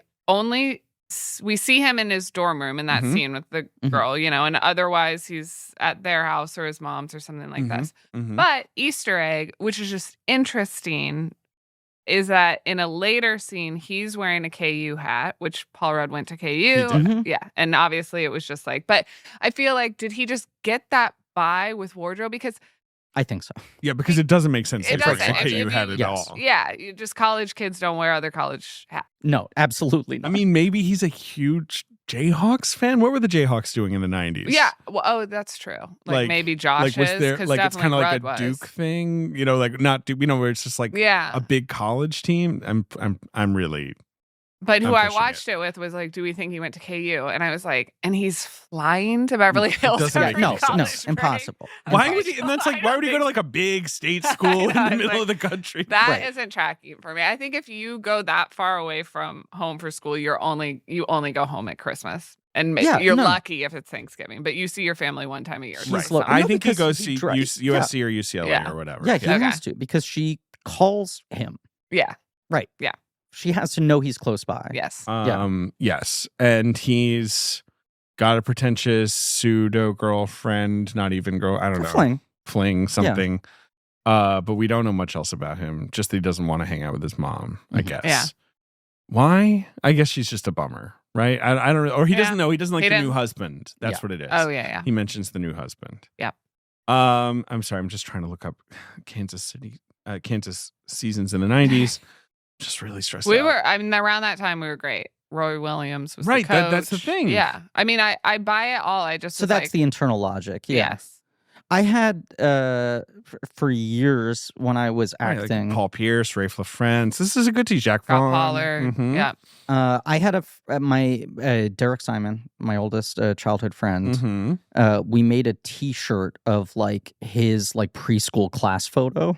Speaker 3: see him in his dorm room in that scene with the girl, and otherwise he's at their house or his mom's or something like this. But Easter egg, which is just interesting, is that in a later scene, he's wearing a KU hat, which Paul Rudd went to KU. Yeah. And obviously it was just like, but I feel like, did he just get that by with wardrobe? Because
Speaker 2: I think so.
Speaker 1: Yeah, because it doesn't make sense.
Speaker 3: It doesn't.
Speaker 1: Okay, you had it all.
Speaker 3: Yeah, just college kids don't wear other college hats.
Speaker 2: No, absolutely not.
Speaker 1: I mean, maybe he's a huge Jayhawks fan. What were the Jayhawks doing in the 90s?
Speaker 3: Yeah. Well, that's true. Like maybe Josh
Speaker 1: was
Speaker 3: is.
Speaker 1: there, like it's kind of like a Duke
Speaker 3: was.
Speaker 1: thing, like not Duke, where it's just like a big college team. I'm really.
Speaker 3: But who
Speaker 1: I'm
Speaker 3: I watched it with was like, do we think he went to KU? And I was like, and he's flying to Beverly Hills.
Speaker 2: No,
Speaker 3: college,
Speaker 2: impossible.
Speaker 1: Why would he? And that's like, why would he go to like a big state school in the middle of the country?
Speaker 3: That isn't tracking for me. I think if you go that far away from home for school, you only go home at Christmas. And you're lucky if it's Thanksgiving, but you see your family one time a year.
Speaker 1: Right. I think he goes to USC or UCLA or whatever.
Speaker 2: Yeah, he has to because she calls him.
Speaker 3: Yeah.
Speaker 2: Right.
Speaker 3: Yeah.
Speaker 2: She has to know he's close by.
Speaker 3: Yes.
Speaker 1: Yes. And he's got a pretentious pseudo girlfriend, not even girl. I don't know. Fling something. Yeah. But we don't know much else about him. Just that he doesn't want to hang out with his mom, I guess.
Speaker 3: Yeah.
Speaker 1: Why? I guess she's just a bummer, right? I don't know. Or he doesn't know. He doesn't like the new husband. That's what it is.
Speaker 3: Oh, yeah.
Speaker 1: He mentions the new husband.
Speaker 3: Yeah.
Speaker 1: I'm sorry. I'm just trying to look up Kansas seasons in the 90s. Just really stressed out.
Speaker 3: Around that time we were great. Roy Williams was
Speaker 1: right.
Speaker 3: The coach.
Speaker 1: That's the thing.
Speaker 3: Yeah. I mean, I buy it all. I just
Speaker 2: so that's the internal logic. Yeah.
Speaker 3: Yes.
Speaker 2: I had for years when I was acting.
Speaker 1: Like Paul Pierce, Rafe LaFrance. This is a good team. Jack
Speaker 3: Scott
Speaker 1: Vaughn.
Speaker 3: Pollard. Yeah.
Speaker 2: I had my Derek Simon, my oldest childhood friend. We made a T-shirt of like his like preschool class photo,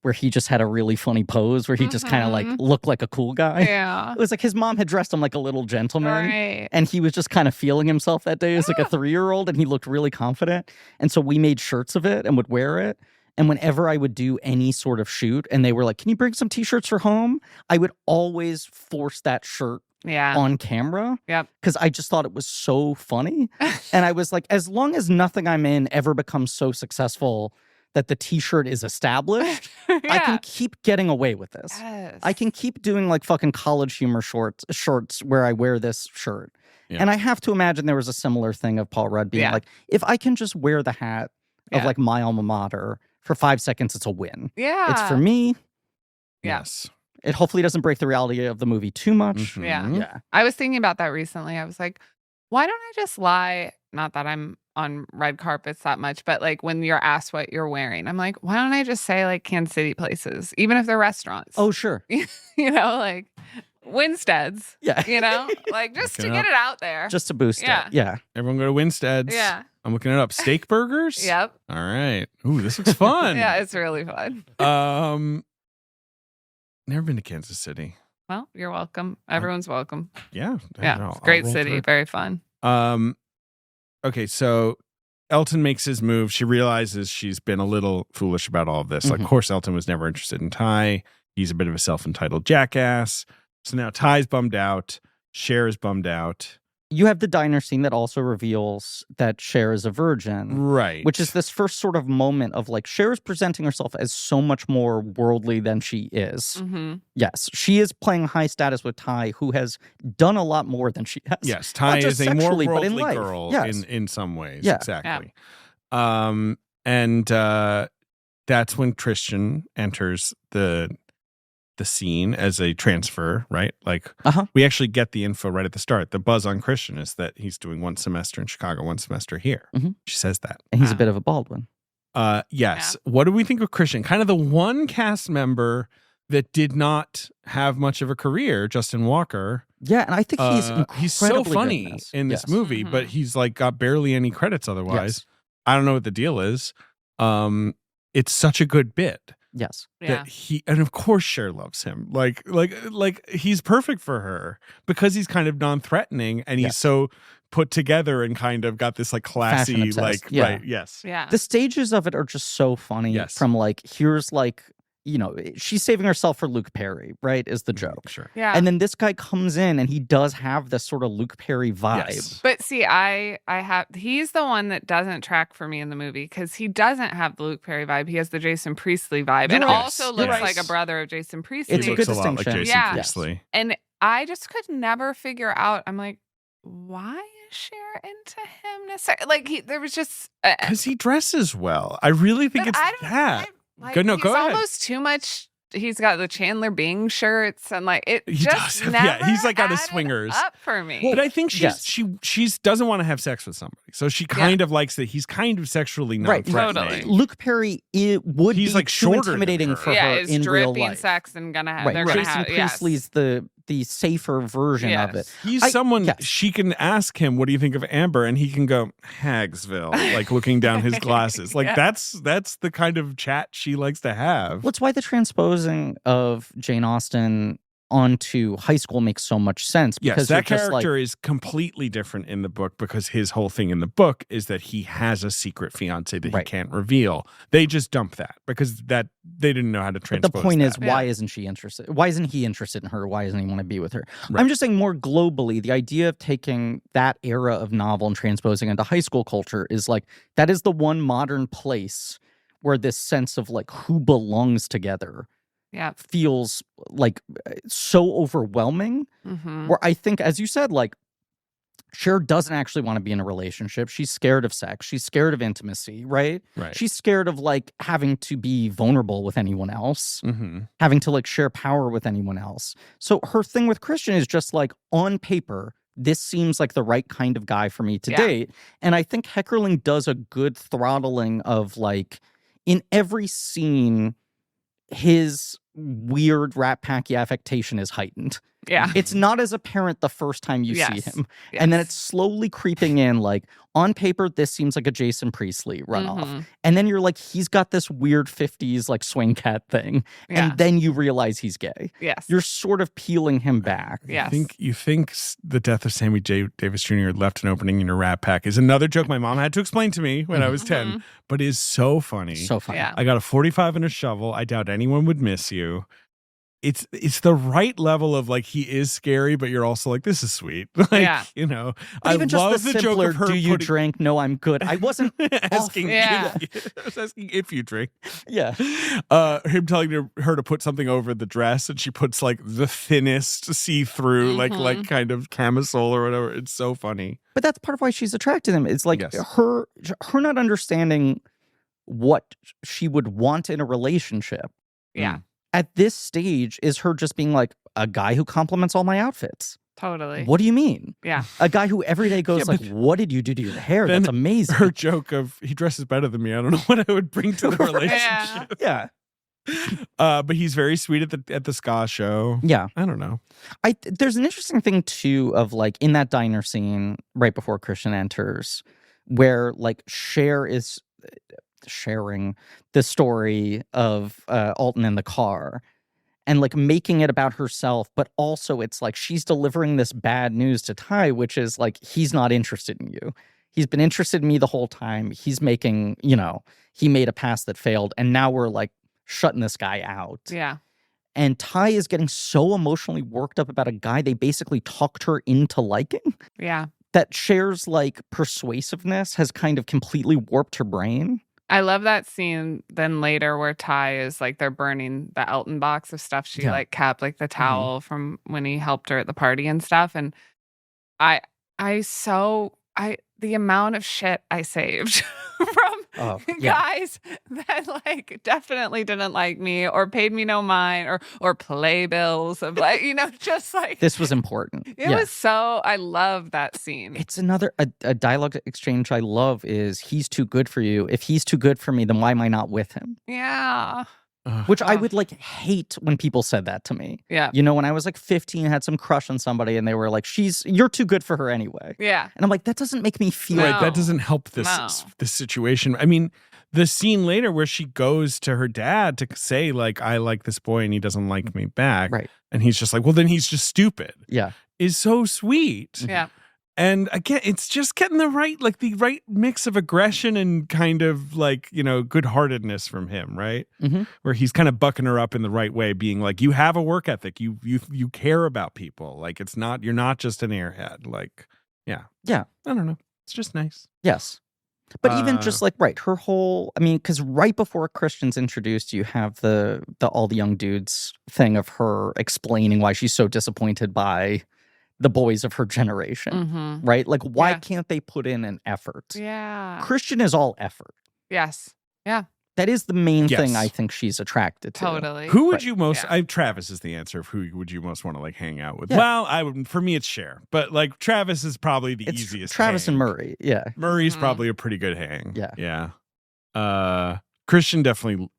Speaker 2: where he just had a really funny pose, where he just kind of like looked like a cool guy.
Speaker 3: Yeah.
Speaker 2: It was like his mom had dressed him like a little gentleman.
Speaker 3: Right.
Speaker 2: And he was just kind of feeling himself that day as like a 3-year-old, and he looked really confident. And so we made shirts of it and would wear it. And whenever I would do any sort of shoot and they were like, can you bring some T-shirts for home? I would always force that shirt on camera.
Speaker 3: Yep.
Speaker 2: Because I just thought it was so funny. And I was like, as long as nothing I'm in ever becomes so successful that the T-shirt is established, I can keep getting away with this.
Speaker 3: Yes.
Speaker 2: I can keep doing like fucking college humor shorts where I wear this shirt. Yeah. And I have to imagine there was a similar thing of Paul Rudd being like, if I can just wear the hat of like my alma mater for 5 seconds, it's a win.
Speaker 3: Yeah.
Speaker 2: It's for me.
Speaker 1: Yes.
Speaker 2: It hopefully doesn't break the reality of the movie too much.
Speaker 3: Yeah. I was thinking about that recently. I was like, why don't I just lie? Not that I'm on red carpets that much, but like when you're asked what you're wearing, I'm like, why don't I just say like Kansas City places, even if they're restaurants?
Speaker 2: Oh, sure.
Speaker 3: Like Winstead's.
Speaker 2: Yeah.
Speaker 3: Like just to get it out there.
Speaker 2: Just to boost it. Yeah.
Speaker 1: Everyone go to Winstead's.
Speaker 3: Yeah.
Speaker 1: I'm looking it up. Steak burgers?
Speaker 3: Yep.
Speaker 1: All right. Ooh, this looks fun.
Speaker 3: Yeah, it's really fun.
Speaker 1: Never been to Kansas City.
Speaker 3: Well, you're welcome. Everyone's welcome.
Speaker 1: Yeah.
Speaker 3: Yeah. Great city. Very fun.
Speaker 1: Okay, so Elton makes his move. She realizes she's been a little foolish about all of this. Like, of course, Elton was never interested in Ty. He's a bit of a self-entitled jackass. So now Ty's bummed out. Cher is bummed out.
Speaker 2: You have the diner scene that also reveals that Cher is a virgin.
Speaker 1: Right.
Speaker 2: Which is this first sort of moment of like, Cher is presenting herself as so much more worldly than she is. Yes. She is playing high status with Ty, who has done a lot more than she has.
Speaker 1: Yes. Ty is a more worldly girl
Speaker 2: yes.
Speaker 1: in some ways.
Speaker 2: Yeah.
Speaker 1: Exactly. Yeah. And that's when Christian enters the scene as a transfer, right? Like we actually get the info right at the start. The buzz on Christian is that he's doing 1 semester in Chicago, 1 semester here. She says that.
Speaker 2: And he's a bit of a Baldwin.
Speaker 1: Yes. Yeah. What do we think of Christian? Kind of the one cast member that did not have much of a career, Justin Walker.
Speaker 2: Yeah, and I think
Speaker 1: he's so funny in this movie, but he's like got barely any credits otherwise. I don't know what the deal is. It's such a good bit.
Speaker 2: Yes.
Speaker 1: that and of course Cher loves him. Like he's perfect for her because he's kind of non-threatening and he's so put together and kind of got this like classy like right. Yes.
Speaker 3: Yeah.
Speaker 2: The stages of it are just so funny from like here's like she's saving herself for Luke Perry, right? Is the joke.
Speaker 1: Sure.
Speaker 3: Yeah.
Speaker 2: And then this guy comes in and he does have this sort of Luke Perry vibe.
Speaker 1: Yes.
Speaker 3: But see, he's the one that doesn't track for me in the movie because he doesn't have the Luke Perry vibe. He has the Jason Priestley vibe and also looks like a brother of Jason Priestley.
Speaker 2: It's a good distinction.
Speaker 1: Like Jason Priestley.
Speaker 3: And I just could never figure out, I'm like, why is Cher into him necessarily? Like there was just
Speaker 1: because he dresses well. I really think it's that.
Speaker 3: Like,
Speaker 1: go
Speaker 3: he's
Speaker 1: ahead.
Speaker 3: Almost too much. He's got the Chandler Bing shirts and like it.
Speaker 1: He
Speaker 3: just
Speaker 1: does.
Speaker 3: never
Speaker 1: He's like out of swingers
Speaker 3: up for me.
Speaker 1: But I think she doesn't want to have sex with somebody, so she kind of likes that he's kind of sexually non-threatening.
Speaker 3: Totally.
Speaker 2: Luke Perry would
Speaker 1: he's
Speaker 2: be
Speaker 1: like
Speaker 2: too intimidating for her
Speaker 3: is
Speaker 2: in real
Speaker 3: dripping
Speaker 2: life.
Speaker 3: sex and gonna have. They're
Speaker 2: Jason
Speaker 3: gonna have,
Speaker 2: Priestley's the safer version of it.
Speaker 1: He's someone she can ask him, "What do you think of Amber?" and he can go, "Hagsville," like looking down his glasses. Like that's the kind of chat she likes to have.
Speaker 2: Well, it's why the transposing of Jane Austen onto high school makes so much sense. Because
Speaker 1: that character is completely different in the book because his whole thing in the book is that he has a secret fiance that he can't reveal. They just dump that because that they didn't know how to transpose.
Speaker 2: But the point
Speaker 1: that.
Speaker 2: is, why isn't she interested? Why isn't he interested in her? Why doesn't he want to be with her?
Speaker 1: Right.
Speaker 2: I'm just saying more globally, the idea of taking that era of novel and transposing into high school culture is like, that is the one modern place where this sense of like who belongs together feels like so overwhelming. Where I think, as you said, like Cher doesn't actually want to be in a relationship. She's scared of sex. She's scared of intimacy, right? She's scared of like having to be vulnerable with anyone else, having to like share power with anyone else. So her thing with Christian is just like, on paper, this seems like the right kind of guy for me to date. And I think Heckerling does a good throttling of like, in every scene, his weird Rat Packy affectation is heightened.
Speaker 3: Yeah.
Speaker 2: It's not as apparent the first time you see him. And then it's slowly creeping in, like, on paper, this seems like a Jason Priestley runoff. And then you're like, he's got this weird 50s, like, swing cat thing. And then you realize he's gay.
Speaker 3: Yes.
Speaker 2: You're sort of peeling him back.
Speaker 3: Yes.
Speaker 1: You think the death of Sammy J. Davis Jr. left an opening in your Rat Pack is another joke my mom had to explain to me when I was 10, but is so funny.
Speaker 2: So funny.
Speaker 3: Yeah.
Speaker 1: I got a 45 and a shovel. I doubt anyone would miss you. It's the right level of like, he is scary, but you're also like, this is sweet. Like, you know,
Speaker 2: but even just
Speaker 1: love
Speaker 2: the
Speaker 1: the joke
Speaker 2: simpler,
Speaker 1: of her
Speaker 2: do you drink? No, I'm good. I wasn't
Speaker 1: asking.
Speaker 3: Yeah.
Speaker 1: I was asking if you drink.
Speaker 2: Yeah.
Speaker 1: Him telling her to put something over the dress, and she puts like the thinnest see-through, like kind of camisole or whatever. It's so funny.
Speaker 2: But that's part of why she's attracted to him. It's like her not understanding what she would want in a relationship.
Speaker 3: Yeah.
Speaker 2: At this stage is her just being like, a guy who compliments all my outfits.
Speaker 3: Totally.
Speaker 2: What do you mean?
Speaker 3: Yeah.
Speaker 2: A guy who every day goes like, what did you do to your hair? That's amazing.
Speaker 1: Her joke of, he dresses better than me. I don't know what I would bring to the relationship.
Speaker 2: Yeah.
Speaker 1: But he's very sweet at the ska show.
Speaker 2: Yeah.
Speaker 1: I don't know.
Speaker 2: There's an interesting thing too of like in that diner scene right before Christian enters, where like Cher is sharing the story of Alton in the car and like making it about herself, but also it's like she's delivering this bad news to Ty, which is like, he's not interested in you. He's been interested in me the whole time. He's making, he made a pass that failed, and now we're like shutting this guy out.
Speaker 3: Yeah.
Speaker 2: And Ty is getting so emotionally worked up about a guy they basically talked her into liking.
Speaker 3: Yeah.
Speaker 2: That Cher's like persuasiveness has kind of completely warped her brain.
Speaker 3: I love that scene then later where Ty is like, they're burning the Elton box of stuff she like kept, like the towel from when he helped her at the party and stuff. And the amount of shit I saved from guys that like definitely didn't like me or paid me no mind or playbills of like, just like
Speaker 2: this was important.
Speaker 3: It was so, I love that scene.
Speaker 2: It's another a dialogue exchange I love is, he's too good for you. If he's too good for me, then why am I not with him?
Speaker 3: Yeah.
Speaker 2: Which I would like hate when people said that to me.
Speaker 3: Yeah.
Speaker 2: You know, when I was like 15, had some crush on somebody and they were like, you're too good for her anyway.
Speaker 3: Yeah.
Speaker 2: And I'm like, that doesn't make me feel
Speaker 1: Right, that doesn't help this situation. I mean, the scene later where she goes to her dad to say like, I like this boy and he doesn't like me back.
Speaker 2: Right.
Speaker 1: And he's just like, well, then he's just stupid.
Speaker 2: Yeah.
Speaker 1: Is so sweet.
Speaker 3: Yeah.
Speaker 1: And again, it's just getting the right mix of aggression and kind of like, you know, good-heartedness from him, right?
Speaker 2: Mm-hmm.
Speaker 1: Where he's kind of bucking her up in the right way, being like, you have a work ethic. You care about people. Like, you're not just an airhead. Like, yeah.
Speaker 2: Yeah.
Speaker 1: I don't know. It's just nice.
Speaker 2: Yes. But even just like, her whole, I mean, because right before Christian's introduced, you have the all the young dudes thing of her explaining why she's so disappointed by the boys of her generation, right? Like, why can't they put in an effort?
Speaker 3: Yeah.
Speaker 2: Christian is all effort.
Speaker 3: Yes. Yeah.
Speaker 2: That is the main thing I think she's attracted to.
Speaker 3: Totally.
Speaker 1: Who would you most? Travis is the answer of who would you most want to like hang out with. Yeah. Well, for me it's Cher, but like Travis is probably the easiest.
Speaker 2: Travis
Speaker 1: hang.
Speaker 2: and Murray, yeah.
Speaker 1: Murray's probably a pretty good hang.
Speaker 2: Yeah.
Speaker 1: Christian definitely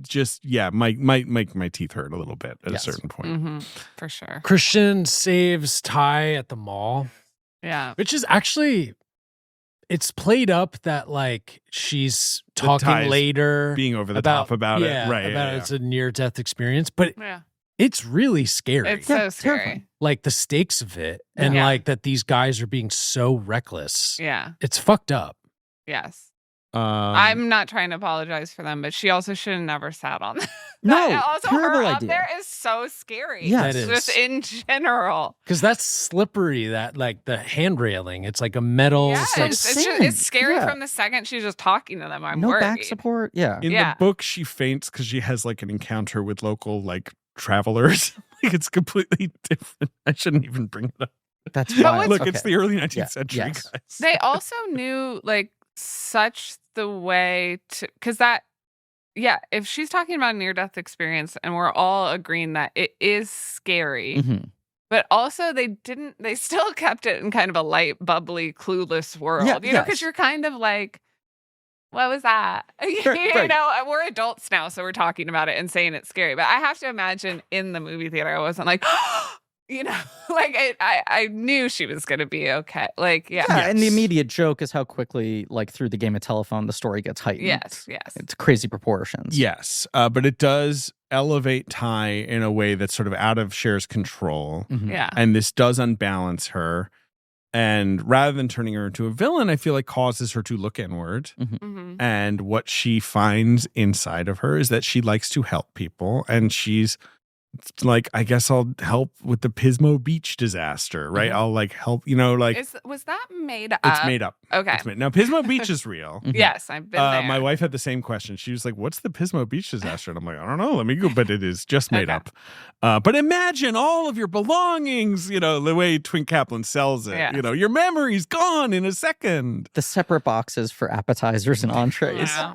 Speaker 1: just might make my teeth hurt a little bit at a certain point.
Speaker 3: For sure.
Speaker 4: Christian saves Ty at the mall.
Speaker 3: Yeah.
Speaker 4: Which is actually, it's played up that like she's talking later,
Speaker 1: being over the top about it, right?
Speaker 4: It's a near-death experience, but
Speaker 3: Yeah.
Speaker 4: it's really scary.
Speaker 3: It's so scary.
Speaker 4: Like the stakes of it, and like that these guys are being so reckless.
Speaker 3: Yeah.
Speaker 4: It's fucked up.
Speaker 3: Yes. I'm not trying to apologize for them, but she also should have never sat on that.
Speaker 2: No,
Speaker 3: also
Speaker 2: terrible
Speaker 3: her
Speaker 2: idea.
Speaker 3: up there is so scary.
Speaker 2: Yes.
Speaker 4: That is.
Speaker 3: Just in general.
Speaker 4: Because that's slippery, that like the hand railing. It's like a metal.
Speaker 3: Yes,
Speaker 4: It's like,
Speaker 3: it's scary from the second she's just talking to them. I'm
Speaker 2: no
Speaker 3: worried.
Speaker 2: back support. Yeah.
Speaker 1: In the book, she faints because she has like an encounter with local like travelers. Like it's completely different. I shouldn't even bring it up.
Speaker 2: That's
Speaker 3: But
Speaker 2: fine.
Speaker 1: Look, it's the early 19th century,
Speaker 2: Yes.
Speaker 1: guys.
Speaker 3: They also knew like such the way to, because that, if she's talking about a near-death experience and we're all agreeing that it is scary, but also they still kept it in kind of a light, bubbly, clueless world, you know, because you're kind of like, what was that? You know, we're adults now, so we're talking about it and saying it's scary, but I have to imagine in the movie theater, I wasn't like, you know, like I knew she was going to be okay. Like,
Speaker 2: and the immediate joke is how quickly, like through the game of telephone, the story gets heightened.
Speaker 3: Yes.
Speaker 2: It's crazy proportions.
Speaker 1: Yes, but it does elevate Ty in a way that's sort of out of Cher's control.
Speaker 3: Yeah.
Speaker 1: And this does unbalance her. And rather than turning her into a villain, I feel like causes her to look inward. And what she finds inside of her is that she likes to help people. And she's like, I guess I'll help with the Pismo Beach disaster, right? I'll like help, you know, like.
Speaker 3: Was that made up?
Speaker 1: It's made up.
Speaker 3: Okay.
Speaker 1: Now, Pismo Beach is real.
Speaker 3: Yes, I've been there.
Speaker 1: My wife had the same question. She was like, what's the Pismo Beach disaster? And I'm like, I don't know. Let me go. But it is just made up. But imagine all of your belongings, you know, the way Twin Kaplan sells it.
Speaker 3: Yes.
Speaker 1: You know, your memory's gone in a second.
Speaker 2: The separate boxes for appetizers and entrees.
Speaker 3: Yeah.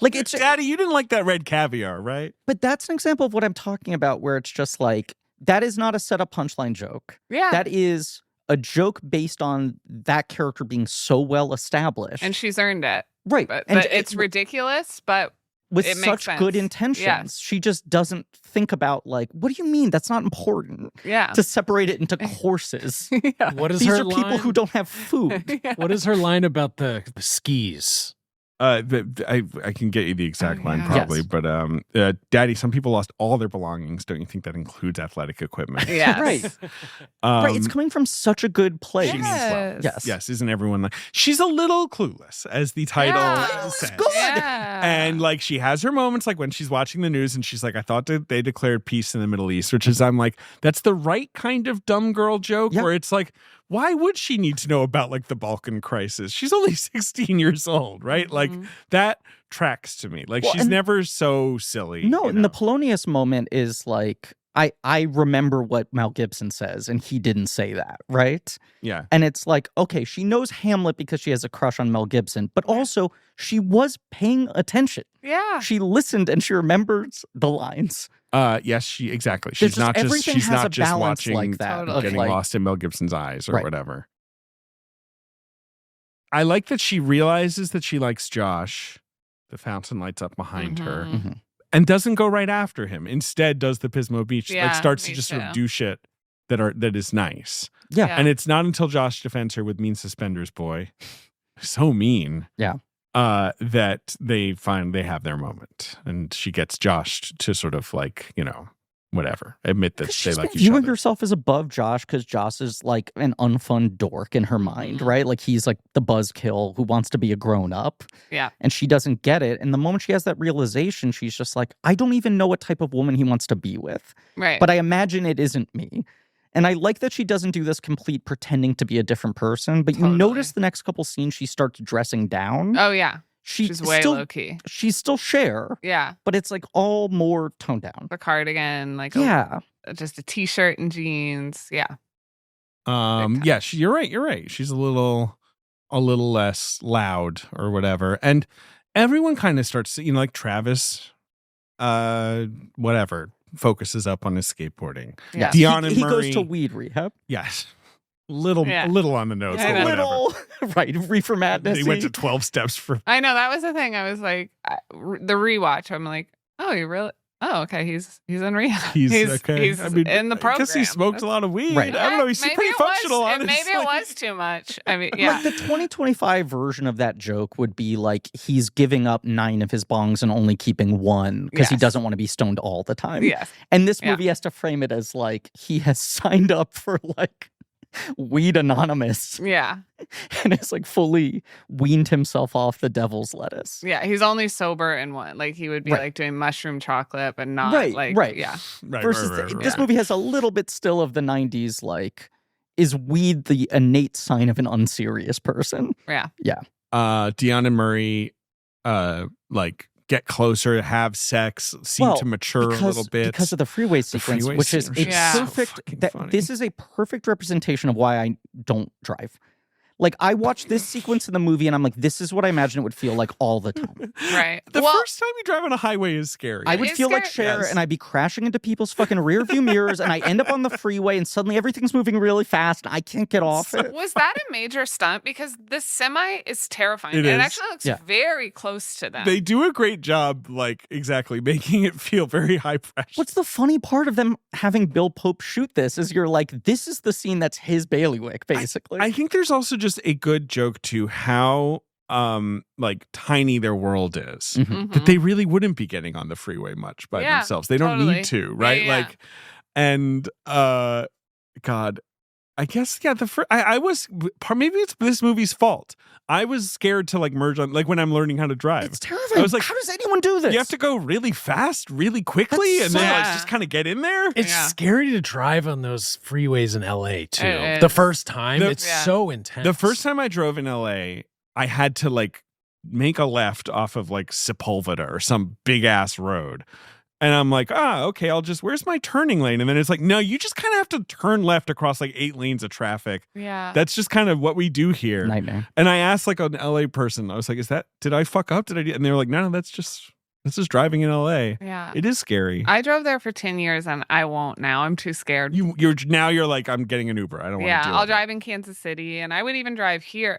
Speaker 2: Like it's
Speaker 1: Daddy, you didn't like that red caviar, right?
Speaker 2: But that's an example of what I'm talking about, where it's just like, that is not a setup punchline joke.
Speaker 3: Yeah.
Speaker 2: That is a joke based on that character being so well established.
Speaker 3: And she's earned it.
Speaker 2: Right.
Speaker 3: But
Speaker 2: And
Speaker 3: it's ridiculous, but
Speaker 2: with
Speaker 3: it makes
Speaker 2: such
Speaker 3: sense.
Speaker 2: good intentions.
Speaker 3: Yes.
Speaker 2: She just doesn't think about like, what do you mean? That's not important.
Speaker 3: Yeah.
Speaker 2: To separate it into courses.
Speaker 4: What is
Speaker 2: These
Speaker 4: her
Speaker 2: are people
Speaker 4: line?
Speaker 2: who don't have food.
Speaker 4: What is her line about the skis?
Speaker 1: I can get you the exact line probably,
Speaker 2: Yes.
Speaker 1: but Daddy, some people lost all their belongings. Don't you think that includes athletic equipment?
Speaker 3: Yes.
Speaker 2: Right. Right. It's coming from such a good place.
Speaker 1: She means well.
Speaker 2: Yes.
Speaker 1: Yes, isn't everyone like she's a little clueless, as the title says.
Speaker 2: Good.
Speaker 1: And like she has her moments, like when she's watching the news and she's like, I thought that they declared peace in the Middle East, which is I'm like, that's the right kind of dumb girl joke where it's like, why would she need to know about like the Balkan crisis? She's only 16 years old, right? Like that tracks to me. Like she's never so silly.
Speaker 2: No, and the Polonius moment is like, I remember what Mel Gibson says, and he didn't say that, right?
Speaker 1: Yeah.
Speaker 2: And it's like, okay, she knows Hamlet because she has a crush on Mel Gibson, but also she was paying attention.
Speaker 3: Yeah.
Speaker 2: She listened and she remembers the lines.
Speaker 1: Yes, exactly. She's not just watching
Speaker 2: like that,
Speaker 3: Totally.
Speaker 1: getting
Speaker 2: like,
Speaker 1: lost in Mel Gibson's eyes or
Speaker 2: Right.
Speaker 1: whatever. I like that she realizes that she likes Josh. The fountain lights up behind her. and doesn't go right after him. Instead, does the Pismo Beach,
Speaker 3: Yeah,
Speaker 1: like starts to
Speaker 3: me
Speaker 1: just sort of
Speaker 3: too.
Speaker 1: do shit that is nice.
Speaker 2: Yeah.
Speaker 3: Yeah.
Speaker 1: And it's not until Josh defends her with mean suspenders boy, so mean.
Speaker 2: Yeah.
Speaker 1: That they have their moment, and she gets Josh to sort of like, you know, whatever, admit that they
Speaker 2: She's
Speaker 1: like
Speaker 2: been
Speaker 1: each
Speaker 2: viewing
Speaker 1: other.
Speaker 2: herself as above Josh because Josh is like an unfun dork in her mind,
Speaker 3: Mhm.
Speaker 2: right? Like he's like the buzzkill who wants to be a grown up.
Speaker 3: Yeah.
Speaker 2: And she doesn't get it. And the moment she has that realization, she's just like, I don't even know what type of woman he wants to be with.
Speaker 3: Right.
Speaker 2: But I imagine it isn't me. And I like that she doesn't do this complete pretending to be a different person. But you
Speaker 3: Totally.
Speaker 2: notice the next couple scenes she starts dressing down.
Speaker 3: Oh yeah.
Speaker 2: She's
Speaker 3: She's way
Speaker 2: still
Speaker 3: low key.
Speaker 2: she's still Cher,
Speaker 3: Yeah.
Speaker 2: but it's like all more toned down.
Speaker 3: The cardigan, like
Speaker 2: Yeah.
Speaker 3: just a t-shirt and jeans. Yeah.
Speaker 1: Yeah, you're right. She's a little less loud or whatever. And everyone kind of starts, you know, like Travis, whatever, focuses up on his skateboarding.
Speaker 3: Yeah.
Speaker 1: Dion and
Speaker 2: he
Speaker 1: Murray,
Speaker 2: goes to weed rehab.
Speaker 1: yes, a
Speaker 3: Yeah.
Speaker 1: little on the nose,
Speaker 3: Yeah, I
Speaker 1: but
Speaker 3: know.
Speaker 1: whatever.
Speaker 2: Little, right? Reefer madness.
Speaker 1: They went to 12 steps for.
Speaker 3: I know that was the thing. I was like, the rewatch. I'm like, oh, you really? Oh, okay. He's in rehab.
Speaker 1: He's okay.
Speaker 3: He's
Speaker 1: I mean,
Speaker 3: in the program.
Speaker 1: because he smoked a lot of weed.
Speaker 2: Right.
Speaker 1: I don't know. He's
Speaker 3: Maybe
Speaker 1: pretty
Speaker 3: it was-
Speaker 1: functional, honestly.
Speaker 3: Maybe it was too much. I mean, yeah.
Speaker 2: Like the 2025 version of that joke would be like he's giving up 9 of his bongs and only keeping 1 because he
Speaker 3: Yes.
Speaker 2: doesn't want to be stoned all the time.
Speaker 3: Yes.
Speaker 2: And this
Speaker 3: Yeah.
Speaker 2: movie has to frame it as like he has signed up for like Weed Anonymous
Speaker 3: Yeah.
Speaker 2: and has like fully weaned himself off the devil's lettuce.
Speaker 3: Yeah. He's only sober in one. Like he would be
Speaker 2: Right.
Speaker 3: like doing mushroom chocolate, but not
Speaker 2: Right,
Speaker 3: like
Speaker 2: right.
Speaker 3: Yeah.
Speaker 1: Right,
Speaker 2: Versus
Speaker 1: right, right, right.
Speaker 2: this movie has a little bit still of the 90s, like, is weed the innate sign of an unserious person?
Speaker 3: Yeah.
Speaker 1: Dion and Murray, like get closer, have sex, seem to mature a little bit
Speaker 2: because of the freeway sequence,
Speaker 1: freeway
Speaker 2: which is
Speaker 1: sequence
Speaker 2: a
Speaker 3: is so
Speaker 2: perfect.
Speaker 1: fucking
Speaker 2: That
Speaker 1: funny.
Speaker 2: this is a perfect representation of why I don't drive. Like I watch this sequence in the movie and I'm like, this is what I imagine it would feel like all the time.
Speaker 3: Right.
Speaker 1: The
Speaker 3: Well,
Speaker 1: first time you drive on a highway is scary.
Speaker 2: I would
Speaker 3: It's
Speaker 2: feel like
Speaker 3: scary.
Speaker 2: Cher
Speaker 1: Yes.
Speaker 2: and I'd be crashing into people's fucking rear view mirrors and I end up on the freeway and suddenly everything's moving really fast and I can't get off it.
Speaker 3: was that a major stunt? Because the semi is terrifying.
Speaker 1: It
Speaker 3: It
Speaker 1: is.
Speaker 3: actually looks
Speaker 2: Yeah.
Speaker 3: very close to them.
Speaker 1: They do a great job, like exactly making it feel very high pressure.
Speaker 2: What's the funny part of them having Bill Pope shoot this is you're like, this is the scene that's his bailiwick, basically.
Speaker 1: I think there's also just a good joke to how like tiny their world is.
Speaker 2: Mhm.
Speaker 1: That they really wouldn't be getting on the freeway much by
Speaker 3: Yeah,
Speaker 1: themselves. They don't
Speaker 3: totally.
Speaker 1: need to, right?
Speaker 3: Yeah.
Speaker 1: Like, and God, I guess I was maybe it's this movie's fault. I was scared to like merge on, like when I'm learning how to drive.
Speaker 2: It's terrifying.
Speaker 1: I was like,
Speaker 2: how does anyone do this?
Speaker 1: You have to go really fast, really quickly,
Speaker 2: That's
Speaker 1: and then like
Speaker 3: so-
Speaker 1: just kind of get in there.
Speaker 4: It's
Speaker 3: Yeah.
Speaker 4: scary to drive on those freeways in LA too.
Speaker 3: It
Speaker 4: The
Speaker 3: is.
Speaker 4: first time, it's
Speaker 3: Yeah.
Speaker 4: so intense.
Speaker 1: The first time I drove in LA, I had to like make a left off of like Sepulveda or some big ass road. And I'm like, okay, where's my turning lane? And then it's like, no, you just kind of have to turn left across like 8 lanes of traffic.
Speaker 3: Yeah.
Speaker 1: That's just kind of what we do here.
Speaker 2: Nightmare.
Speaker 1: And I asked like an LA person, I was like, did I fuck up? And they were like, no, that's just driving in LA.
Speaker 3: Yeah.
Speaker 1: It is scary.
Speaker 3: I drove there for 10 years and I won't now. I'm too scared.
Speaker 1: You're like, I'm getting an Uber. I don't want to
Speaker 3: Yeah,
Speaker 1: deal
Speaker 3: I'll
Speaker 1: with it.
Speaker 3: drive in Kansas City and I would even drive here.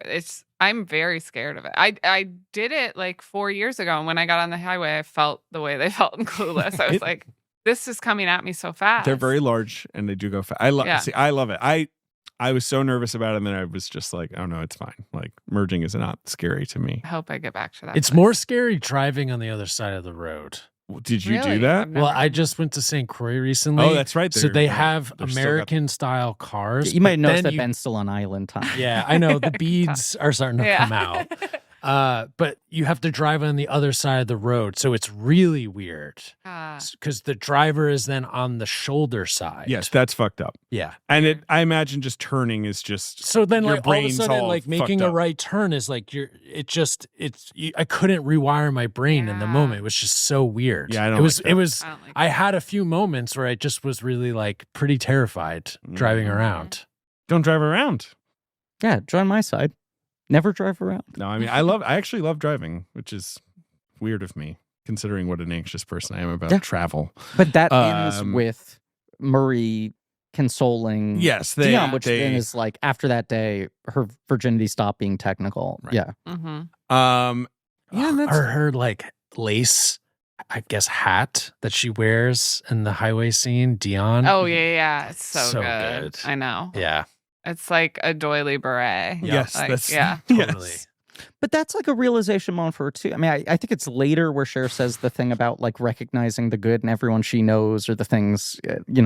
Speaker 3: I'm very scared of it. I did it like 4 years ago, and when I got on the highway, I felt the way they felt in Clueless. I was like, this is coming at me so fast.
Speaker 1: They're very large and they do go fast. I love it. I was so nervous about it, and then I was just like, oh no, it's fine. Like merging is not scary to me.
Speaker 3: I hope I get back to that.
Speaker 4: It's
Speaker 3: place.
Speaker 4: more scary driving on the other side of the road.
Speaker 1: Did you
Speaker 3: Really?
Speaker 1: do that?
Speaker 3: I've never-
Speaker 4: Well, I just went to St. Croix recently.
Speaker 1: Oh, that's right.
Speaker 4: So they
Speaker 1: They're-
Speaker 4: have
Speaker 1: they're still got-
Speaker 4: American style cars.
Speaker 2: You might
Speaker 4: but
Speaker 2: notice
Speaker 4: then
Speaker 2: that
Speaker 4: you-
Speaker 2: Ben's still on island time.
Speaker 4: Yeah, I know. The beads are starting to come out. But you have to drive on the other side of the road. So it's really weird
Speaker 3: Ah.
Speaker 4: because the driver is then on the shoulder side.
Speaker 1: Yes, that's fucked up.
Speaker 4: Yeah.
Speaker 1: And I imagine just turning is just
Speaker 4: So then,
Speaker 1: your
Speaker 4: like all of a
Speaker 1: brain's
Speaker 4: sudden,
Speaker 1: all
Speaker 4: like making
Speaker 1: fucked
Speaker 4: a
Speaker 1: up.
Speaker 4: right turn is like I couldn't rewire my brain in the
Speaker 3: Yeah.
Speaker 4: moment. It was just so weird.
Speaker 1: Yeah, I don't
Speaker 4: It was.
Speaker 1: like that.
Speaker 4: It was.
Speaker 3: I don't like
Speaker 4: I had a few moments where I just was really like pretty terrified driving
Speaker 1: Mm-hmm.
Speaker 4: around.
Speaker 1: Don't drive around.
Speaker 2: Yeah, join my side. Never drive around.
Speaker 1: No, I mean I actually love driving, which is weird of me considering what an anxious person I am about
Speaker 2: Yeah.
Speaker 1: travel.
Speaker 2: But that ends
Speaker 1: Um,
Speaker 2: with Murray consoling
Speaker 1: Yes,
Speaker 2: Dion, which then is like after that day, her virginity stopped being technical.
Speaker 1: Right.
Speaker 2: Yeah.
Speaker 3: Mhm.
Speaker 1: yeah, and that's
Speaker 4: Or her like lace I guess, hat that she wears in the highway scene, Dion.
Speaker 3: Oh, yeah. It's so
Speaker 4: good.
Speaker 3: good. I know.
Speaker 4: Yeah.
Speaker 3: It's like a doily beret.
Speaker 1: Yes,
Speaker 3: Like,
Speaker 1: that's
Speaker 3: yeah.
Speaker 4: Totally.
Speaker 1: Yes.
Speaker 2: But that's like a realization moment for her too. I mean, I think it's later where Cher says the thing about like recognizing the good in everyone she knows or the things,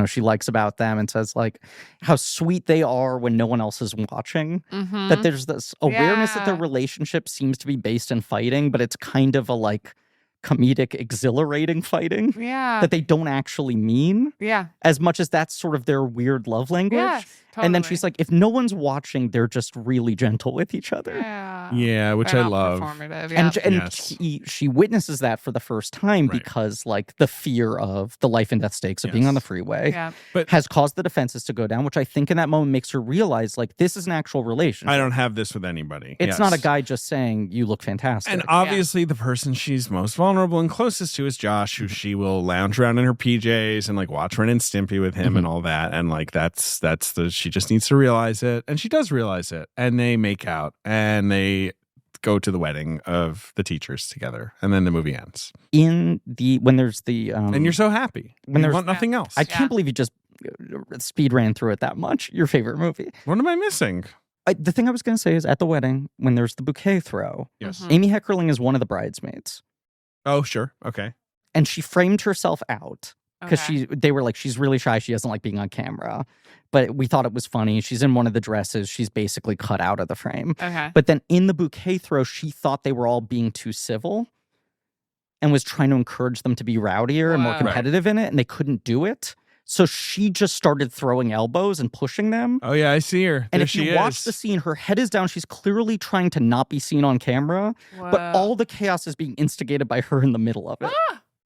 Speaker 2: she likes about them, and says like how sweet they are when no one else is watching.
Speaker 3: Mm-hmm.
Speaker 2: That there's this awareness that their
Speaker 3: Yeah.
Speaker 2: relationship seems to be based in fighting, but it's kind of a like comedic, exhilarating fighting
Speaker 3: Yeah.
Speaker 2: that they don't actually mean
Speaker 3: Yeah.
Speaker 2: as much as that's sort of their weird love language.
Speaker 3: Yes,
Speaker 2: And then
Speaker 3: totally.
Speaker 2: she's like, if no one's watching, they're just really gentle with each other.
Speaker 3: Yeah.
Speaker 1: Yeah, which
Speaker 3: They're
Speaker 1: I
Speaker 3: not
Speaker 1: love.
Speaker 3: Performative. Yeah.
Speaker 2: And
Speaker 1: Yes.
Speaker 2: she witnesses that for the first time
Speaker 1: Right.
Speaker 2: because like the fear of the life and death stakes of being on the freeway
Speaker 3: Yeah.
Speaker 2: has caused the defenses to go down, which I think in that moment makes her realize like this is an actual relationship.
Speaker 1: I don't have this with anybody.
Speaker 2: It's not a
Speaker 1: Yes.
Speaker 2: guy just saying you look fantastic.
Speaker 1: And obviously, the person she's most vulnerable and closest to is Josh, who she will lounge around in her PJs and like watch Ren and Stimpy with him and all that. And like that's she just needs to realize it, and she does realize it. And they make out, and they go to the wedding of the teachers together, and then the movie ends.
Speaker 2: When there's the
Speaker 1: And you're so happy.
Speaker 2: when
Speaker 1: You
Speaker 2: there's-
Speaker 1: want nothing else.
Speaker 2: I can't believe you just speed ran through it that much. Your favorite movie.
Speaker 1: What am I missing?
Speaker 2: The thing I was going to say is at the wedding when there's the bouquet throw,
Speaker 1: Yes.
Speaker 3: Mhm.
Speaker 2: Amy Heckerling is one of the bridesmaids,
Speaker 1: Oh, sure. Okay.
Speaker 2: and she framed herself out because
Speaker 3: Okay.
Speaker 2: they were like, she's really shy. She doesn't like being on camera. But we thought it was funny. She's in one of the dresses. She's basically cut out of the frame.
Speaker 3: Okay.
Speaker 2: But then in the bouquet throw, she thought they were all being too civil and was trying to encourage them to be rowdier and more
Speaker 3: Wow.
Speaker 2: competitive in it. And they couldn't do it. So she just started throwing elbows and pushing them.
Speaker 1: Oh yeah, I see her.
Speaker 2: And
Speaker 1: There
Speaker 2: if
Speaker 1: she
Speaker 2: you
Speaker 1: is.
Speaker 2: watch the scene, her head is down. She's clearly trying to not be seen on camera. But
Speaker 3: Whoa.
Speaker 2: all the chaos is being instigated by her in the middle of it.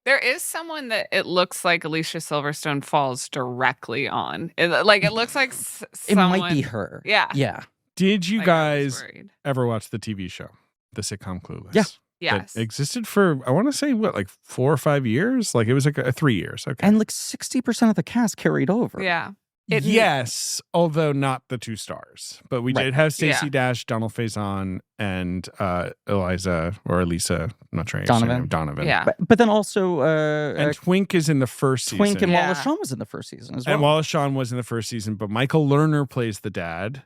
Speaker 3: There is someone that it looks like Alicia Silverstone falls directly on. It looks like
Speaker 2: It
Speaker 3: someone.
Speaker 2: might be her.
Speaker 3: Yeah.
Speaker 2: Yeah.
Speaker 1: Did you
Speaker 3: Like, I was
Speaker 1: guys
Speaker 3: worried.
Speaker 1: ever watch the TV show, the sitcom Clueless?
Speaker 2: Yeah.
Speaker 3: Yes.
Speaker 1: That existed for, I want to say, what, like 4 or 5 years? Like it was like 3 years. Okay.
Speaker 2: And like 60% of the cast carried over.
Speaker 3: Yeah.
Speaker 1: Yes, although not the 2 stars. But we
Speaker 2: Right.
Speaker 1: did have Stacey
Speaker 3: Yeah.
Speaker 1: Dash, Donald Faison, and Eliza or Elisa, I'm not sure how you say her
Speaker 2: Donovan.
Speaker 1: name, Donovan.
Speaker 3: Yeah.
Speaker 2: But then also
Speaker 1: And Twink is in the first season.
Speaker 2: Twink and
Speaker 3: Yeah.
Speaker 2: Wallace Shawn was in the first season as well.
Speaker 1: And Wallace Shawn was in the first season, but Michael Lerner plays the dad.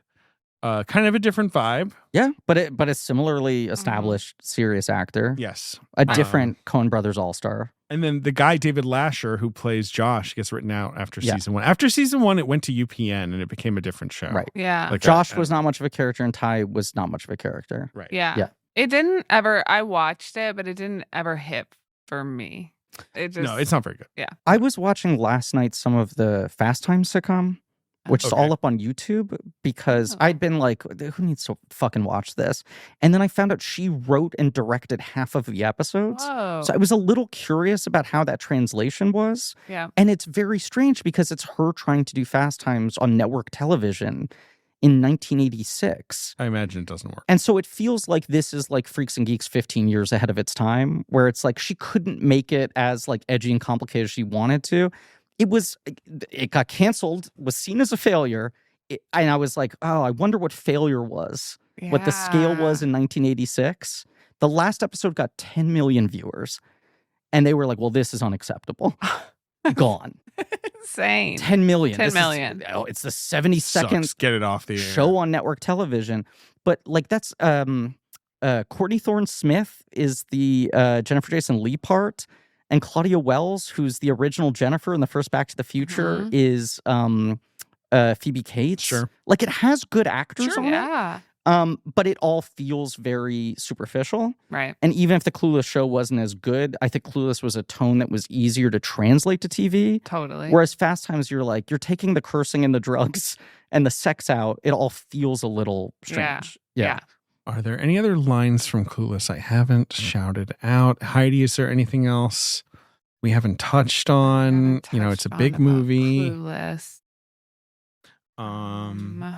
Speaker 1: Kind of a different vibe.
Speaker 2: Yeah, but a similarly established serious actor.
Speaker 1: Yes.
Speaker 2: A different Coen Brothers all-star.
Speaker 1: And then the guy, David Lasher, who plays Josh, gets written out after
Speaker 2: Yeah.
Speaker 1: season 1. After season 1, it went to UPN and it became a different show.
Speaker 2: Right.
Speaker 3: Yeah.
Speaker 1: Like
Speaker 2: Josh
Speaker 1: a-
Speaker 2: was not much of a character and Ty was not much of a character.
Speaker 1: Right.
Speaker 3: Yeah.
Speaker 2: Yeah.
Speaker 3: It didn't ever. I watched it, but it didn't ever hit for me. It just.
Speaker 1: No, it's not very good.
Speaker 2: I was watching last night some of the Fast Time sitcom, which is
Speaker 1: Okay.
Speaker 2: all up on YouTube because
Speaker 3: Oh.
Speaker 2: I'd been like, who needs to fucking watch this? And then I found out she wrote and directed half of the episodes.
Speaker 3: Whoa.
Speaker 2: So I was a little curious about how that translation was.
Speaker 3: Yeah.
Speaker 2: And it's very strange because it's her trying to do Fast Times on network television in 1986.
Speaker 1: I imagine it doesn't work.
Speaker 2: And so it feels like this is like Freaks and Geeks 15 years ahead of its time, where it's like she couldn't make it as like edgy and complicated as she wanted to. It got canceled, was seen as a failure. And I was like, oh, I wonder what failure was, what the scale was in 1986. The last episode got 10 million viewers. And they were like, well, this is unacceptable. Gone.
Speaker 3: Insane.
Speaker 2: 10 million.
Speaker 3: 10
Speaker 2: This is-
Speaker 3: million.
Speaker 2: it's the 72nd
Speaker 1: Sucks. Get it off the air.
Speaker 2: show on network television. But like that's Courtney Thorne Smith is the Jennifer Jason Leigh part, and Claudia Wells, who's the original Jennifer in the first Back to the Future,
Speaker 3: Mhm.
Speaker 2: is Phoebe Cates.
Speaker 1: Sure.
Speaker 2: Like it has good actors
Speaker 3: Sure.
Speaker 2: on
Speaker 3: Yeah.
Speaker 2: it. But it all feels very superficial.
Speaker 3: Right.
Speaker 2: And even if the Clueless show wasn't as good, I think Clueless was a tone that was easier to translate to TV.
Speaker 3: Totally.
Speaker 2: Whereas Fast Times, you're taking the cursing and the drugs and the sex out. It all feels a little strange.
Speaker 3: Yeah.
Speaker 1: Are there any other lines from Clueless I haven't shouted out? Heidi, is there anything else we haven't touched on? It's a big movie.
Speaker 3: Clueless.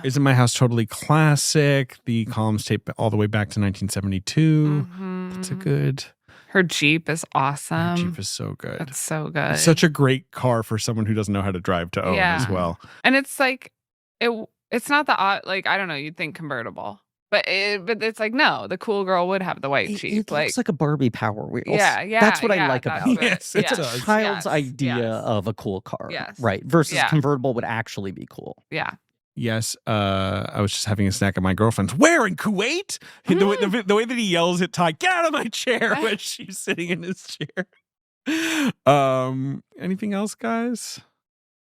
Speaker 1: Isn't My House Totally Classic? The columns tape all the way back to 1972. That's a good.
Speaker 3: Her Jeep is awesome.
Speaker 1: Jeep is so good.
Speaker 3: It's so good.
Speaker 1: It's such a great car for someone who doesn't know how to drive to own
Speaker 3: Yeah.
Speaker 1: as well.
Speaker 3: And it's like it's not the I don't know, you'd think convertible. But it's like, no, the cool girl would have the white sheep.
Speaker 2: It looks like a Barbie Power Wheels.
Speaker 3: Yeah,
Speaker 2: That's what I like about it.
Speaker 1: Yes,
Speaker 2: It's
Speaker 1: it
Speaker 2: a
Speaker 1: does.
Speaker 2: child's idea of a cool car,
Speaker 3: Yes.
Speaker 2: right? Versus
Speaker 3: Yeah.
Speaker 2: convertible would actually be cool.
Speaker 3: Yeah.
Speaker 1: Yes, I was just having a snack at my girlfriend's. Where in Kuwait? The way that he yells at Ty, get out of my chair when she's sitting in his chair. Anything else, guys?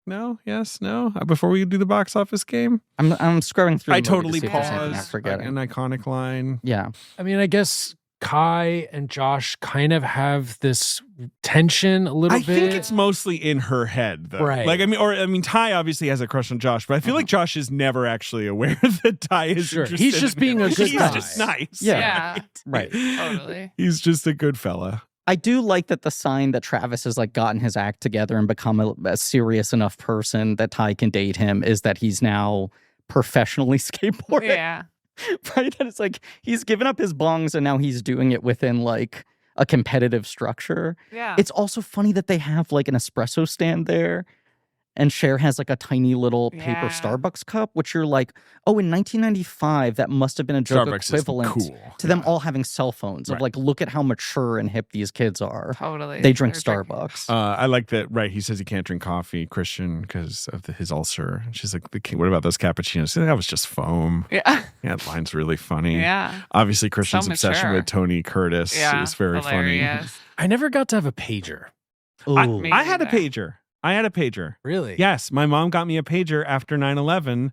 Speaker 1: No? Yes? No? Before we do the box office game?
Speaker 2: I'm scrolling through.
Speaker 1: I
Speaker 2: The movie
Speaker 1: totally
Speaker 2: to see if there's anything I'm
Speaker 1: paused.
Speaker 2: forgetting.
Speaker 1: An iconic line.
Speaker 2: Yeah.
Speaker 4: I mean, I guess Kai and Josh kind of have this tension a little bit.
Speaker 1: I think it's mostly in her head, though.
Speaker 4: Right.
Speaker 1: Like, I mean, Ty obviously has a crush on Josh, but I feel like Josh is never actually aware that Ty is
Speaker 4: Sure.
Speaker 1: interested
Speaker 4: He's just
Speaker 1: in
Speaker 4: being
Speaker 1: him.
Speaker 4: a good
Speaker 1: He's
Speaker 4: guy.
Speaker 1: just nice.
Speaker 2: Yeah.
Speaker 3: Right.
Speaker 2: Right.
Speaker 3: Totally.
Speaker 1: He's just a good fella.
Speaker 2: I do like that the sign that Travis has like gotten his act together and become a serious enough person that Ty can date him is that he's now professionally skateboarding.
Speaker 3: Yeah.
Speaker 2: Right? And it's like he's given up his bongs and now he's doing it within like a competitive structure.
Speaker 3: Yeah.
Speaker 2: It's also funny that they have like an espresso stand there and Cher has like a tiny little paper
Speaker 3: Yeah.
Speaker 2: Starbucks cup, which you're like, oh, in 1995, that must have been a joke
Speaker 1: Starbucks
Speaker 2: equivalent
Speaker 1: is cool.
Speaker 2: to them all having cell phones of
Speaker 1: Right.
Speaker 2: like, look at how mature and hip these kids are.
Speaker 3: Totally.
Speaker 2: They drink
Speaker 3: They're drinking.
Speaker 2: Starbucks.
Speaker 1: I like that, right? He says he can't drink coffee, Christian, because of his ulcer. And she's like, what about those cappuccinos? She's like, that was just foam.
Speaker 3: Yeah.
Speaker 1: Yeah, that line's really funny.
Speaker 3: Yeah.
Speaker 1: Obviously, Christian's
Speaker 3: So
Speaker 1: obsession
Speaker 3: mature.
Speaker 1: with Tony Curtis
Speaker 3: Yeah.
Speaker 1: is very
Speaker 3: Hilarious.
Speaker 4: I never got to have a pager.
Speaker 2: Ooh.
Speaker 3: Me
Speaker 1: funny. I had a
Speaker 3: neither.
Speaker 1: pager.
Speaker 4: Really?
Speaker 1: Yes, my mom got me a pager after 9/11.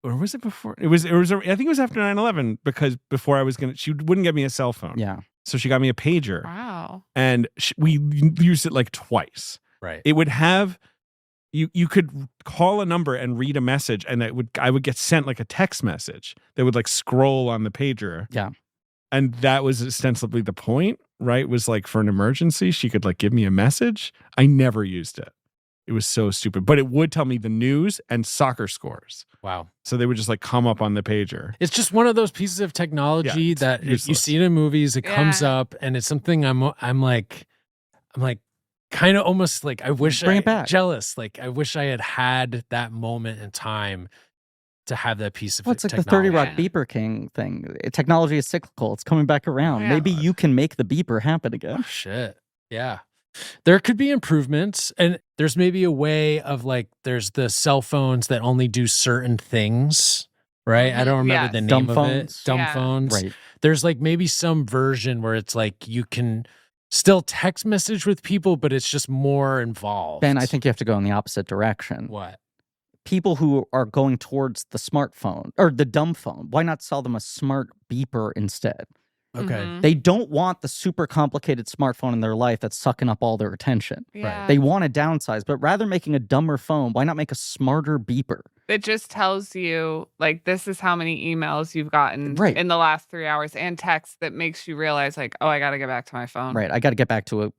Speaker 1: Or was it before? I think it was after 9/11 because before she wouldn't get me a cell phone.
Speaker 2: Yeah.
Speaker 1: So she got me a pager.
Speaker 3: Wow.
Speaker 1: And we used it like twice.
Speaker 4: Right.
Speaker 1: It would have you could call a number and read a message, and I would get sent like a text message that would like scroll on the pager.
Speaker 2: Yeah.
Speaker 1: And that was ostensibly the point, right? Was like for an emergency, she could like give me a message. I never used it. It was so stupid, but it would tell me the news and soccer scores.
Speaker 4: Wow.
Speaker 1: So they would just like come up on the pager.
Speaker 4: It's just one of those pieces of technology
Speaker 1: Yeah,
Speaker 4: that if you
Speaker 1: useless.
Speaker 4: see it in movies, it comes
Speaker 3: Yeah.
Speaker 4: up, and it's something I'm like kind of almost like I wish
Speaker 2: Bring it back.
Speaker 4: jealous. Like I wish I had that moment in time to have that piece of
Speaker 2: Well, it's like
Speaker 4: technology.
Speaker 2: the 30 Rock Beeper King thing. Technology is cyclical. It's coming back around.
Speaker 3: Yeah.
Speaker 2: Maybe you can make the beeper happen
Speaker 4: Oh,
Speaker 2: again.
Speaker 4: shit. Yeah. There could be improvements, and there's maybe a way of like there's the cell phones that only do certain things, right? I don't remember
Speaker 3: Yes.
Speaker 4: the name
Speaker 2: Dumb
Speaker 4: of
Speaker 2: phones.
Speaker 4: it. Dumb
Speaker 3: Yeah.
Speaker 4: phones.
Speaker 2: Right.
Speaker 4: There's like maybe some version where it's like you can still text message with people, but it's just more involved.
Speaker 2: Ben, I think you have to go in the opposite direction.
Speaker 4: What?
Speaker 2: People who are going towards the smartphone or the dumb phone, why not sell them a smart beeper instead?
Speaker 4: Okay.
Speaker 3: Mhm.
Speaker 2: They don't want the super complicated smartphone in their life that's sucking up all their attention.
Speaker 3: Yeah.
Speaker 2: They want to downsize, but rather making a dumber phone, why not make a smarter beeper?
Speaker 3: It just tells you, like, this is how many emails you've gotten
Speaker 2: Right.
Speaker 3: in the last 3 hours and text that makes you realize, like, oh, I got to get back to my phone.
Speaker 2: Right. I got to get back to a.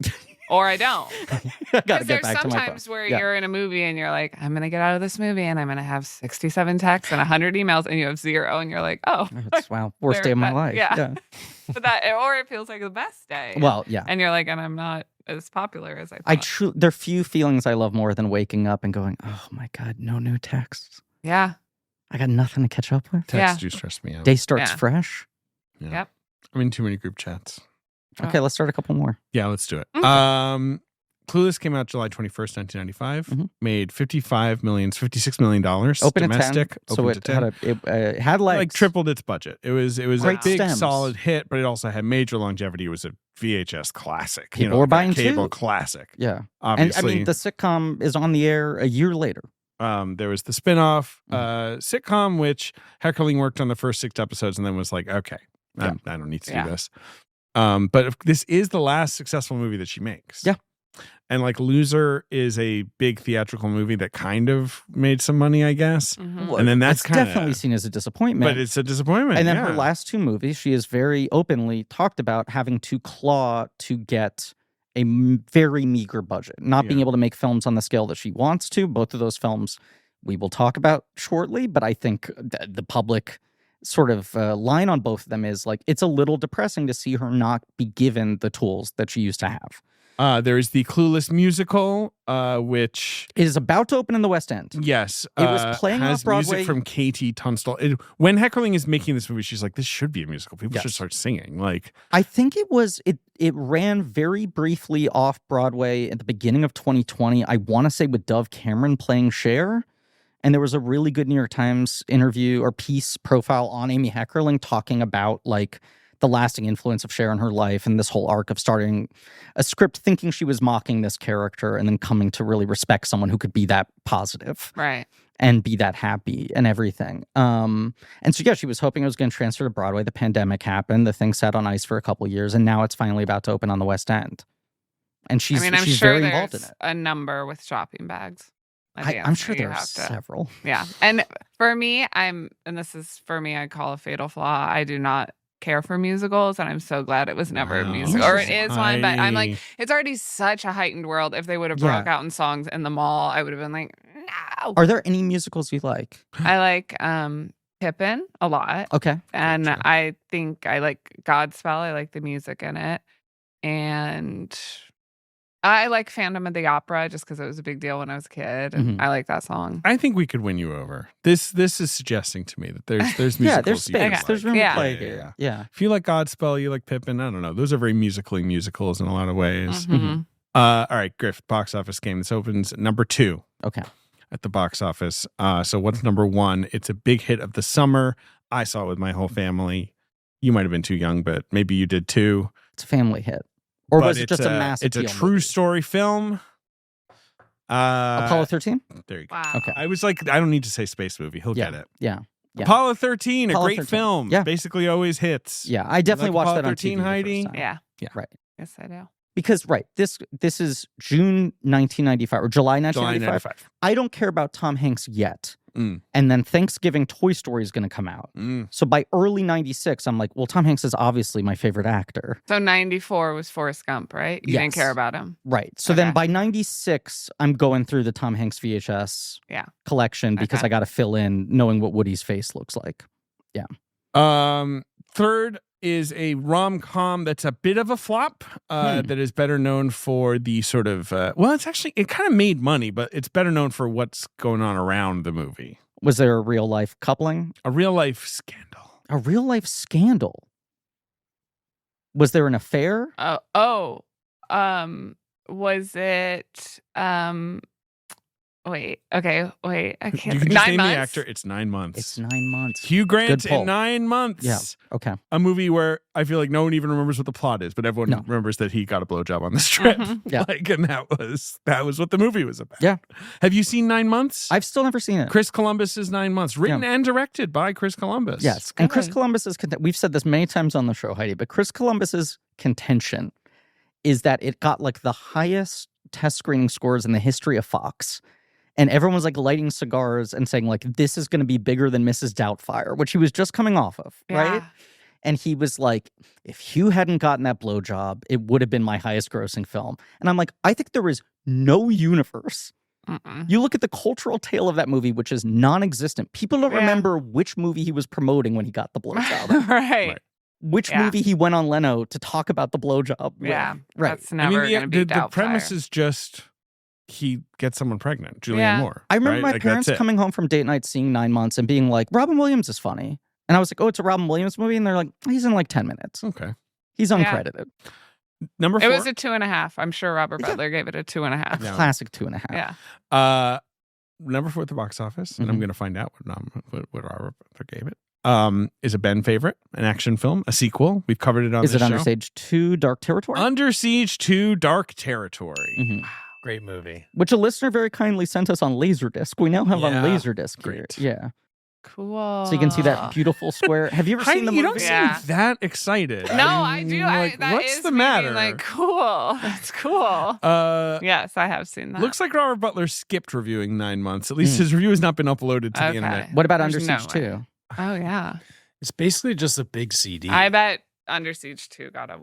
Speaker 3: Or I don't.
Speaker 2: I got to
Speaker 3: Because
Speaker 2: get
Speaker 3: there's
Speaker 2: back to my phone.
Speaker 3: sometimes where
Speaker 2: Yeah.
Speaker 3: you're in a movie and you're like, I'm going to get out of this movie and I'm going to have 67 texts and 100 emails and you have 0 and you're like, oh.
Speaker 2: It's, wow, worst day of my life.
Speaker 3: Yeah. But or it feels like the best day.
Speaker 2: Well, yeah.
Speaker 3: And you're like, and I'm not as popular as I thought.
Speaker 2: There are few feelings I love more than waking up and going, oh my God, no new texts.
Speaker 3: Yeah.
Speaker 2: I got nothing to catch up with.
Speaker 1: Texts do stress me out.
Speaker 2: Day starts
Speaker 3: Yeah.
Speaker 2: fresh.
Speaker 1: Yeah.
Speaker 3: Yep.
Speaker 1: I'm in too many group chats.
Speaker 2: Okay, let's start a couple more.
Speaker 1: Yeah, let's do it.
Speaker 3: Okay.
Speaker 1: Clueless came out July 21st, 1995.
Speaker 2: Mhm.
Speaker 1: Made $56 million
Speaker 2: Open
Speaker 1: domestic.
Speaker 2: at 10. So
Speaker 1: opened
Speaker 2: it
Speaker 1: to
Speaker 2: had
Speaker 1: 10.
Speaker 2: it had legs.
Speaker 1: Like tripled its budget. It was
Speaker 2: Great
Speaker 1: a big
Speaker 2: stems.
Speaker 1: solid hit, but it also had major longevity. It was a VHS classic.
Speaker 2: People were
Speaker 1: like a
Speaker 2: buying
Speaker 1: cable
Speaker 2: too.
Speaker 1: classic.
Speaker 2: Yeah.
Speaker 1: Obviously.
Speaker 2: And I mean, the sitcom is on the air a year later.
Speaker 1: There was the spin-off
Speaker 2: Mm-hmm.
Speaker 1: sitcom, which Heckerling worked on the first 6 episodes and then was like, okay, I don't need to do this. But this is the last successful movie that she makes.
Speaker 2: Yeah.
Speaker 1: And like Loser is a big theatrical movie that kind of made some money, I guess.
Speaker 3: Mhm.
Speaker 1: And then that's
Speaker 2: it's
Speaker 1: kinda-
Speaker 2: definitely seen as a disappointment.
Speaker 1: But it's a disappointment.
Speaker 2: And then
Speaker 1: yeah.
Speaker 2: her last 2 movies, she has very openly talked about having to claw to get a very meager budget, not being
Speaker 1: Yeah.
Speaker 2: able to make films on the scale that she wants to. Both of those films we will talk about shortly, but I think the public sort of line on both of them is like, it's a little depressing to see her not be given the tools that she used to have.
Speaker 1: There is the Clueless musical, which
Speaker 2: It is about to open in the West End.
Speaker 1: yes,
Speaker 2: It was playing
Speaker 1: has
Speaker 2: off-Broadway.
Speaker 1: music from Katie Tunstall. When Heckerling is making this movie, she's like, "This should be a musical. People should start singing." Like,
Speaker 2: I think it ran very briefly off Broadway at the beginning of 2020. I want to say with Dove Cameron playing Cher. And there was a really good New York Times interview or piece profile on Amy Heckerling talking about like the lasting influence of Cher in her life and this whole arc of starting a script thinking she was mocking this character and then coming to really respect someone who could be that positive.
Speaker 3: Right.
Speaker 2: And be that happy and everything. And so, yeah, she was hoping it was going to transfer to Broadway. The pandemic happened. The thing sat on ice for a couple of years. And now it's finally about to open on the West End. And she's
Speaker 3: I'm sure
Speaker 2: very
Speaker 3: there's
Speaker 2: involved in it.
Speaker 3: a number with shopping bags.
Speaker 2: I'm sure there are several.
Speaker 3: Yeah. And for me, and this is for me, I call a fatal flaw. I do not care for musicals, and I'm so glad it was never a musical. Or it is one, but I'm like, it's already such a heightened world. If they would have broke out in songs in the mall, I would have been like, no.
Speaker 2: Are there any musicals you like?
Speaker 3: I like Pippin a lot.
Speaker 2: Okay.
Speaker 3: And I think I like Godspell. I like the music in it. And I like Phantom of the Opera just because it was a big deal when I was a kid. And I like that song.
Speaker 1: I think we could win you over. This is suggesting to me that there's musicals.
Speaker 2: Yeah, there's space.
Speaker 1: Like.
Speaker 2: There's room to play here. Yeah.
Speaker 1: If you like Godspell, you like Pippin. I don't know. Those are very musicals in a lot of ways.
Speaker 3: Mm-hmm.
Speaker 1: All right, Griff, box office game. This opens at number 2.
Speaker 2: Okay.
Speaker 1: At the box office. So what's number 1? It's a big hit of the summer. I saw it with my whole family. You might have been too young, but maybe you did too.
Speaker 2: It's a family hit. Or was it just a massive
Speaker 1: It's a true story film.
Speaker 2: Apollo 13?
Speaker 1: There you go.
Speaker 3: Wow.
Speaker 2: Okay.
Speaker 1: I was like, I don't need to say space movie. He'll get it.
Speaker 2: Yeah.
Speaker 1: Apollo 13,
Speaker 2: Apollo
Speaker 1: a great
Speaker 2: 13.
Speaker 1: film.
Speaker 2: Yeah.
Speaker 1: Basically always hits.
Speaker 2: Yeah, I definitely watched
Speaker 1: Apollo
Speaker 2: that on
Speaker 1: 13,
Speaker 2: TV
Speaker 1: Heidi?
Speaker 2: the first time.
Speaker 3: Yeah.
Speaker 2: Right.
Speaker 3: Yes, I do.
Speaker 2: Because, this is June 1995 or July 1995.
Speaker 1: July 95.
Speaker 2: I don't care about Tom Hanks yet.
Speaker 1: Mm.
Speaker 2: And then Thanksgiving Toy Story is going to come out.
Speaker 1: Mm.
Speaker 2: So by early 96, I'm like, well, Tom Hanks is obviously my favorite actor.
Speaker 3: So 94 was Forrest Gump, right? You didn't care about him.
Speaker 2: Right. So then by 96, I'm going through the Tom Hanks VHS collection because I got to fill in knowing what Woody's face looks like. Yeah.
Speaker 1: Third is a rom-com that's a bit of a flop that is better known for the sort of it kind of made money, but it's better known for what's going on around the movie.
Speaker 2: Was there a real life coupling?
Speaker 1: A real life scandal.
Speaker 2: A real life scandal. Was there an affair?
Speaker 3: Was it wait, I can't.
Speaker 1: You can just
Speaker 3: 9
Speaker 1: name
Speaker 3: months?
Speaker 1: the actor. It's 9 months.
Speaker 2: It's 9 months.
Speaker 1: Hugh Grant
Speaker 2: Good pull.
Speaker 1: in 9 months.
Speaker 2: Yeah. Okay.
Speaker 1: A movie where I feel like no one even remembers what the plot is, but everyone remembers that he got a blowjob on this trip.
Speaker 2: Yeah.
Speaker 1: And that was what the movie was about.
Speaker 2: Yeah.
Speaker 1: Have you seen 9 months?
Speaker 2: I've still never seen it.
Speaker 1: Chris Columbus's 9 months, written and directed by Chris Columbus.
Speaker 2: Yes. And Chris Columbus's we've said this many times on the show, Heidi, but Chris Columbus's contention is that it got like the highest test screening scores in the history of Fox. And everyone was like lighting cigars and saying like, this is going to be bigger than Mrs. Doubtfire, which he was just coming off of, right? And he was like, if Hugh hadn't gotten that blowjob, it would have been my highest grossing film. And I'm like, I think there is no universe. You look at the cultural tale of that movie, which is non-existent. People don't remember which movie he was promoting when he got the blowjob.
Speaker 3: Right.
Speaker 2: Which movie he went on Leno to talk about the blowjob.
Speaker 3: Yeah.
Speaker 2: Right.
Speaker 3: That's never going to be
Speaker 1: the premise is just he gets someone pregnant, Julianne Moore.
Speaker 2: I remember my
Speaker 1: Like,
Speaker 2: parents coming home from date night, seeing 9 months and being like, Robin Williams is funny. And I was like, oh, it's a Robin Williams movie? And they're like, he's in like 10 minutes.
Speaker 1: Okay.
Speaker 2: He's uncredited.
Speaker 1: Number 4.
Speaker 3: It was a 2.5. I'm sure Robert Butler gave it a 2.5.
Speaker 2: A classic 2.5.
Speaker 3: Yeah.
Speaker 1: Number 4 at the box office, and I'm going to find out what Robert Butler gave it. Is a Ben favorite, an action film, a sequel. We've covered it on this show.
Speaker 2: Is it Under Siege 2 Dark Territory?
Speaker 1: Under Siege 2 Dark Territory.
Speaker 4: Great movie.
Speaker 2: Which a listener very kindly sent us on Laserdisc. We now have on Laserdisc.
Speaker 1: Great.
Speaker 2: Here. Yeah.
Speaker 3: Cool.
Speaker 2: So you can see that beautiful square. Have you ever seen the movie?
Speaker 1: You don't seem that excited.
Speaker 3: No, I do.
Speaker 1: What's the matter?
Speaker 3: Like, cool. That's cool. Yes, I have seen that.
Speaker 1: Looks like Robert Butler skipped reviewing 9 months. At least his review has not been uploaded to the internet.
Speaker 2: What about
Speaker 3: There's
Speaker 2: Under Siege 2?
Speaker 3: Oh, yeah.
Speaker 4: It's basically just a big CD.
Speaker 3: I bet Under Siege 2 got a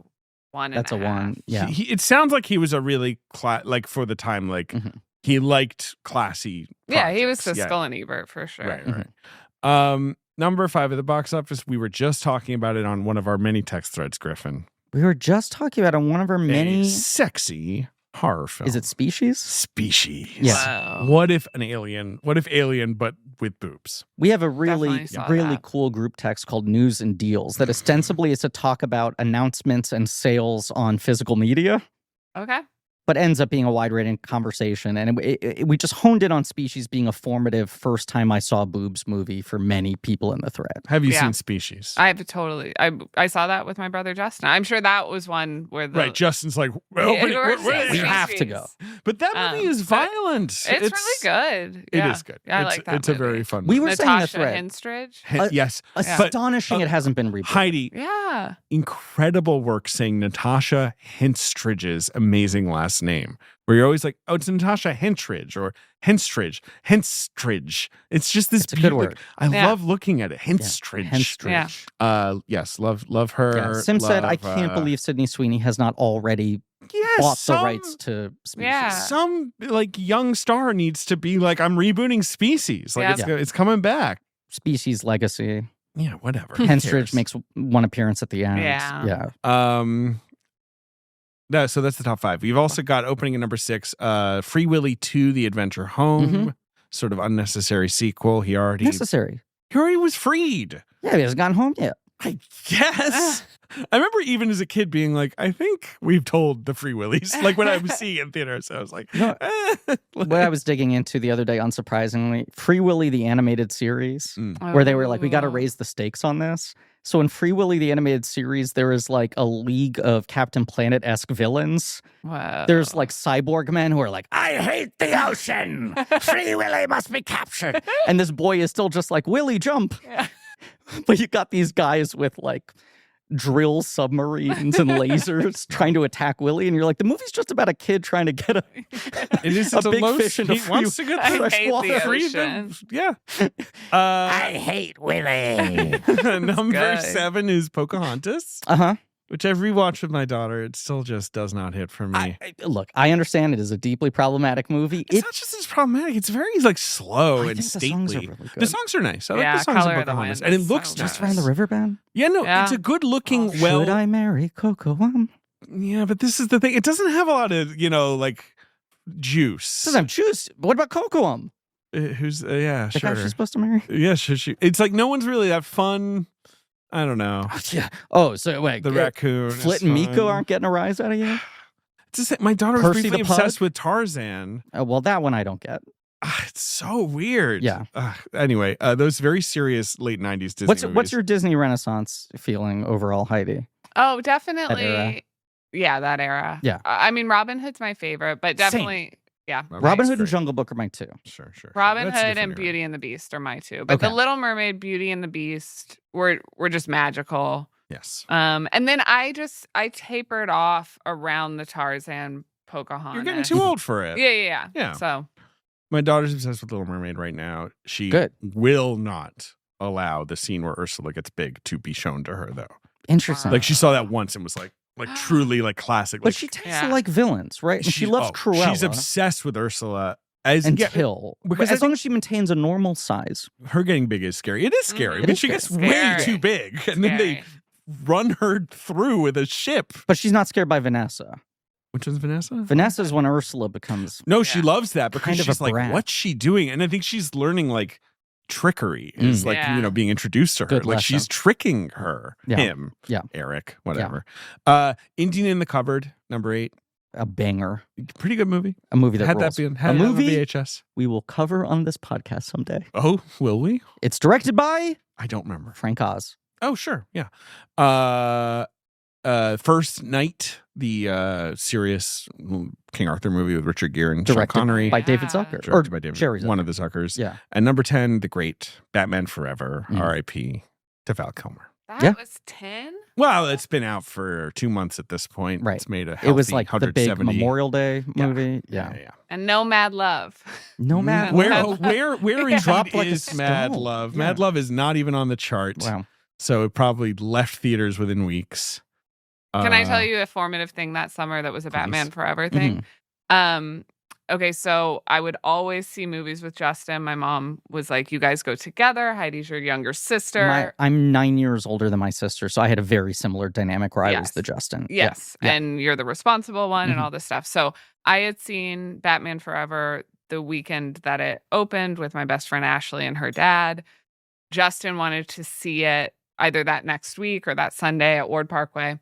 Speaker 3: 1.5.
Speaker 2: That's a 1. Yeah.
Speaker 1: It sounds like he was a really, like for the time, like he liked classy projects.
Speaker 3: Yeah, he was Siskel and Ebert for sure.
Speaker 1: Right. Number 5 at the box office, we were just talking about it on one of our many text threads, Griffin.
Speaker 2: We were just talking about on one of our many
Speaker 1: a sexy horror film.
Speaker 2: Is it Species?
Speaker 1: Species.
Speaker 2: Yeah.
Speaker 3: Wow.
Speaker 1: What if Alien but with boobs?
Speaker 2: We have a really
Speaker 3: Definitely saw that.
Speaker 2: cool group text called News and Deals that ostensibly is to talk about announcements and sales on physical media,
Speaker 3: Okay.
Speaker 2: but ends up being a wide-ranging conversation. And we just honed in on Species being a formative first time I saw boobs movie for many people in the thread.
Speaker 1: Have you
Speaker 3: Yeah.
Speaker 1: seen Species?
Speaker 3: I saw that with my brother Justin. I'm sure that was one where the
Speaker 1: Right, Justin's like,
Speaker 3: Yeah,
Speaker 2: We have to go.
Speaker 1: But that movie is
Speaker 3: but
Speaker 1: violent.
Speaker 3: It's really good.
Speaker 1: It
Speaker 3: Yeah.
Speaker 1: is good.
Speaker 3: Yeah, I like that
Speaker 1: It's a
Speaker 3: movie.
Speaker 1: very fun
Speaker 2: We
Speaker 1: movie.
Speaker 2: were saying in the
Speaker 3: Natasha
Speaker 2: thread.
Speaker 3: Henstridge.
Speaker 1: Yes.
Speaker 2: Astonishing it hasn't been rebooted.
Speaker 1: Heidi,
Speaker 3: Yeah.
Speaker 1: incredible work saying Natasha Henstridge's amazing last name. Where you're always like, oh, it's Natasha Hentridge or Henstridge. It's just this
Speaker 2: It's a good word.
Speaker 1: I
Speaker 3: Yeah.
Speaker 1: love looking at it. Henstridge.
Speaker 2: Henstridge.
Speaker 3: Yeah.
Speaker 1: Yes, love her.
Speaker 2: Yeah. Sim said, I
Speaker 1: Love,
Speaker 2: can't believe Sydney Sweeney has not already bought the rights to Species.
Speaker 3: Yeah.
Speaker 1: Some like young star needs to be like, I'm rebooting Species. Like
Speaker 3: Yeah.
Speaker 1: it's coming back.
Speaker 2: Species legacy.
Speaker 1: Yeah, whatever. Who
Speaker 2: Henstridge
Speaker 1: cares?
Speaker 2: makes one appearance at the end.
Speaker 3: Yeah.
Speaker 1: No, so that's the top 5. We've also got opening at number 6, Free Willy 2, The Adventure Home, sort of unnecessary sequel. He already was freed.
Speaker 2: Yeah, he hasn't gotten home yet.
Speaker 1: I guess. I remember even as a kid being like, I think we've told the Free Willies, like when I was seeing it in theater. So I was like,
Speaker 2: What I was digging into the other day, unsurprisingly, Free Willy, the animated series, where they were like, we got to raise the stakes on this. So in Free Willy, the animated series, there is like a league of Captain Planet-esque villains.
Speaker 3: Wow.
Speaker 2: There's like cyborg men who are like, I hate the ocean. Free Willy must be captured. And this boy is still just like, Willy, jump.
Speaker 3: Yeah.
Speaker 2: But you got these guys with like drill submarines and lasers trying to attack Willy. And you're like, the movie's just about a kid trying to get a
Speaker 1: it's
Speaker 2: big
Speaker 1: low,
Speaker 2: fish into
Speaker 1: he wants to get
Speaker 3: I
Speaker 1: the
Speaker 3: hate
Speaker 2: water.
Speaker 3: the
Speaker 1: free
Speaker 3: ocean.
Speaker 1: yeah.
Speaker 2: I hate Willy.
Speaker 1: Number
Speaker 3: good.
Speaker 1: 7 is Pocahontas,
Speaker 2: Uh-huh.
Speaker 1: which I've rewatched with my daughter. It still just does not hit for me.
Speaker 2: Look, I understand it is a deeply problematic movie.
Speaker 1: It's not just as problematic. It's very like slow
Speaker 2: I
Speaker 1: and
Speaker 2: think the songs are
Speaker 1: stately.
Speaker 2: really good.
Speaker 1: The songs are nice. I like
Speaker 3: Yeah,
Speaker 1: the songs
Speaker 3: Color
Speaker 1: of
Speaker 3: of the
Speaker 1: Pocahontas,
Speaker 3: Wind
Speaker 1: and it
Speaker 3: is
Speaker 1: looks
Speaker 3: so
Speaker 2: Just
Speaker 3: nice.
Speaker 2: around the river band.
Speaker 1: Yeah, no,
Speaker 3: Yeah.
Speaker 1: it's a good looking.
Speaker 2: Should I marry Coco?
Speaker 1: Yeah, but this is the thing. It doesn't have a lot of like juice.
Speaker 2: Doesn't have juice. What about Coco?
Speaker 1: Who's
Speaker 2: The guy
Speaker 1: sure.
Speaker 2: she's supposed to marry?
Speaker 1: Yeah, she. It's like no one's really that fun. I don't know.
Speaker 2: Yeah. Oh, so wait.
Speaker 1: The raccoon. is
Speaker 2: Flit and Miko
Speaker 1: fun.
Speaker 2: aren't getting a rise out of you?
Speaker 1: It's just, my daughter was
Speaker 2: Percy
Speaker 1: briefly
Speaker 2: the Pug?
Speaker 1: obsessed with Tarzan.
Speaker 2: Well, that one I don't get.
Speaker 1: It's so weird.
Speaker 2: Yeah.
Speaker 1: Anyway, those very serious late 90s Disney
Speaker 2: What's
Speaker 1: movies.
Speaker 2: your Disney Renaissance feeling overall, Heidi?
Speaker 3: Oh,
Speaker 2: era.
Speaker 3: definitely. Yeah, that era.
Speaker 2: Yeah.
Speaker 3: I mean, Robin Hood's my favorite, but definitely, yeah.
Speaker 2: Robin Hood and
Speaker 1: Great.
Speaker 2: Jungle Book are my 2.
Speaker 1: Sure.
Speaker 3: Robin
Speaker 1: That's a
Speaker 3: Hood
Speaker 1: different
Speaker 3: and
Speaker 1: era.
Speaker 3: Beauty and the Beast are my 2. But
Speaker 2: Okay.
Speaker 3: The Little Mermaid, Beauty and the Beast were just magical.
Speaker 1: Yes.
Speaker 3: And then I tapered off around the Tarzan Pocahontas.
Speaker 1: You're getting too old for it.
Speaker 3: Yeah.
Speaker 1: Yeah.
Speaker 3: So
Speaker 1: My daughter's obsessed with Little Mermaid right now. She
Speaker 2: Good.
Speaker 1: will not allow the scene where Ursula gets big to be shown to her, though.
Speaker 2: Interesting.
Speaker 1: Like she saw that once and was like truly like classic.
Speaker 2: But
Speaker 1: like,
Speaker 2: she tends
Speaker 3: Yeah.
Speaker 2: to like villains, right? And she loves Cruella.
Speaker 1: She's obsessed with Ursula. As
Speaker 2: until
Speaker 1: because
Speaker 2: as long as she maintains a normal size.
Speaker 1: her getting big is scary. It is scary.
Speaker 3: Mhm.
Speaker 1: I mean,
Speaker 2: is
Speaker 1: she gets
Speaker 3: scary.
Speaker 1: way too big, and then they run her through with a ship.
Speaker 2: But she's not scared by Vanessa.
Speaker 1: Which one's Vanessa?
Speaker 2: Vanessa's when Ursula becomes
Speaker 1: No, she
Speaker 3: Yeah.
Speaker 1: loves that because
Speaker 2: Kind of a
Speaker 1: she's like,
Speaker 2: brat.
Speaker 1: what's she doing? And I think she's learning like trickery is like,
Speaker 3: Yeah.
Speaker 1: being introduced to her.
Speaker 2: Good
Speaker 1: Like
Speaker 2: lesson.
Speaker 1: she's tricking her,
Speaker 2: Yeah.
Speaker 1: him,
Speaker 2: Yeah.
Speaker 1: Eric, whatever. Indian in the Cupboard, number 8.
Speaker 2: a banger.
Speaker 1: Pretty good movie.
Speaker 2: A movie that
Speaker 1: Had
Speaker 2: rules.
Speaker 1: that been
Speaker 2: a
Speaker 1: had it on
Speaker 2: movie
Speaker 1: VHS.
Speaker 2: we will cover on this podcast someday.
Speaker 1: Oh, will we?
Speaker 2: It's directed by
Speaker 1: I don't remember.
Speaker 2: Frank Oz.
Speaker 1: Oh, sure. Yeah. First Night, the serious King Arthur movie with Richard Gere and Sean
Speaker 2: Directed
Speaker 1: Connery.
Speaker 2: by David
Speaker 3: Yeah.
Speaker 2: Zucker.
Speaker 1: Directed by David,
Speaker 2: Sherry Zucker.
Speaker 1: one of the Zuckers.
Speaker 2: Yeah.
Speaker 1: And number 10, the great Batman Forever,
Speaker 2: Mm.
Speaker 1: R.I.P. to Val Kilmer.
Speaker 3: That
Speaker 2: Yeah.
Speaker 3: was 10?
Speaker 1: Well, it's been out for 2 months at this point.
Speaker 2: Right.
Speaker 1: It's made a healthy
Speaker 2: It was like the big
Speaker 1: 170.
Speaker 2: Memorial Day
Speaker 1: Yeah.
Speaker 2: movie. Yeah.
Speaker 1: Yeah.
Speaker 3: And no Mad Love.
Speaker 2: No matter
Speaker 1: Where indeed
Speaker 2: Dropped like a
Speaker 1: is Mad
Speaker 2: stone.
Speaker 1: Love?
Speaker 2: Yeah.
Speaker 1: Mad Love is not even on the chart.
Speaker 2: Wow.
Speaker 1: So it probably left theaters within weeks.
Speaker 3: Can I tell you a formative thing that summer that was a Batman
Speaker 1: please.
Speaker 3: Forever thing? okay, so I would always see movies with Justin. My mom was like, you guys go together. Heidi's your younger sister.
Speaker 2: I'm 9 years older than my sister, so I had a very similar dynamic where I was the Justin.
Speaker 3: Yes.
Speaker 2: Yeah.
Speaker 3: And you're the responsible one and
Speaker 2: Mhm.
Speaker 3: all this stuff. So I had seen Batman Forever the weekend that it opened with my best friend Ashley and her dad. Justin wanted to see it either that next week or that Sunday at Ward Parkway.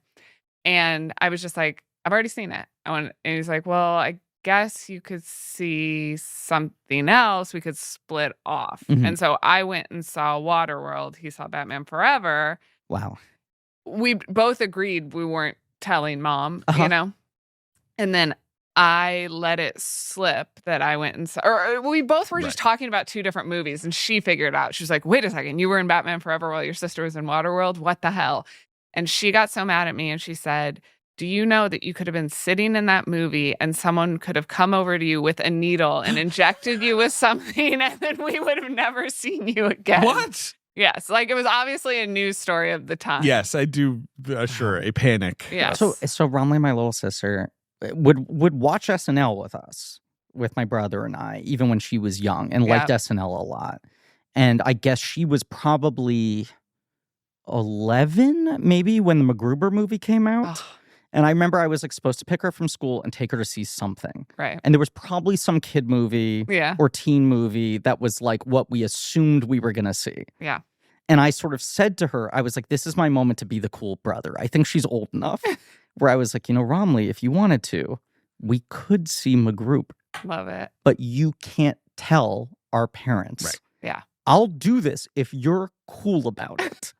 Speaker 3: And I was just like, I've already seen it. And he's like, well, I guess you could see something else. We could split off.
Speaker 2: Mhm.
Speaker 3: And so I went and saw Waterworld. He saw Batman Forever.
Speaker 2: Wow.
Speaker 3: We both agreed we weren't telling mom,
Speaker 2: Uh-huh.
Speaker 3: you know? And then I let it slip that I went and saw, or we both were just talking about two different movies, and she figured it out. She was like, wait a second, you were in Batman Forever while your sister was in Waterworld? What the hell? And she got so mad at me and she said, do you know that you could have been sitting in that movie and someone could have come over to you with a needle and injected you with something and then we would have never seen you again?
Speaker 1: What?
Speaker 3: Yes. Like it was obviously a news story of the time.
Speaker 1: Yes, I do. Sure, a panic.
Speaker 3: Yes.
Speaker 2: So Romley, my little sister, would watch SNL with us, with my brother and I, even when she was young, and liked SNL a lot. And I guess she was probably 11, maybe, when the MacGruber movie came out.
Speaker 3: Oh.
Speaker 2: And I remember I was like supposed to pick her from school and take her to see something.
Speaker 3: Right.
Speaker 2: And there was probably some kid movie or teen movie that was like what we assumed we were going to see.
Speaker 3: Yeah.
Speaker 2: And I sort of said to her, I was like, this is my moment to be the cool brother. I think she's old enough where I was like, Romley, if you wanted to, we could see MacGruber.
Speaker 3: Love it.
Speaker 2: But you can't tell our parents.
Speaker 1: Right.
Speaker 3: Yeah.
Speaker 2: I'll do this if you're cool about it.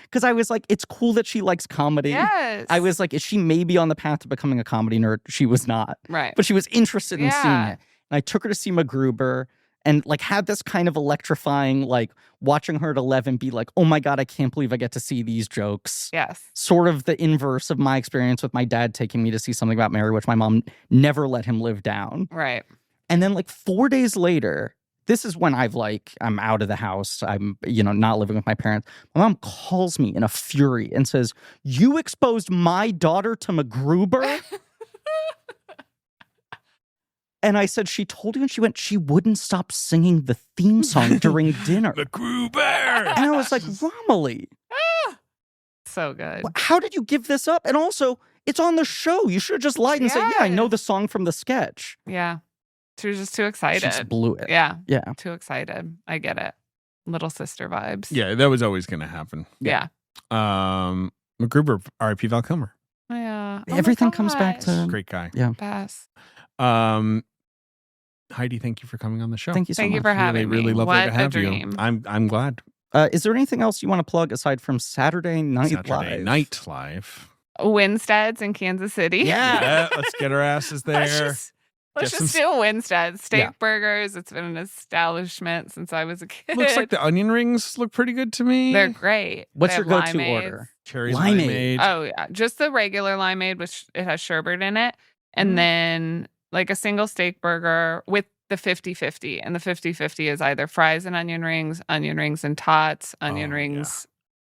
Speaker 2: Because I was like, it's cool that she likes comedy.
Speaker 3: Yes.
Speaker 2: I was like, is she maybe on the path to becoming a comedy nerd? She was not.
Speaker 3: Right.
Speaker 2: But she was interested in seeing it. And I took her to see MacGruber and like had this kind of electrifying, like watching her at 11 be like, oh my God, I can't believe I get to see these jokes.
Speaker 3: Yes.
Speaker 2: Sort of the inverse of my experience with my dad taking me to see Something About Mary, which my mom never let him live down.
Speaker 3: Right.
Speaker 2: And then like 4 days later, this is when I'm out of the house. I'm, not living with my parents. My mom calls me in a fury and says, you exposed my daughter to MacGruber? And I said, she told you? And she went, she wouldn't stop singing the theme song during dinner.
Speaker 1: MacGruber!
Speaker 2: And I was like, Romilly.
Speaker 3: So good.
Speaker 2: How did you give this up? And also, it's on the show. You should have just lied and said, yeah, I know the song from the sketch.
Speaker 3: Yeah. She was just too excited.
Speaker 2: She just blew it.
Speaker 3: Yeah.
Speaker 2: Yeah.
Speaker 3: Too excited. I get it. Little sister vibes.
Speaker 1: Yeah, that was always going to happen.
Speaker 3: Yeah.
Speaker 1: MacGruber, R.I.P. Val Kilmer.
Speaker 3: Yeah.
Speaker 2: Everything comes back to
Speaker 1: Great guy.
Speaker 2: Yeah.
Speaker 3: Pass.
Speaker 1: Heidi, thank you for coming on the show.
Speaker 2: Thank you so
Speaker 3: Thank
Speaker 2: much.
Speaker 3: you for having me.
Speaker 1: Really lovely
Speaker 3: What
Speaker 1: to have
Speaker 3: a
Speaker 1: you.
Speaker 3: dream.
Speaker 1: I'm glad.
Speaker 2: Is there anything else you want to plug aside from Saturday Night Live?
Speaker 1: Night Live.
Speaker 3: Winstead's in Kansas City.
Speaker 1: Yeah, let's get our asses there.
Speaker 3: Let's just do Winstead's. Steak burgers. It's been an establishment since I was a kid.
Speaker 1: Looks like the onion rings look pretty good to me.
Speaker 3: They're great.
Speaker 2: What's
Speaker 3: They
Speaker 2: your
Speaker 3: have
Speaker 2: go-to
Speaker 3: limeades.
Speaker 2: order?
Speaker 1: Cherries
Speaker 2: Limeade.
Speaker 1: limeade.
Speaker 3: Oh, yeah. Just the regular limeade, which it has sherbet in it. And then like a single steak burger with the 50-50. And the 50-50 is either fries and onion rings and tots, onion rings,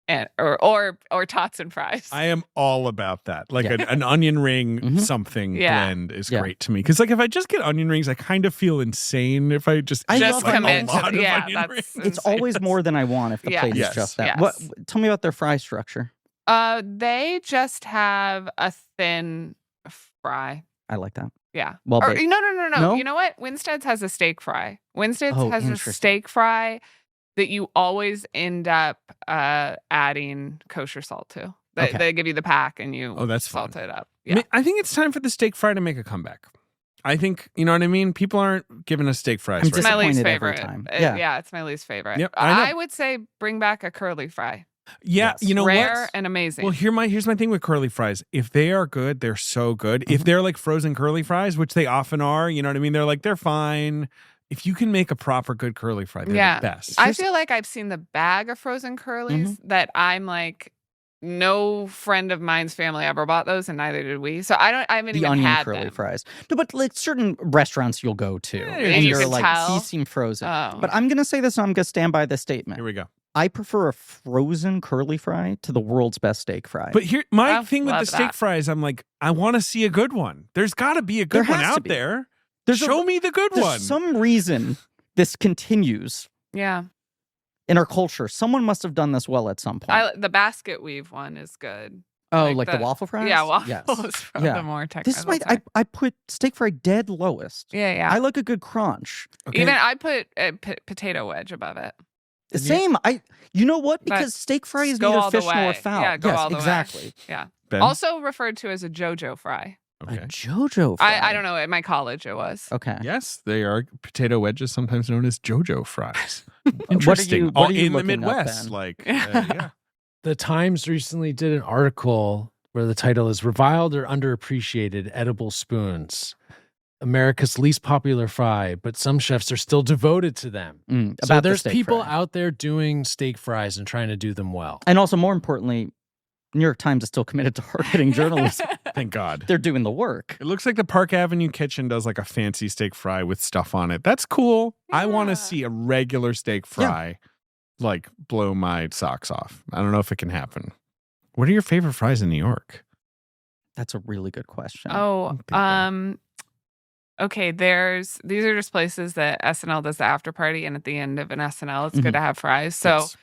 Speaker 3: and or tots and fries.
Speaker 1: I am all about that. Like an onion ring something blend is great to me. Because like if I just get onion rings, I kind of feel insane if I just
Speaker 2: love
Speaker 3: commit
Speaker 1: a lot
Speaker 3: to
Speaker 1: of
Speaker 3: yeah,
Speaker 1: onion
Speaker 3: that's
Speaker 1: rings.
Speaker 2: It's always more than I want if the plate is just that.
Speaker 3: Yes.
Speaker 2: What? Tell me about their fry structure.
Speaker 3: They just have a thin fry.
Speaker 2: I like that.
Speaker 3: Yeah.
Speaker 2: Well,
Speaker 3: or,
Speaker 2: baked.
Speaker 3: no. You know what? Winstead's has a steak fry. Winstead's has a
Speaker 2: interesting.
Speaker 3: steak fry that you always end up adding kosher salt to. They give you the pack and you salt it up. Yeah.
Speaker 1: I think it's time for the steak fry to make a comeback. I think, you know what I mean? People aren't giving us steak fries.
Speaker 2: I'm
Speaker 1: right
Speaker 3: It's my
Speaker 1: now.
Speaker 3: least
Speaker 2: disappointed every
Speaker 3: favorite.
Speaker 2: time.
Speaker 3: Yeah, it's my least favorite.
Speaker 1: Yep, I know.
Speaker 3: I would say bring back a curly fry.
Speaker 1: Yeah,
Speaker 2: Yes.
Speaker 1: you know
Speaker 3: Rare
Speaker 1: what?
Speaker 3: and amazing.
Speaker 1: Well, here's my thing with curly fries. If they are good, they're so good. If they're like frozen curly fries, which they often are, you know what I mean? They're fine. If you can make a proper good curly fry, they're the best.
Speaker 3: I feel like I've seen the bag of frozen curlies that I'm like, no friend of mine's family ever bought those, and neither did we. So I haven't
Speaker 2: The
Speaker 3: even
Speaker 2: onion
Speaker 3: had
Speaker 2: curly
Speaker 3: them.
Speaker 2: fries. No, but like certain restaurants you'll go to,
Speaker 3: and you
Speaker 2: you're
Speaker 3: can
Speaker 2: like,
Speaker 3: tell.
Speaker 2: these seem frozen.
Speaker 3: Oh.
Speaker 2: But I'm gonna say this, and I'm gonna stand by this statement.
Speaker 1: Here we go.
Speaker 2: I prefer a frozen curly fry to the world's best steak fry.
Speaker 1: But here, my
Speaker 3: I
Speaker 1: thing with the
Speaker 3: love
Speaker 1: steak
Speaker 3: that.
Speaker 1: fries, I'm like, I want to see a good one. There's got to be a good
Speaker 2: There
Speaker 1: one
Speaker 2: has to
Speaker 1: out
Speaker 2: be.
Speaker 1: there. Show me the good
Speaker 2: there's
Speaker 1: one.
Speaker 2: some reason this continues
Speaker 3: Yeah.
Speaker 2: in our culture. Someone must have done this well at some point.
Speaker 3: The basket weave one is good.
Speaker 2: like the waffle fries?
Speaker 3: Yeah, waffles
Speaker 2: Yes.
Speaker 3: from the more technical
Speaker 2: This is why
Speaker 3: side.
Speaker 2: I put steak fry dead lowest.
Speaker 3: Yeah.
Speaker 2: I like a good crunch.
Speaker 1: Okay.
Speaker 3: Even I put a potato wedge above it.
Speaker 2: The same. You know what? Because steak fry is
Speaker 3: Go
Speaker 2: neither
Speaker 3: all the
Speaker 2: fish nor
Speaker 3: way.
Speaker 2: fowl.
Speaker 3: Yeah, go
Speaker 2: yes,
Speaker 3: all the way.
Speaker 2: exactly.
Speaker 3: Yeah.
Speaker 1: Ben?
Speaker 3: Also referred to as a JoJo fry.
Speaker 1: Okay.
Speaker 2: A JoJo fry.
Speaker 3: I don't know. At my college, it was.
Speaker 2: Okay.
Speaker 1: Yes, they are potato wedges, sometimes known as JoJo fries.
Speaker 2: What
Speaker 1: Interesting.
Speaker 2: are you
Speaker 1: In the
Speaker 2: looking up,
Speaker 1: Midwest,
Speaker 2: Ben?
Speaker 1: like yeah.
Speaker 4: The Times recently did an article where the title is Reviled or Underappreciated Edible Spoons. America's least popular fry, but some chefs are still devoted to them. So
Speaker 2: About the
Speaker 4: there's
Speaker 2: steak
Speaker 4: people
Speaker 2: fry.
Speaker 4: out there doing steak fries and trying to do them well.
Speaker 2: And also, more importantly, New York Times is still committed to hard-hitting journalism.
Speaker 1: Thank God.
Speaker 2: They're doing the work.
Speaker 1: It looks like the Park Avenue Kitchen does like a fancy steak fry with stuff on it. That's cool. I want
Speaker 3: Yeah.
Speaker 1: to see a regular steak fry like blow my socks off. I don't know if it can happen. What are your favorite fries in New York?
Speaker 2: That's a really good question.
Speaker 3: Oh, okay. These are just places that SNL does the after party, and at the end of an SNL, it's good to have fries. So
Speaker 1: Yes.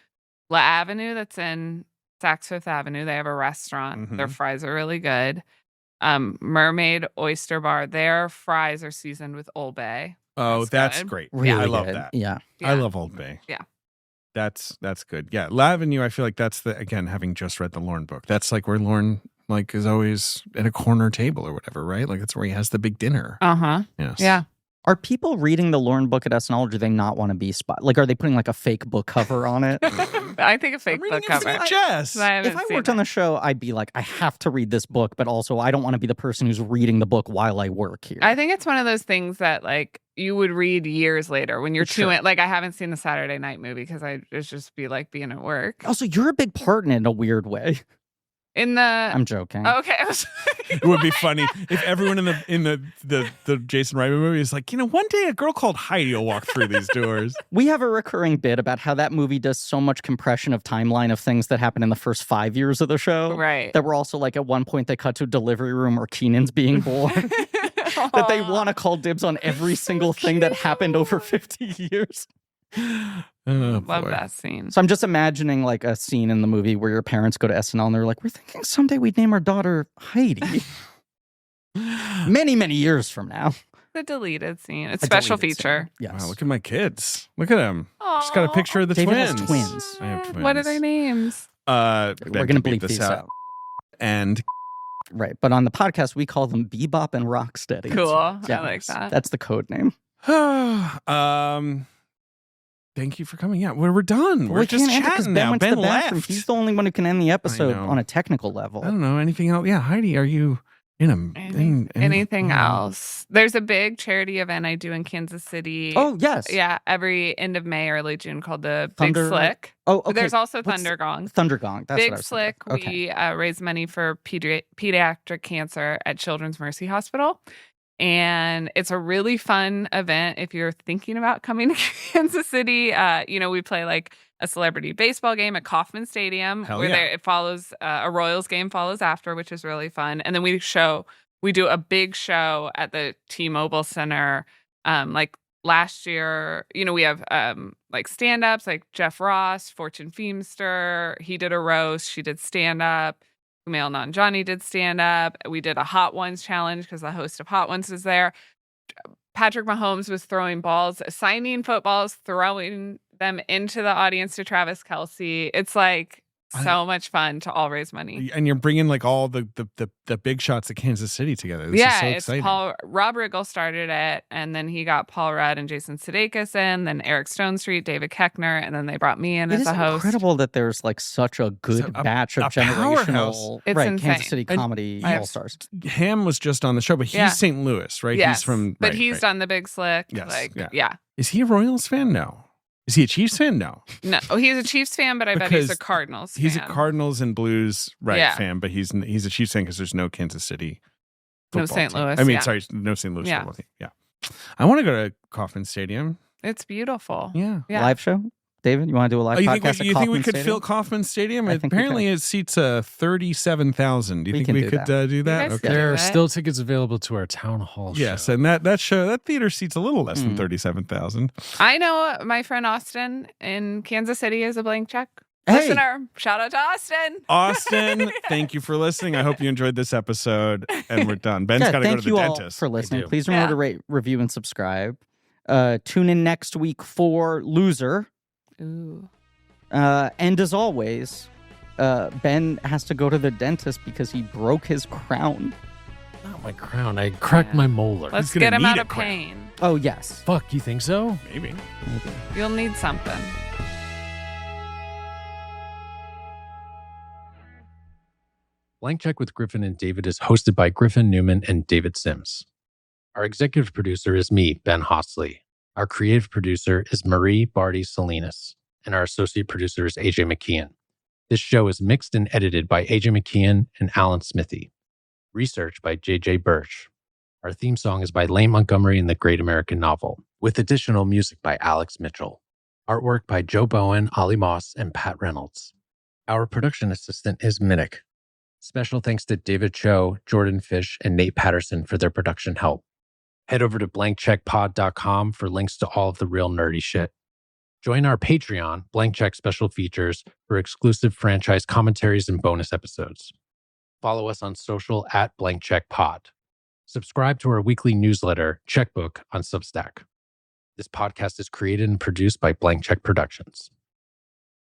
Speaker 3: La Avenue, that's in Saks Fifth Avenue, they have a restaurant. Their fries are really good. Mermaid Oyster Bar, their fries are seasoned with Old Bay.
Speaker 1: Oh, that's
Speaker 3: good.
Speaker 1: great.
Speaker 2: Really
Speaker 1: I love
Speaker 2: good.
Speaker 1: that.
Speaker 2: Yeah.
Speaker 3: Yeah.
Speaker 1: I love Old Bay.
Speaker 3: Yeah.
Speaker 1: That's good. Yeah. Lavenue, I feel like that's again, having just read the Lorne book, that's like where Lorne like is always at a corner table or whatever, right? Like that's where he has the big dinner. Yes.
Speaker 3: Yeah.
Speaker 2: Are people reading the Lorne book at SNL, or do they not want to be spot? Like, are they putting like a fake book cover on it?
Speaker 3: I think a fake book cover.
Speaker 1: Jess.
Speaker 3: I haven't
Speaker 2: If I
Speaker 3: seen
Speaker 2: worked
Speaker 3: it.
Speaker 2: on the show, I'd be like, I have to read this book, but also I don't want to be the person who's reading the book while I work here.
Speaker 3: I think it's one of those things that like you would read years later when you're
Speaker 2: Sure.
Speaker 3: like I haven't seen the Saturday Night movie because I just be like being at work.
Speaker 2: Also, you're a big part in it in a weird way.
Speaker 3: In the
Speaker 2: I'm joking.
Speaker 3: okay,
Speaker 1: It would be funny if everyone in the Jason Reitman movie is like, one day a girl called Heidi will walk through these doors.
Speaker 2: We have a recurring bit about how that movie does so much compression of timeline of things that happen in the first 5 years of the show.
Speaker 3: right.
Speaker 2: That we're also like, at one point, they cut to a delivery room where Keenan's being born. That they want to call dibs on every single thing that happened over 50 years.
Speaker 1: Oh,
Speaker 3: Love
Speaker 1: boy.
Speaker 3: that scene.
Speaker 2: So I'm just imagining like a scene in the movie where your parents go to SNL and they're like, we're thinking someday we'd name our daughter Heidi. Many, many years from now.
Speaker 3: The deleted scene. It's
Speaker 2: A
Speaker 3: special
Speaker 2: deleted
Speaker 3: feature.
Speaker 2: scene. Yes.
Speaker 1: Wow, look at my kids. Look at them. Just got a picture of the
Speaker 2: David
Speaker 1: twins.
Speaker 2: has twins.
Speaker 1: I have twins.
Speaker 3: What are their names?
Speaker 2: We're
Speaker 1: Ben
Speaker 2: going to
Speaker 1: can
Speaker 2: bleep these out.
Speaker 1: And
Speaker 2: Right. But on the podcast, we call them Bebop and Rocksteady.
Speaker 3: Cool.
Speaker 2: Yeah,
Speaker 3: I like that.
Speaker 2: That's the code name.
Speaker 1: thank you for coming. Yeah, we're done. We're
Speaker 2: We
Speaker 1: just
Speaker 2: can't end it 'cause
Speaker 1: chatting
Speaker 2: Ben
Speaker 1: now.
Speaker 2: went to
Speaker 1: Ben
Speaker 2: the bathroom.
Speaker 1: left.
Speaker 2: He's the only one who can end the episode
Speaker 1: know.
Speaker 2: on a technical level.
Speaker 1: I don't know anything else. Yeah, Heidi, are you in a
Speaker 3: Anything else? There's a big charity event I do in Kansas City.
Speaker 2: Oh, yes.
Speaker 3: Yeah, every end of May, early June, called the
Speaker 2: Thunder-
Speaker 3: Big Slick.
Speaker 2: Oh, okay.
Speaker 3: There's also
Speaker 2: What's-
Speaker 3: Thunder Gong.
Speaker 2: Thunder Gong. That's
Speaker 3: Big
Speaker 2: what I was
Speaker 3: Slick.
Speaker 2: thinking. Okay.
Speaker 3: We raise money for pediatric cancer at Children's Mercy Hospital. And it's a really fun event if you're thinking about coming to Kansas City. We play like a celebrity baseball game at Kauffman Stadium
Speaker 1: Hell
Speaker 3: where
Speaker 1: yeah.
Speaker 3: it follows a Royals game follows after, which is really fun. And then we do a big show at the T-Mobile Center. Like last year, we have like stand-ups like Jeff Ross, Fortune Feimster. He did a roast. She did stand-up. Kumail Nanjiani did stand-up. We did a Hot Ones challenge because the host of Hot Ones was there. Patrick Mahomes was throwing balls, signing footballs, throwing them into the audience to Travis Kelce. It's like so much fun to all raise money.
Speaker 1: And you're bringing like all the big shots of Kansas City together. This is so
Speaker 3: it's
Speaker 1: exciting.
Speaker 3: Rob Riggle started it, and then he got Paul Rudd and Jason Sudeikis in, then Eric Stonestreet, David Keckner, and then they brought me in
Speaker 2: It
Speaker 3: as
Speaker 2: is
Speaker 3: a host.
Speaker 2: incredible that there's like such a good batch of
Speaker 1: a powerhouse.
Speaker 2: generational
Speaker 3: It's
Speaker 2: Kansas
Speaker 3: insane.
Speaker 2: City
Speaker 1: And
Speaker 2: comedy
Speaker 1: I have-
Speaker 2: all-stars.
Speaker 1: Ham was just on the show, but he's
Speaker 3: Yeah.
Speaker 1: St. Louis, right?
Speaker 3: Yes,
Speaker 1: He's from
Speaker 3: but
Speaker 1: right,
Speaker 3: he's
Speaker 1: right.
Speaker 3: done the Big Slick.
Speaker 1: Yes, yeah.
Speaker 3: Yeah.
Speaker 1: Is he a Royals fan? No. Is he a Chiefs fan? No.
Speaker 3: No, he's a Chiefs fan, but I bet he's a
Speaker 1: Because
Speaker 3: Cardinals fan.
Speaker 1: He's a Cardinals and Blues
Speaker 3: Yeah.
Speaker 1: fan, but he's a Chiefs fan because there's no Kansas City.
Speaker 3: No
Speaker 1: football
Speaker 3: St.
Speaker 1: team.
Speaker 3: Louis,
Speaker 1: I mean,
Speaker 3: yeah.
Speaker 1: sorry, no St. Louis
Speaker 3: Yeah.
Speaker 1: football team. Yeah. I want to go to Kauffman Stadium.
Speaker 3: It's beautiful.
Speaker 1: Yeah.
Speaker 3: Yeah.
Speaker 2: Live show? David? You want to do a live
Speaker 1: You
Speaker 2: podcast
Speaker 1: think,
Speaker 2: at
Speaker 1: we
Speaker 2: Kauffman
Speaker 1: could
Speaker 2: Stadium?
Speaker 1: fill Kauffman Stadium?
Speaker 2: I think we
Speaker 1: Apparently it seats 37,000. Do you think we could do that?
Speaker 3: guys
Speaker 1: Okay.
Speaker 3: can
Speaker 4: There are
Speaker 3: do it.
Speaker 4: still tickets available to our town hall show.
Speaker 1: Yes, and that theater seats a little less than 37,000.
Speaker 3: I know my friend Austin in Kansas City is a blank check
Speaker 2: Hey.
Speaker 3: listener. Shout out to Austin.
Speaker 1: Austin, thank you for listening. I hope you enjoyed this episode, and we're done. Ben's
Speaker 2: Yeah,
Speaker 1: got to go
Speaker 2: thank
Speaker 1: to the
Speaker 2: you all
Speaker 1: dentist.
Speaker 2: for listening.
Speaker 4: do.
Speaker 2: Please remember
Speaker 3: Yeah.
Speaker 2: to rate, review, and subscribe. Tune in next week for Loser.
Speaker 3: Ooh.
Speaker 2: And as always, Ben has to go to the dentist because he broke his crown.
Speaker 4: Not my crown. I cracked my molar.
Speaker 3: Let's
Speaker 1: gonna
Speaker 3: get him
Speaker 1: need
Speaker 3: out
Speaker 1: a
Speaker 3: of
Speaker 1: crown.
Speaker 3: pain.
Speaker 2: Oh, yes.
Speaker 4: Fuck, you think so?
Speaker 1: Maybe.
Speaker 3: You'll need something.
Speaker 4: Blank Check with Griffin and David is hosted by Griffin Newman and David Sims. Our executive producer is me, Ben Hosley. Our creative producer is Marie Barty Salinas. And our associate producer is AJ McKeon. This show is mixed and edited by AJ McKeon and Alan Smithy. Research by JJ Birch. Our theme song is by Lane Montgomery and the Great American Novel, with additional music by Alex Mitchell. Artwork by Joe Bowen, Ollie Moss, and Pat Reynolds. Our production assistant is Minnick. Special thanks to David Cho, Jordan Fish, and Nate Patterson for their production help. Head over to blankcheckpod.com for links to all of the real nerdy shit. Join our Patreon, Blank Check Special Features, for exclusive franchise commentaries and bonus episodes. Follow us on social at Blank Check Pod. Subscribe to our weekly newsletter, Checkbook, on Substack. This podcast is created and produced by Blank Check Productions.